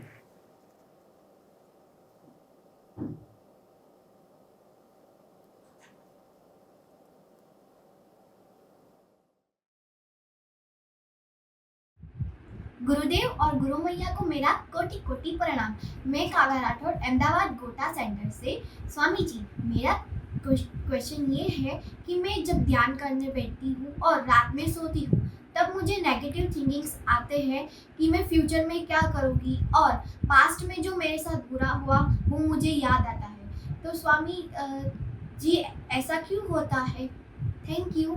[SPEAKER 9] गुरुदेव और गुरु मैया को मेरा कोटि कोटि प्रणाम। मैं काव्या राठौर, अहमदाबाद गोटा सेंटर से। स्वामी जी, मेरा क्वेश्चन ये है कि मैं जब ध्यान करने बैठती हूँ और रात में सोती हूँ, तब मुझे नेगेटिव थिंकिंग्स आते हैं कि मैं फ्यूचर में क्या करूँगी, और पास्ट में जो मेरे साथ बुरा हुआ वो मुझे याद आता है। तो स्वामी जी, ऐसा क्यों होता है? Thank you.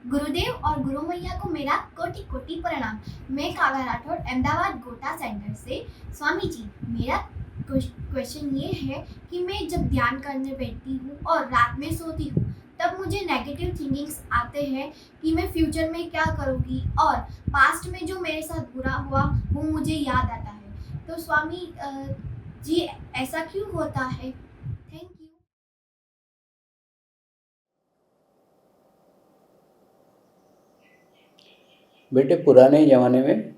[SPEAKER 9] गुरुदेव और गुरु मैया को मेरा कोटि कोटि प्रणाम। मैं काव्या राठौर, अहमदाबाद गोटा सेंटर से। स्वामी जी, मेरा क्वेश्चन ये है कि मैं जब ध्यान करने बैठती हूँ और रात में सोती हूँ, तब मुझे नेगेटिव थिंकिंग्स आते हैं कि मैं फ्यूचर में क्या करूँगी, और पास्ट में जो मेरे साथ बुरा हुआ वो मुझे याद आता है। तो स्वामी जी, ऐसा क्यों होता है? Thank you.
[SPEAKER 1] बेटे, पुराने ज़माने में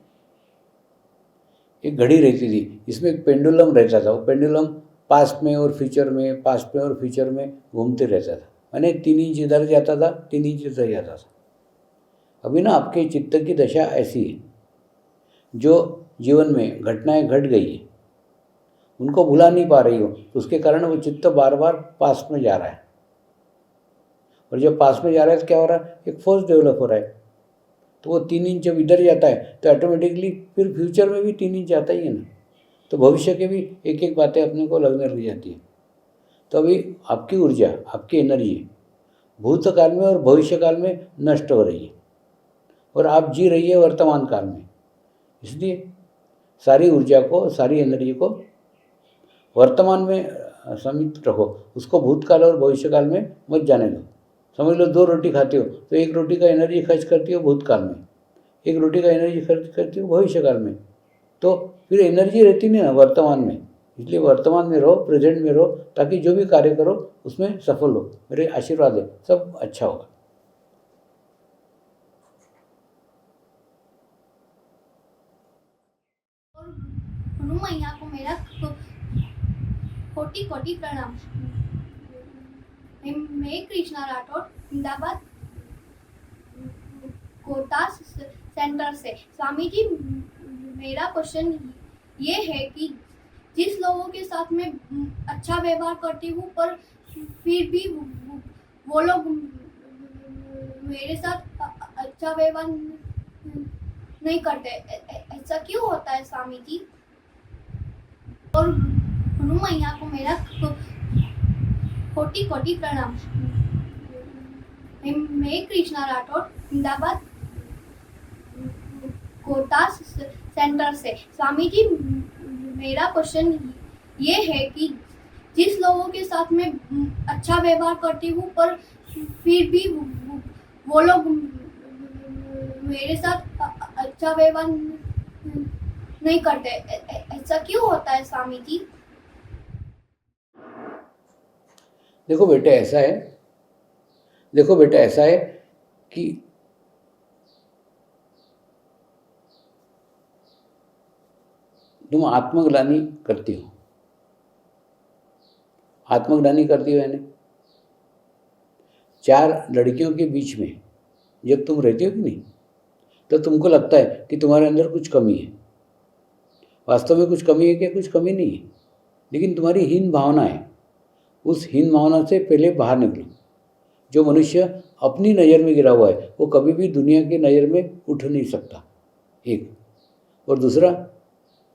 [SPEAKER 1] एक घड़ी रहती थी, इसमें एक पेंडुलम रहता था। वो पेंडुलम पास्ट में और फ्यूचर में, पास्ट में और फ्यूचर में घूमते रहता था। यानी 3 इंच इधर जाता था, 3 इंच इधर जाता था। अभी ना आपके चित्त की दशा ऐसी है, जो जीवन में घटनाएं घट गई है, उनको भुला नहीं पा रही हो, तो उसके कारण वो चित्त बार बार पास्ट में जा रहा है। और जब पास्ट में जा रहा है तो क्या हो रहा है? एक फोर्स डेवलप हो रहा है। तो वो 3 इंच जब इधर जाता है तो ऑटोमेटिकली फिर फ्यूचर में भी 3 इंच आता ही है ना। तो भविष्य के भी एक एक बातें अपने को लगने लग जाती है। तो अभी आपकी ऊर्जा, आपकी एनर्जी भूतकाल में और भविष्यकाल में नष्ट हो रही है, और आप जी रही है वर्तमान काल में। इसलिए सारी ऊर्जा को, सारी एनर्जी को वर्तमान में समित रखो, उसको भूतकाल और भविष्यकाल में मत जाने दो। समझ लो 2 रोटी खाते हो तो 1 रोटी का एनर्जी खर्च करती हो भूतकाल में, 1 रोटी का एनर्जी खर्च करती हो भविष्यकाल में, तो फिर एनर्जी रहती नहीं ना वर्तमान में। इसलिए वर्तमान में रहो, प्रेजेंट में रहो, ताकि जो भी कार्य करो उसमें सफल हो। मेरे आशीर्वाद है, सब अच्छा होगा।
[SPEAKER 9] गुरु मैया को मेरा कोटि कोटि प्रणाम। मैं कृष्णा राठौर, अहमदाबाद कोटा सेंटर से। स्वामी जी, मेरा क्वेश्चन ये है कि जिस लोगों के साथ मैं अच्छा व्यवहार करती हूँ, पर फिर भी वो लोग मेरे साथ अच्छा व्यवहार नहीं करते, ऐसा क्यों होता है स्वामी जी? और गुरु मैया को मेरा कोटि कोटि प्रणाम। मैं कृष्णा राठौर, अहमदाबाद कोटा सेंटर से। स्वामी जी, मेरा क्वेश्चन ये है कि जिस लोगों के साथ मैं अच्छा व्यवहार करती हूँ, पर फिर भी वो लोग मेरे साथ अच्छा व्यवहार नहीं करते, ऐसा क्यों होता है स्वामी जी?
[SPEAKER 1] देखो बेटा, ऐसा है कि तुम आत्मग्लानि करती हो। आत्मग्लानि करती हो यानी 4 लड़कियों के बीच में जब तुम रहती हो कि नहीं, तो तुमको लगता है कि तुम्हारे अंदर कुछ कमी है। वास्तव में कुछ कमी है क्या? कुछ कमी नहीं है। लेकिन तुम्हारी हीन भावना है, उस हीन भावना से पहले बाहर निकलो। जो मनुष्य अपनी नज़र में गिरा हुआ है वो कभी भी दुनिया की नज़र में उठ नहीं सकता, एक। और दूसरा,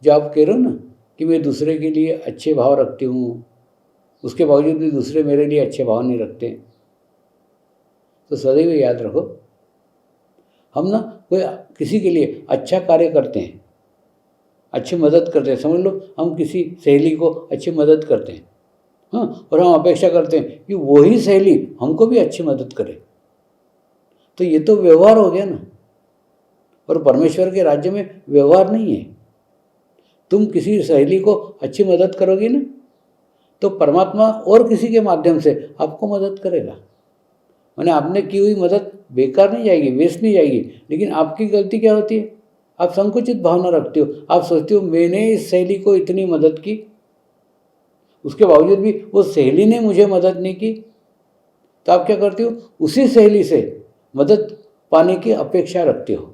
[SPEAKER 1] जो आप कह रहे हो ना कि मैं दूसरे के लिए अच्छे भाव रखती हूँ, उसके बावजूद भी दूसरे मेरे लिए अच्छे भाव नहीं रखते, तो सदैव याद रखो, हम ना कोई किसी के लिए अच्छा कार्य करते हैं, अच्छी मदद करते हैं, समझ लो हम किसी सहेली को अच्छी मदद करते हैं, हाँ, और हम अपेक्षा करते हैं कि वही सहेली हमको भी अच्छी मदद करे, तो ये तो व्यवहार हो गया ना। और परमेश्वर के राज्य में व्यवहार नहीं है। तुम किसी सहेली को अच्छी मदद करोगे ना, तो परमात्मा और किसी के माध्यम से आपको मदद करेगा। माने आपने की हुई मदद बेकार नहीं जाएगी, वेस्ट नहीं जाएगी। लेकिन आपकी गलती क्या होती है, आप संकुचित भावना रखते हो, आप सोचते हो मैंने इस सहेली को इतनी मदद की, उसके बावजूद भी वो सहेली ने मुझे मदद नहीं की, तो आप क्या करते हो, उसी सहेली से मदद पाने की अपेक्षा रखते हो।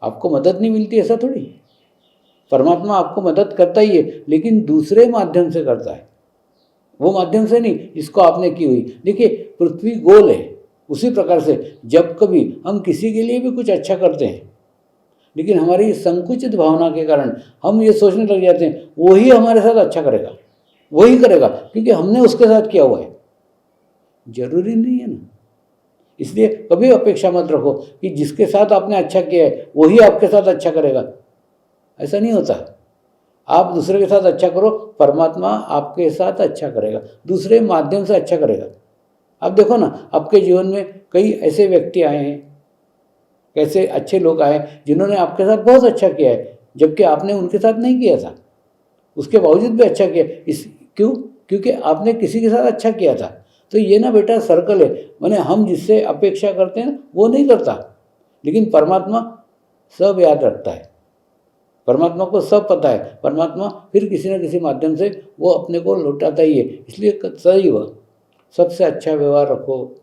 [SPEAKER 1] आपको मदद नहीं मिलती, ऐसा थोड़ी। परमात्मा आपको मदद करता ही है, लेकिन दूसरे माध्यम से करता है, वो माध्यम से नहीं जिसको आपने की हुई। देखिए पृथ्वी गोल है, उसी प्रकार से जब कभी हम किसी के लिए भी कुछ अच्छा करते हैं, लेकिन हमारी संकुचित भावना के कारण हम ये सोचने लग जाते हैं वही हमारे साथ अच्छा करेगा, वही करेगा, क्योंकि हमने उसके साथ किया हुआ है। जरूरी नहीं है ना। इसलिए कभी अपेक्षा मत रखो कि जिसके साथ आपने अच्छा किया है वही आपके साथ अच्छा करेगा, ऐसा नहीं होता। आप दूसरे के साथ अच्छा करो, परमात्मा आपके साथ अच्छा करेगा, दूसरे माध्यम से अच्छा करेगा। आप देखो ना, आपके जीवन में कई ऐसे व्यक्ति आए हैं, कैसे अच्छे लोग आए जिन्होंने आपके साथ बहुत अच्छा किया है, जबकि आपने उनके साथ नहीं किया था, उसके बावजूद भी अच्छा किया। क्यों? क्योंकि आपने किसी के साथ अच्छा किया था। तो ये ना बेटा सर्कल है, माने हम जिससे अपेक्षा करते हैं वो नहीं करता, लेकिन परमात्मा सब याद रखता है, परमात्मा को सब पता है। परमात्मा फिर किसी न किसी माध्यम से वो अपने को लौटाता ही है। इसलिए सदैव सबसे अच्छा व्यवहार रखो,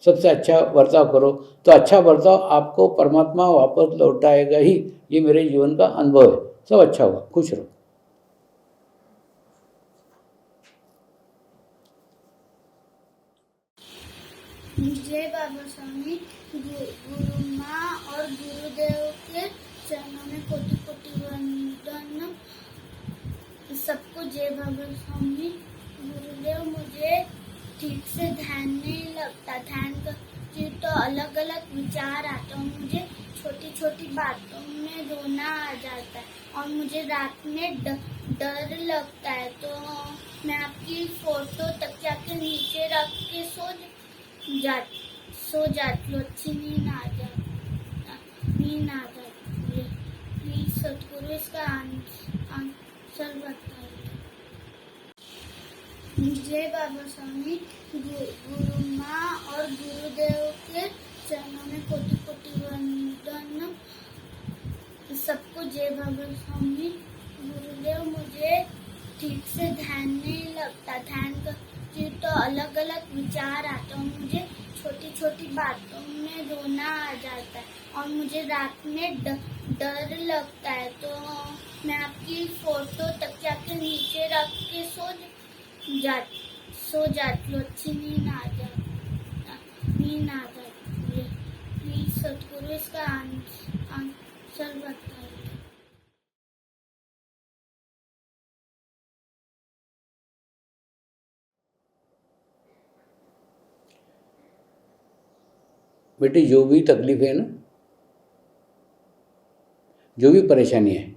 [SPEAKER 1] सबसे अच्छा बर्ताव करो, तो अच्छा बर्ताव आपको परमात्मा वापस लौटाएगा ही। ये मेरे जीवन का अनुभव है। सब अच्छा हुआ, खुश रहो।
[SPEAKER 3] जय बाबा स्वामी, गुरु माँ और गुरुदेव के चरणों में कोटि कोटि वंदन। सबको जय बाबा स्वामी। गुरुदेव, मुझे ठीक से ध्यान नहीं लगता, ध्यान करती तो अलग अलग विचार आते हैं, मुझे छोटी छोटी बातों में रोना आ जाता है और मुझे रात में डर लगता है। तो मैं आपकी फोटो तकिया के नीचे रख के सो जाती हूँ, अच्छी नींद आ जाती है। प्लीज सतगुरु इसका आंसर बताइए। जय बाबा स्वामी, गुरु माँ और गुरुदेव के चरणों में कोटि कोटि वंदन। सबको जय बाबा स्वामी। गुरुदेव, मुझे ठीक से ध्यान नहीं लगता, ध्यान करती तो अलग अलग विचार आते हैं, मुझे छोटी छोटी बातों में रोना आ जाता है और मुझे रात में डर लगता है। तो मैं आपकी फोटो तकिया के नीचे रख के सो जाती हूँ, अच्छी नींद आ जाती है। प्लीज सतगुरु इसका आंसर बताइए।
[SPEAKER 1] बेटी, जो भी तकलीफ है ना, जो भी परेशानी है,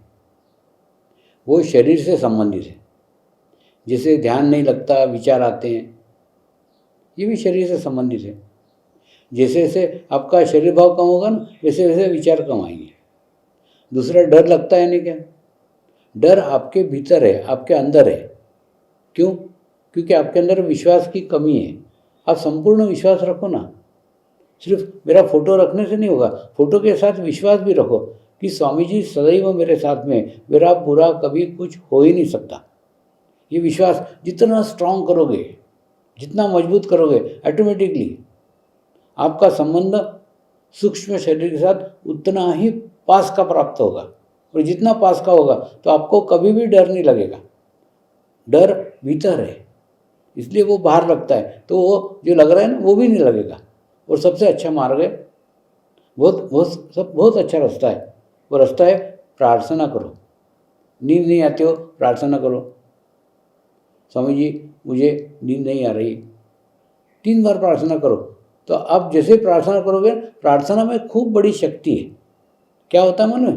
[SPEAKER 1] वो शरीर से संबंधित है। जैसे ध्यान नहीं लगता, विचार आते हैं, ये भी शरीर से संबंधित है। जैसे जैसे आपका शरीर भाव कम होगा ना, वैसे वैसे विचार कम आएंगे। दूसरा, डर लगता है नहीं क्या? डर आपके भीतर है, आपके अंदर है। क्यों? क्योंकि आपके अंदर विश्वास की कमी है। आप संपूर्ण विश्वास रखो ना, सिर्फ मेरा फोटो रखने से नहीं होगा, फोटो के साथ विश्वास भी रखो कि स्वामी जी सदैव मेरे साथ में, मेरा बुरा कभी कुछ हो ही नहीं सकता। ये विश्वास जितना स्ट्रांग करोगे, जितना मजबूत करोगे, ऑटोमेटिकली आपका संबंध सूक्ष्म शरीर के साथ उतना ही पास का प्राप्त होगा। और जितना पास का होगा तो आपको कभी भी डर नहीं लगेगा। डर भीतर है, इसलिए वो बाहर लगता है, तो वो जो लग रहा है ना वो भी नहीं लगेगा। और सबसे अच्छा मार्ग है, बहुत अच्छा रास्ता है, वो रास्ता है प्रार्थना करो। नींद नहीं आती हो, प्रार्थना करो, स्वामी जी मुझे नींद नहीं आ रही, 3 बार प्रार्थना करो। तो आप जैसे प्रार्थना करोगे, प्रार्थना में खूब बड़ी शक्ति है। क्या होता है मन में?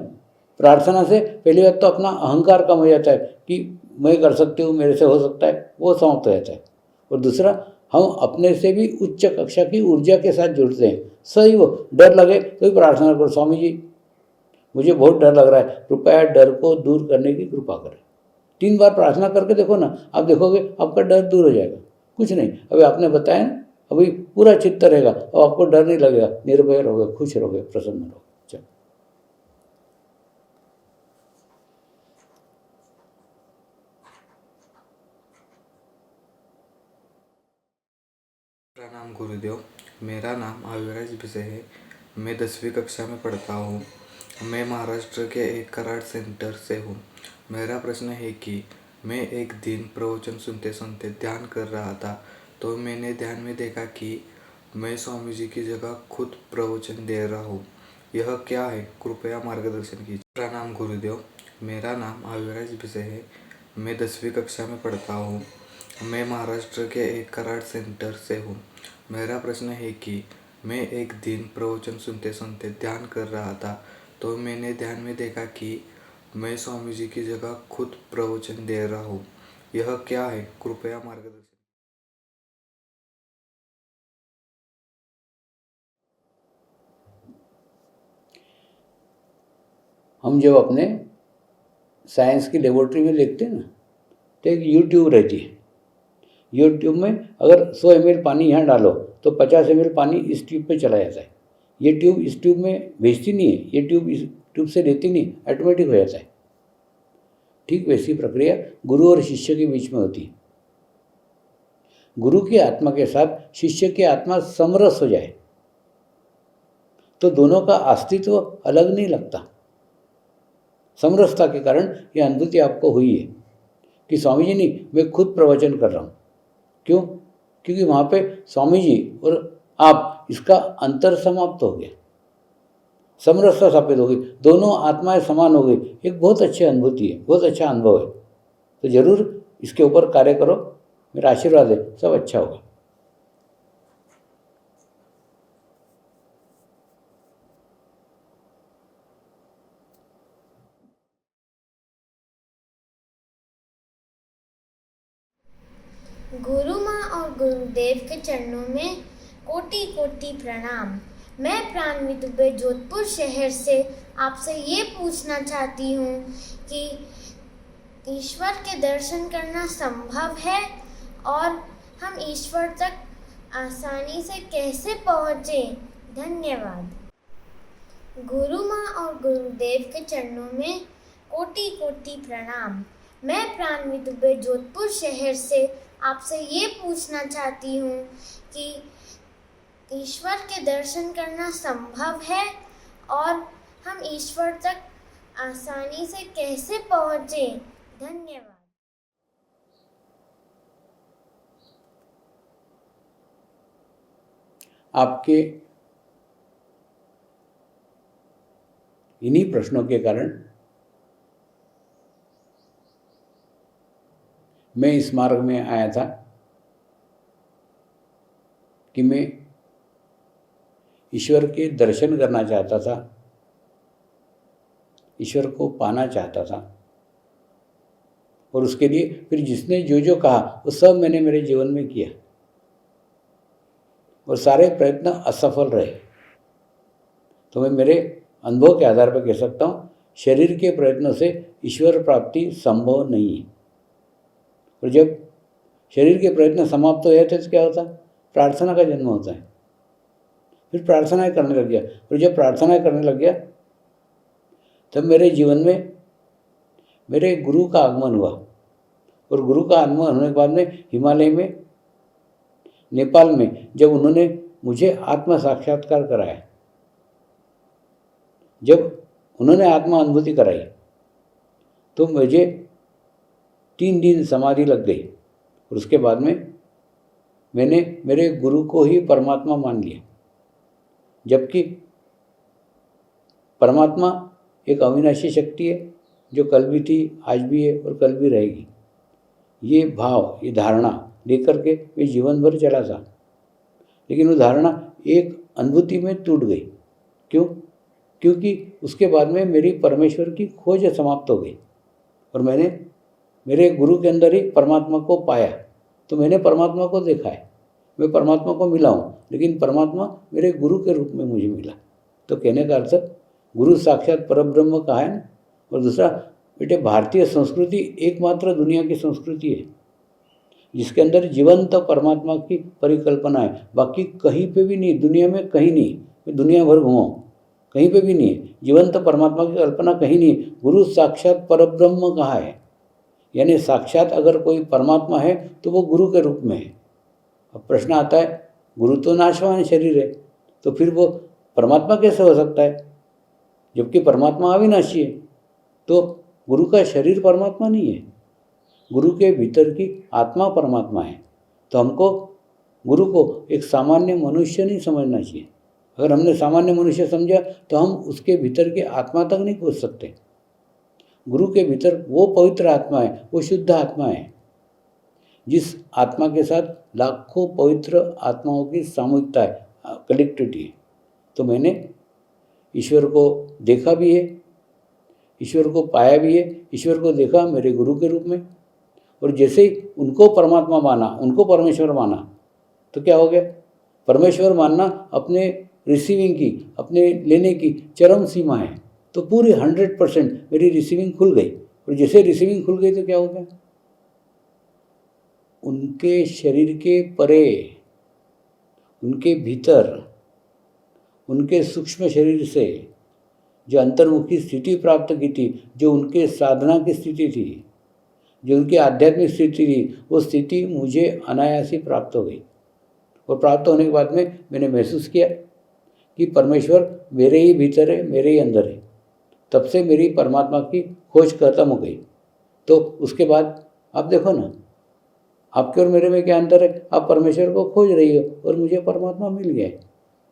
[SPEAKER 1] प्रार्थना से पहली बात तो अपना अहंकार कम हो जाता है कि मैं कर सकती हूँ, मेरे से हो सकता है, वो समाप्त हो जाता है। और दूसरा, हम अपने से भी उच्च कक्षा की ऊर्जा के साथ जुड़ते हैं। सही वो डर लगे तो ही प्रार्थना करो, स्वामी जी मुझे बहुत डर लग रहा है, कृपया डर को दूर करने की कृपा करें। 3 बार प्रार्थना करके देखो ना, आप देखोगे आपका डर दूर हो जाएगा। कुछ नहीं, अभी आपने बताया ना, अभी पूरा चित्त रहेगा, अब आपको डर नहीं लगेगा, निर्भय रहोगे, खुश रहोगे, प्रसन्न रहोगे। चलो।
[SPEAKER 7] प्रणाम गुरुदेव, मेरा नाम आयुराज विजय है। मैं 10वीं कक्षा में पढ़ता हूँ। मैं महाराष्ट्र के एक कराड़ सेंटर से हूँ। मेरा प्रश्न है कि मैं एक दिन प्रवचन सुनते सुनते ध्यान कर रहा था, तो मैंने ध्यान में देखा कि मैं स्वामी जी की जगह खुद प्रवचन दे रहा हूँ। यह क्या है? कृपया मार्गदर्शन कीजिए। प्रणाम गुरुदेव, मेरा नाम आयुराज विजय है। मैं 10वीं कक्षा में पढ़ता हूँ। मैं महाराष्ट्र के एक कराड़ सेंटर से हूँ। मेरा प्रश्न है कि मैं एक दिन प्रवचन सुनते सुनते ध्यान कर रहा था, तो मैंने ध्यान में देखा कि मैं स्वामी जी की जगह खुद प्रवचन दे रहा हूँ। यह क्या है? कृपया मार्गदर्शन।
[SPEAKER 1] हम जब अपने साइंस की लेबोरेटरी में देखते हैं ना, तो एक यूट्यूब रहती है। यूट्यूब में अगर 100 ml पानी यहाँ डालो तो 50 ml पानी इस ट्यूब पे चला जाता है। ये ट्यूब इस ट्यूब में भेजती नहीं है, ये ट्यूब इस ट्यूब से लेती नहीं, ऑटोमेटिक हो जाता है। ठीक वैसी प्रक्रिया गुरु और शिष्य के बीच में होती है। गुरु की आत्मा के साथ शिष्य की आत्मा समरस हो जाए तो दोनों का अस्तित्व अलग नहीं लगता। समरसता के कारण यह अनुभूति आपको हुई है कि स्वामी जी नहीं, मैं खुद प्रवचन कर रहा हूँ। क्यों? क्योंकि वहाँ पे स्वामी जी और आप, इसका अंतर समाप्त हो गया, समरसता स्थापित हो गई, दोनों आत्माएं समान हो गई। एक बहुत अच्छी अनुभूति है, बहुत अच्छा अनुभव है। तो जरूर इसके ऊपर कार्य करो, मेरा आशीर्वाद है, सब अच्छा होगा।
[SPEAKER 3] गुरु माँ और गुरुदेव के चरणों में कोटि कोटि प्रणाम। मैं प्राणवी दुबे जोधपुर शहर से आपसे ये पूछना चाहती हूँ कि ईश्वर के दर्शन करना संभव है और हम ईश्वर तक आसानी से कैसे पहुँचे? धन्यवाद। गुरु माँ और गुरुदेव के चरणों में कोटि कोटि प्रणाम। मैं प्राणवी दुबे जोधपुर शहर से आपसे ये पूछना चाहती हूँ कि ईश्वर के दर्शन करना संभव है और हम ईश्वर तक आसानी से कैसे पहुँचे? धन्यवाद।
[SPEAKER 1] आपके इन्हीं प्रश्नों के कारण मैं इस मार्ग में आया था कि मैं ईश्वर के दर्शन करना चाहता था, ईश्वर को पाना चाहता था। और उसके लिए फिर जिसने जो जो कहा वो सब मैंने मेरे जीवन में किया और सारे प्रयत्न असफल रहे। तो मैं मेरे अनुभव के आधार पर कह सकता हूँ, शरीर के प्रयत्नों से ईश्वर प्राप्ति संभव नहीं है। और जब शरीर के प्रयत्न समाप्त हो जाते तो क्या होता है? प्रार्थना का जन्म होता है। फिर प्रार्थनाएं करने लग गया, और जब प्रार्थनाएं करने लग गया तब मेरे जीवन में मेरे गुरु का आगमन हुआ। और गुरु का आगमन होने के बाद में हिमालय में, नेपाल में, जब उन्होंने मुझे आत्म साक्षात्कार कराया, जब उन्होंने आत्मा अनुभूति कराई, तो मुझे 3 दिन समाधि लग गई और उसके बाद में मैंने मेरे गुरु को ही परमात्मा मान लिया, जबकि परमात्मा एक अविनाशी शक्ति है जो कल भी थी, आज भी है और कल भी रहेगी। ये भाव, ये धारणा लेकर के मैं जीवन भर चला था, लेकिन वो धारणा एक अनुभूति में टूट गई। क्यों? क्योंकि उसके बाद में मेरी परमेश्वर की खोज समाप्त हो गई और मैंने मेरे गुरु के अंदर ही परमात्मा को पाया। तो मैंने परमात्मा को देखा है, मैं परमात्मा को मिला हूँ, लेकिन परमात्मा मेरे गुरु के रूप में मुझे मिला। तो कहने का अर्थ, गुरु साक्षात परब्रह्म कहा है ना। और दूसरा, बेटे, भारतीय संस्कृति एकमात्र दुनिया की संस्कृति है जिसके अंदर जीवंत परमात्मा की परिकल्पना है। बाकी कहीं पे भी नहीं, दुनिया में कहीं नहीं। मैं दुनिया भर घुमाऊँ, कहीं पे भी नहीं है जीवंत परमात्मा की कल्पना, कहीं नहीं। गुरु साक्षात परब्रह्म कहा है, यानी साक्षात अगर कोई परमात्मा है तो वो गुरु के रूप में है। अब प्रश्न आता है, गुरु तो नाशवान शरीर है, तो फिर वो परमात्मा कैसे हो सकता है जबकि परमात्मा अविनाशी है? तो गुरु का शरीर परमात्मा नहीं है, गुरु के भीतर की आत्मा परमात्मा है। तो हमको गुरु को एक सामान्य मनुष्य नहीं समझना चाहिए। अगर हमने सामान्य मनुष्य समझा तो हम उसके भीतर की आत्मा तक नहीं पहुँच सकते। गुरु के भीतर वो पवित्र आत्मा है, वो शुद्ध आत्मा है, जिस आत्मा के साथ लाखों पवित्र आत्माओं की सामूहिकता है, कलेक्टिविटी है। तो मैंने ईश्वर को देखा भी है, ईश्वर को पाया भी है, ईश्वर को देखा मेरे गुरु के रूप में। और जैसे ही उनको परमात्मा माना, उनको परमेश्वर माना, तो क्या हो गया? परमेश्वर मानना अपने रिसीविंग की, अपने लेने की चरम सीमा है। तो पूरी 100% मेरी रिसीविंग खुल गई। और जैसे रिसीविंग खुल गई तो क्या हो गया? उनके शरीर के परे, उनके भीतर, उनके सूक्ष्म शरीर से जो अंतर्मुखी स्थिति प्राप्त की थी, जो उनके साधना की स्थिति थी, जो उनकी आध्यात्मिक स्थिति थी, वो स्थिति मुझे अनायास ही प्राप्त हो गई। और प्राप्त होने के बाद में मैंने महसूस किया कि परमेश्वर मेरे ही भीतर है, मेरे ही अंदर है। तब से मेरी परमात्मा की खोज खत्म हो गई। तो उसके बाद आप देखो ना, आपके और मेरे में क्या अंतर है? आप परमेश्वर को खोज रही हो और मुझे परमात्मा मिल गया है।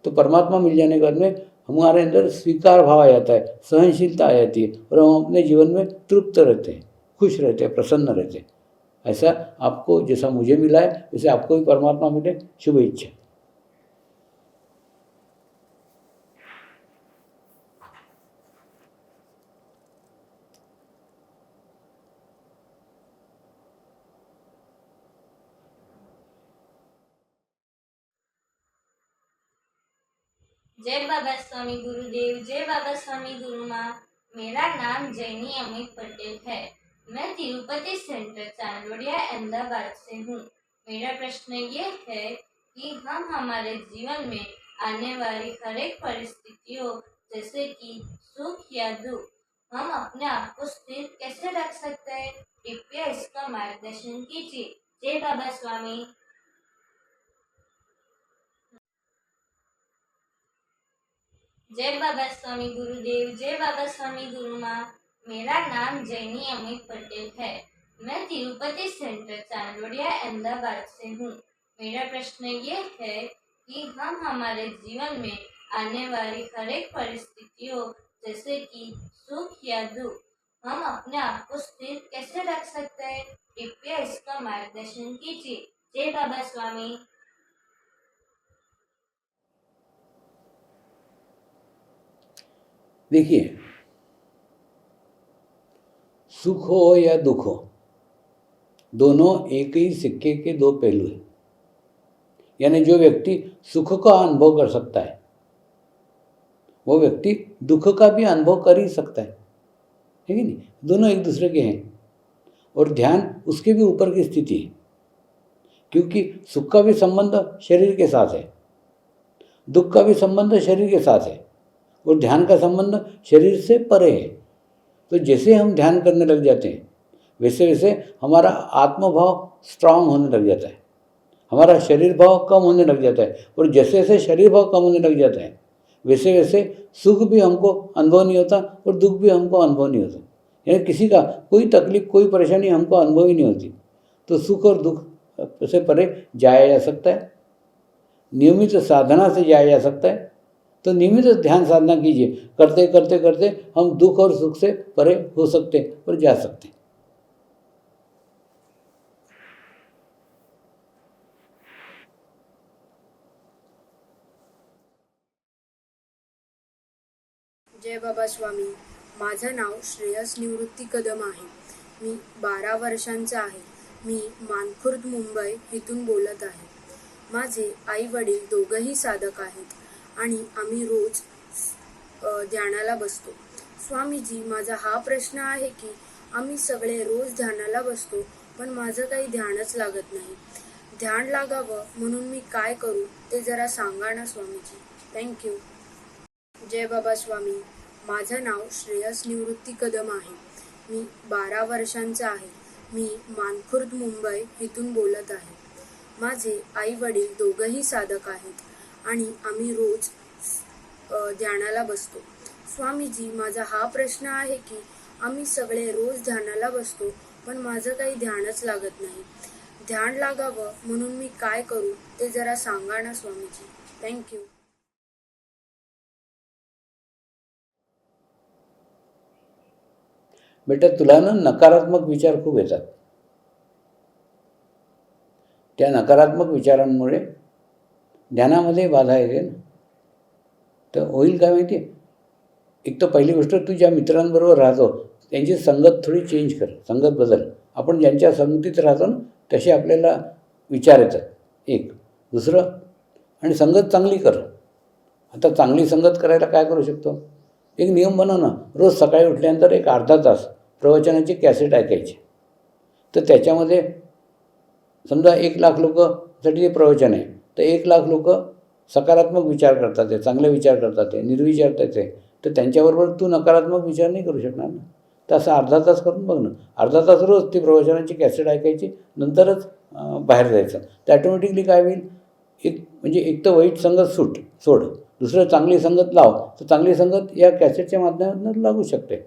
[SPEAKER 1] तो परमात्मा मिल जाने के बाद में हमारे अंदर स्वीकार भाव आ जाता है, सहनशीलता आ जाती है और हम अपने जीवन में तृप्त रहते हैं, खुश रहते हैं, प्रसन्न रहते हैं। ऐसा आपको जैसा मुझे मिला है वैसे आपको भी परमात्मा मिले। शुभ इच्छा।
[SPEAKER 10] जय बाबा स्वामी गुरुदेव, जय बाबा स्वामी गुरु माँ। मेरा नाम जैनी अमित पटेल है। मैं तिरुपति सेंटर चांदोड़िया अहमदाबाद से हूँ। मेरा प्रश्न ये है कि हम हमारे जीवन में आने वाली हर एक परिस्थितियों जैसे कि सुख या दुख, हम अपने आप को स्थिर कैसे रख सकते हैं? कृपया इसका मार्गदर्शन कीजिए। जय बाबा स्वामी। जय बाबा स्वामी गुरुदेव, जय बाबा स्वामी गुरु माँ। मेरा नाम जैनी अमित पटेल है। मैं तिरुपति सेंटर चांदोड़िया अहमदाबाद से हूँ। मेरा प्रश्न ये है कि हम हमारे जीवन में आने वाली हर एक परिस्थितियों जैसे कि सुख या दुख, हम अपने आप को स्थिर कैसे रख सकते हैं? कृपया इसका मार्गदर्शन कीजिए। जय बाबा स्वामी।
[SPEAKER 1] देखिए, सुख हो या दुख हो, दोनों एक ही सिक्के के दो पहलू हैं। यानी जो व्यक्ति सुख का अनुभव कर सकता है वो व्यक्ति दुख का भी अनुभव कर ही सकता है कि नहीं? दोनों एक दूसरे के हैं और ध्यान उसके भी ऊपर की स्थिति है, क्योंकि सुख का भी संबंध शरीर के साथ है, दुख का भी संबंध शरीर के साथ है और ध्यान का संबंध शरीर से परे है। तो जैसे हम ध्यान करने लग जाते हैं वैसे वैसे हमारा आत्मभाव स्ट्रांग होने लग जाता है, हमारा शरीर भाव कम होने लग जाता है और जैसे जैसे शरीर भाव कम होने लग जाता है वैसे वैसे सुख भी हमको अनुभव नहीं होता और दुख भी हमको अनुभव नहीं होता। यानी किसी का कोई तकलीफ कोई परेशानी हमको अनुभव ही नहीं होती, तो सुख और दुख से परे जाया जा सकता है, नियमित साधना से जाया जा सकता है। तो नियमित ध्यान साधना कीजिए, करते करते करते हम दुख और सुख से परे हो सकते हैं और जा सकते हैं।
[SPEAKER 11] जय बाबा स्वामी. माझं नाव श्रेयस निवृत्ती कदम आहे. मी 12 वर्षांचा आहे. मी मानखुर्द मुंबई इथून बोलत आहे. माझे आई वडील दोघंही साधक आहेत आणि आम्ही रोज ध्यानाला बसतो. स्वामीजी, माझा हा प्रश्न आहे की आम्ही सगळे रोज ध्यानाला बसतो, पण माझं काही ध्यानच लागत नाही. ध्यान लागावं म्हणून मी काय करू ते जरा सांगा ना स्वामीजी. थँक्यू. जय बाबा स्वामी. माझं नाव श्रेयस निवृत्ती कदम आहे. मी 12 वर्षांचा आहे. मी मानखुर्द मुंबई इथून बोलत आहे. माझे आई वडील दोघंही साधक आहेत आणि आम्ही रोज ध्यानाला बसतो. स्वामीजी, माझा हा प्रश्न आहे की आम्ही सगळे रोज ध्यानाला बसतो, पण माझं काही ध्यानच लागत नाही. ध्यान लागावं म्हणून मी काय करू ते जरा सांगा ना स्वामीजी. थँक्यू.
[SPEAKER 1] बेटा, तुला ना नकारात्मक विचार खूप येतात. त्या नकारात्मक विचारांमुळे ध्यानामध्ये बाधा येते ना. तर होईल काय माहिती आहे, एक तर पहिली गोष्ट, तू ज्या मित्रांबरोबर राहतो त्यांची संगत थोडी चेंज कर, संगत बदल. आपण ज्यांच्या संगतीत राहतो ना तसे आपल्याला विचार येतात, एक. दुसरं, आणि संगत चांगली कर. आता चांगली संगत करायला काय करू शकतो, एक नियम बनव ना, रोज सकाळी उठल्यानंतर एक अर्धा तास प्रवचनाची कॅसेट ऐकायची. तर त्याच्यामध्ये समजा 1,00,000 लोकांसाठी ते प्रवचन आहे, तर 1,00,000 लोक सकारात्मक विचार करतात, ते चांगले विचार करतात, ते निर्विचार ते, तर त्यांच्याबरोबर तू नकारात्मक विचार नाही करू शकणार ना. तर असं अर्धा तास करून बघ ना, अर्धा तास रोज ती प्रवचनाची कॅसेट ऐकायची, नंतरच बाहेर जायचं. तर ॲटोमॅटिकली काय होईल, एक तर वाईट संगत सोड, दुसरं चांगली संगत लाव. तर चांगली संगत या कॅसेटच्या माध्यमातून लागू शकते.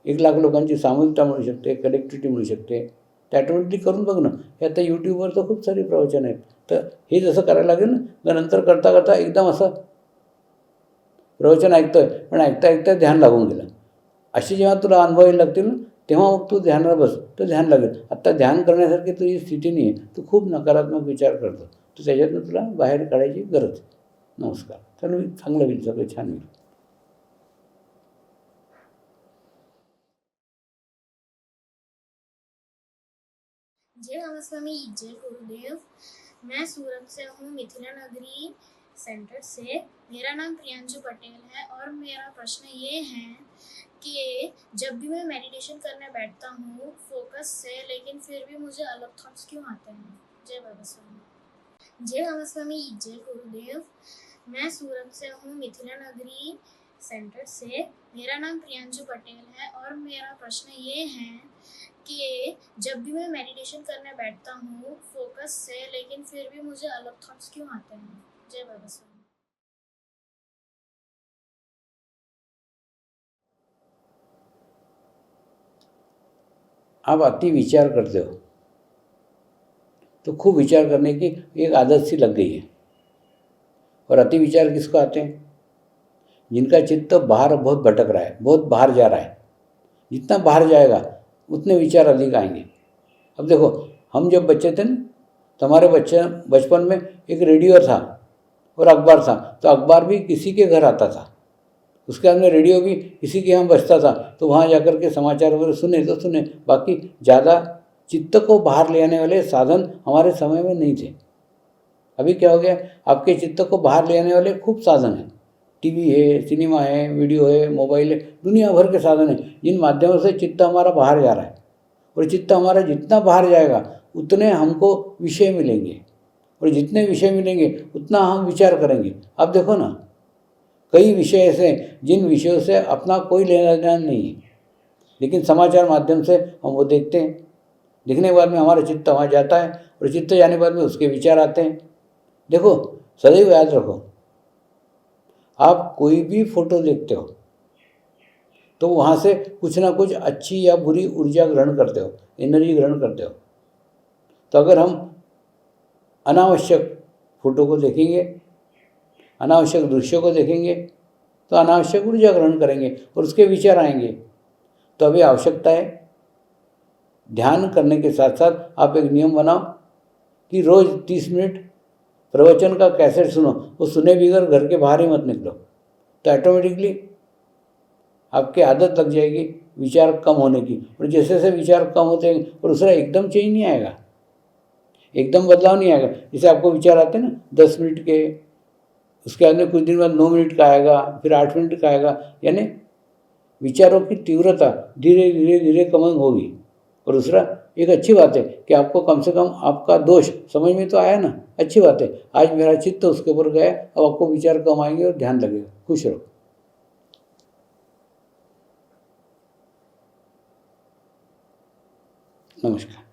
[SPEAKER 1] 1,00,000 लोकांची सामूहिकता मिळू शकते, कनेक्टिव्हिटी मिळू शकते. ते ॲटोमॅटिकली करून बघ ना. हे आता यूट्यूबवर तर खूप सारी प्रवचन आहेत. तर हे जसं करायला लागेल ना, तर नंतर करता करता एकदम असं प्रवचन ऐकतोय पण ऐकता ऐकता ध्यान लागून गेलं. असे जेव्हा तुला अनुभव यायला लागतील ना, तेव्हा मग तू ध्यानाला बस, तर ध्यान लागेल. आत्ता ध्यान करण्यासारखी तुझी स्थिती नाही आहे, तू खूप नकारात्मक विचार करतो, तर त्याच्यातून तुला बाहेर काढायची गरज. नमस्कार. चांगलं होईल, सगळं छान होईल.
[SPEAKER 12] जय बाबा स्वामी, जय गुरुदेव. मैं सूरत से हूँ, मिथिला नगरी सेंटर से. मेरा नाम प्रियांशु पटेल है और मेरा प्रश्न ये है कि जब भी मैं मेडिटेशन करने बैठता हूँ फोकस से, लेकिन फिर भी मुझे अलग थॉट्स क्यों आते हैं. जय बाबा स्वामी. जय बाबा स्वामी, जय गुरुदेव. मैं सूरत से हूँ, मिथिला नगरी सेंटर से. मेरा नाम प्रियांशु पटेल है और मेरा प्रश्न ये है कि जब भी मैं मेडिटेशन करने बैठता हूँ फोकस से, लेकिन फिर भी मुझे अलग थॉट्स क्यों आते हैं. जय बाबा स्वामी.
[SPEAKER 1] आप अति विचार करते हो, तो खूब विचार करने की एक आदत सी लग गई है. और अति विचार किसको आते हैं, जिनका चित्त बाहर बहुत भटक रहा है, बहुत बाहर जा रहा है. जितना बाहर जाएगा उतने विचार अधिक आएंगे. अब देखो, हम जब बच्चे थे ना, तो हमारे बचपन में एक रेडियो था और अखबार था. तो अखबार भी किसी के घर आता था, उसके बाद में रेडियो भी किसी के यहाँ बजता था. तो वहाँ जाकर के समाचार वगैरह सुने तो सुने, बाकी ज़्यादा चित्त को बाहर ले आने वाले साधन हमारे समय में नहीं थे. अभी क्या हो गया, आपके चित्त को बाहर ले आने वाले खूब साधन हैं. टीवी है, सिनेमा है, वीडियो है, मोबाइल है, दुनिया भर के साधन हैं जिन माध्यमों से चित्त हमारा बाहर जा रहा है. और चित्त हमारा जितना बाहर जाएगा उतने हमको विषय मिलेंगे, और जितने विषय मिलेंगे उतना हम विचार करेंगे. अब देखो ना, कई विषय ऐसे हैं जिन विषयों से अपना कोई लेना देना नहीं है, लेकिन समाचार माध्यम से हम वो देखते हैं. देखने के बाद में हमारा चित्त वहाँ जाता है और चित्त जाने के बाद में उसके विचार आते हैं. देखो, सदैव याद रखो, आप कोई भी फोटो देखते हो तो तो वहाँ से कुछ ना कुछ अच्छी या बुरी ऊर्जा ग्रहण करते हो, एनर्जी ग्रहण करते हो। तो अगर हम अनावश्यक फोटो को देखेंगे, अनावश्यक दृश्यों को देखेंगे, तो अनावश्यक ऊर्जा ग्रहण करेंगे और उसके विचार आएंगे। तो अभी आवश्यकता है ध्यान करने के साथ साथ आप एक नियम बनाओ कि रोज़ 30 मिनट प्रवचन का कैसेट सुनो, वो सुने बगैर घर के बाहर ही मत निकलो। तो ऑटोमेटिकली आपकी आदत लग जाएगी विचार कम होने की, और जैसे जैसे विचार कम होते हैं और दूसरा एकदम चेंज नहीं आएगा, एकदम बदलाव नहीं आएगा। जैसे आपको विचार आते हैं ना 10 मिनट के, उसके बाद में कुछ दिन बाद 9 मिनट का आएगा, फिर 8 मिनट का आएगा, यानी विचारों की तीव्रता धीरे धीरे धीरे कम होगी। और दूसरा एक अच्छी बात है कि आपको कम से कम आपका दोष समझ में तो आया ना, अच्छी बात है। आज मेरा चित्त उसके ऊपर गया, अब आपको विचार कम आएंगे और ध्यान लगेगा। खुश रहो। नमस्कार।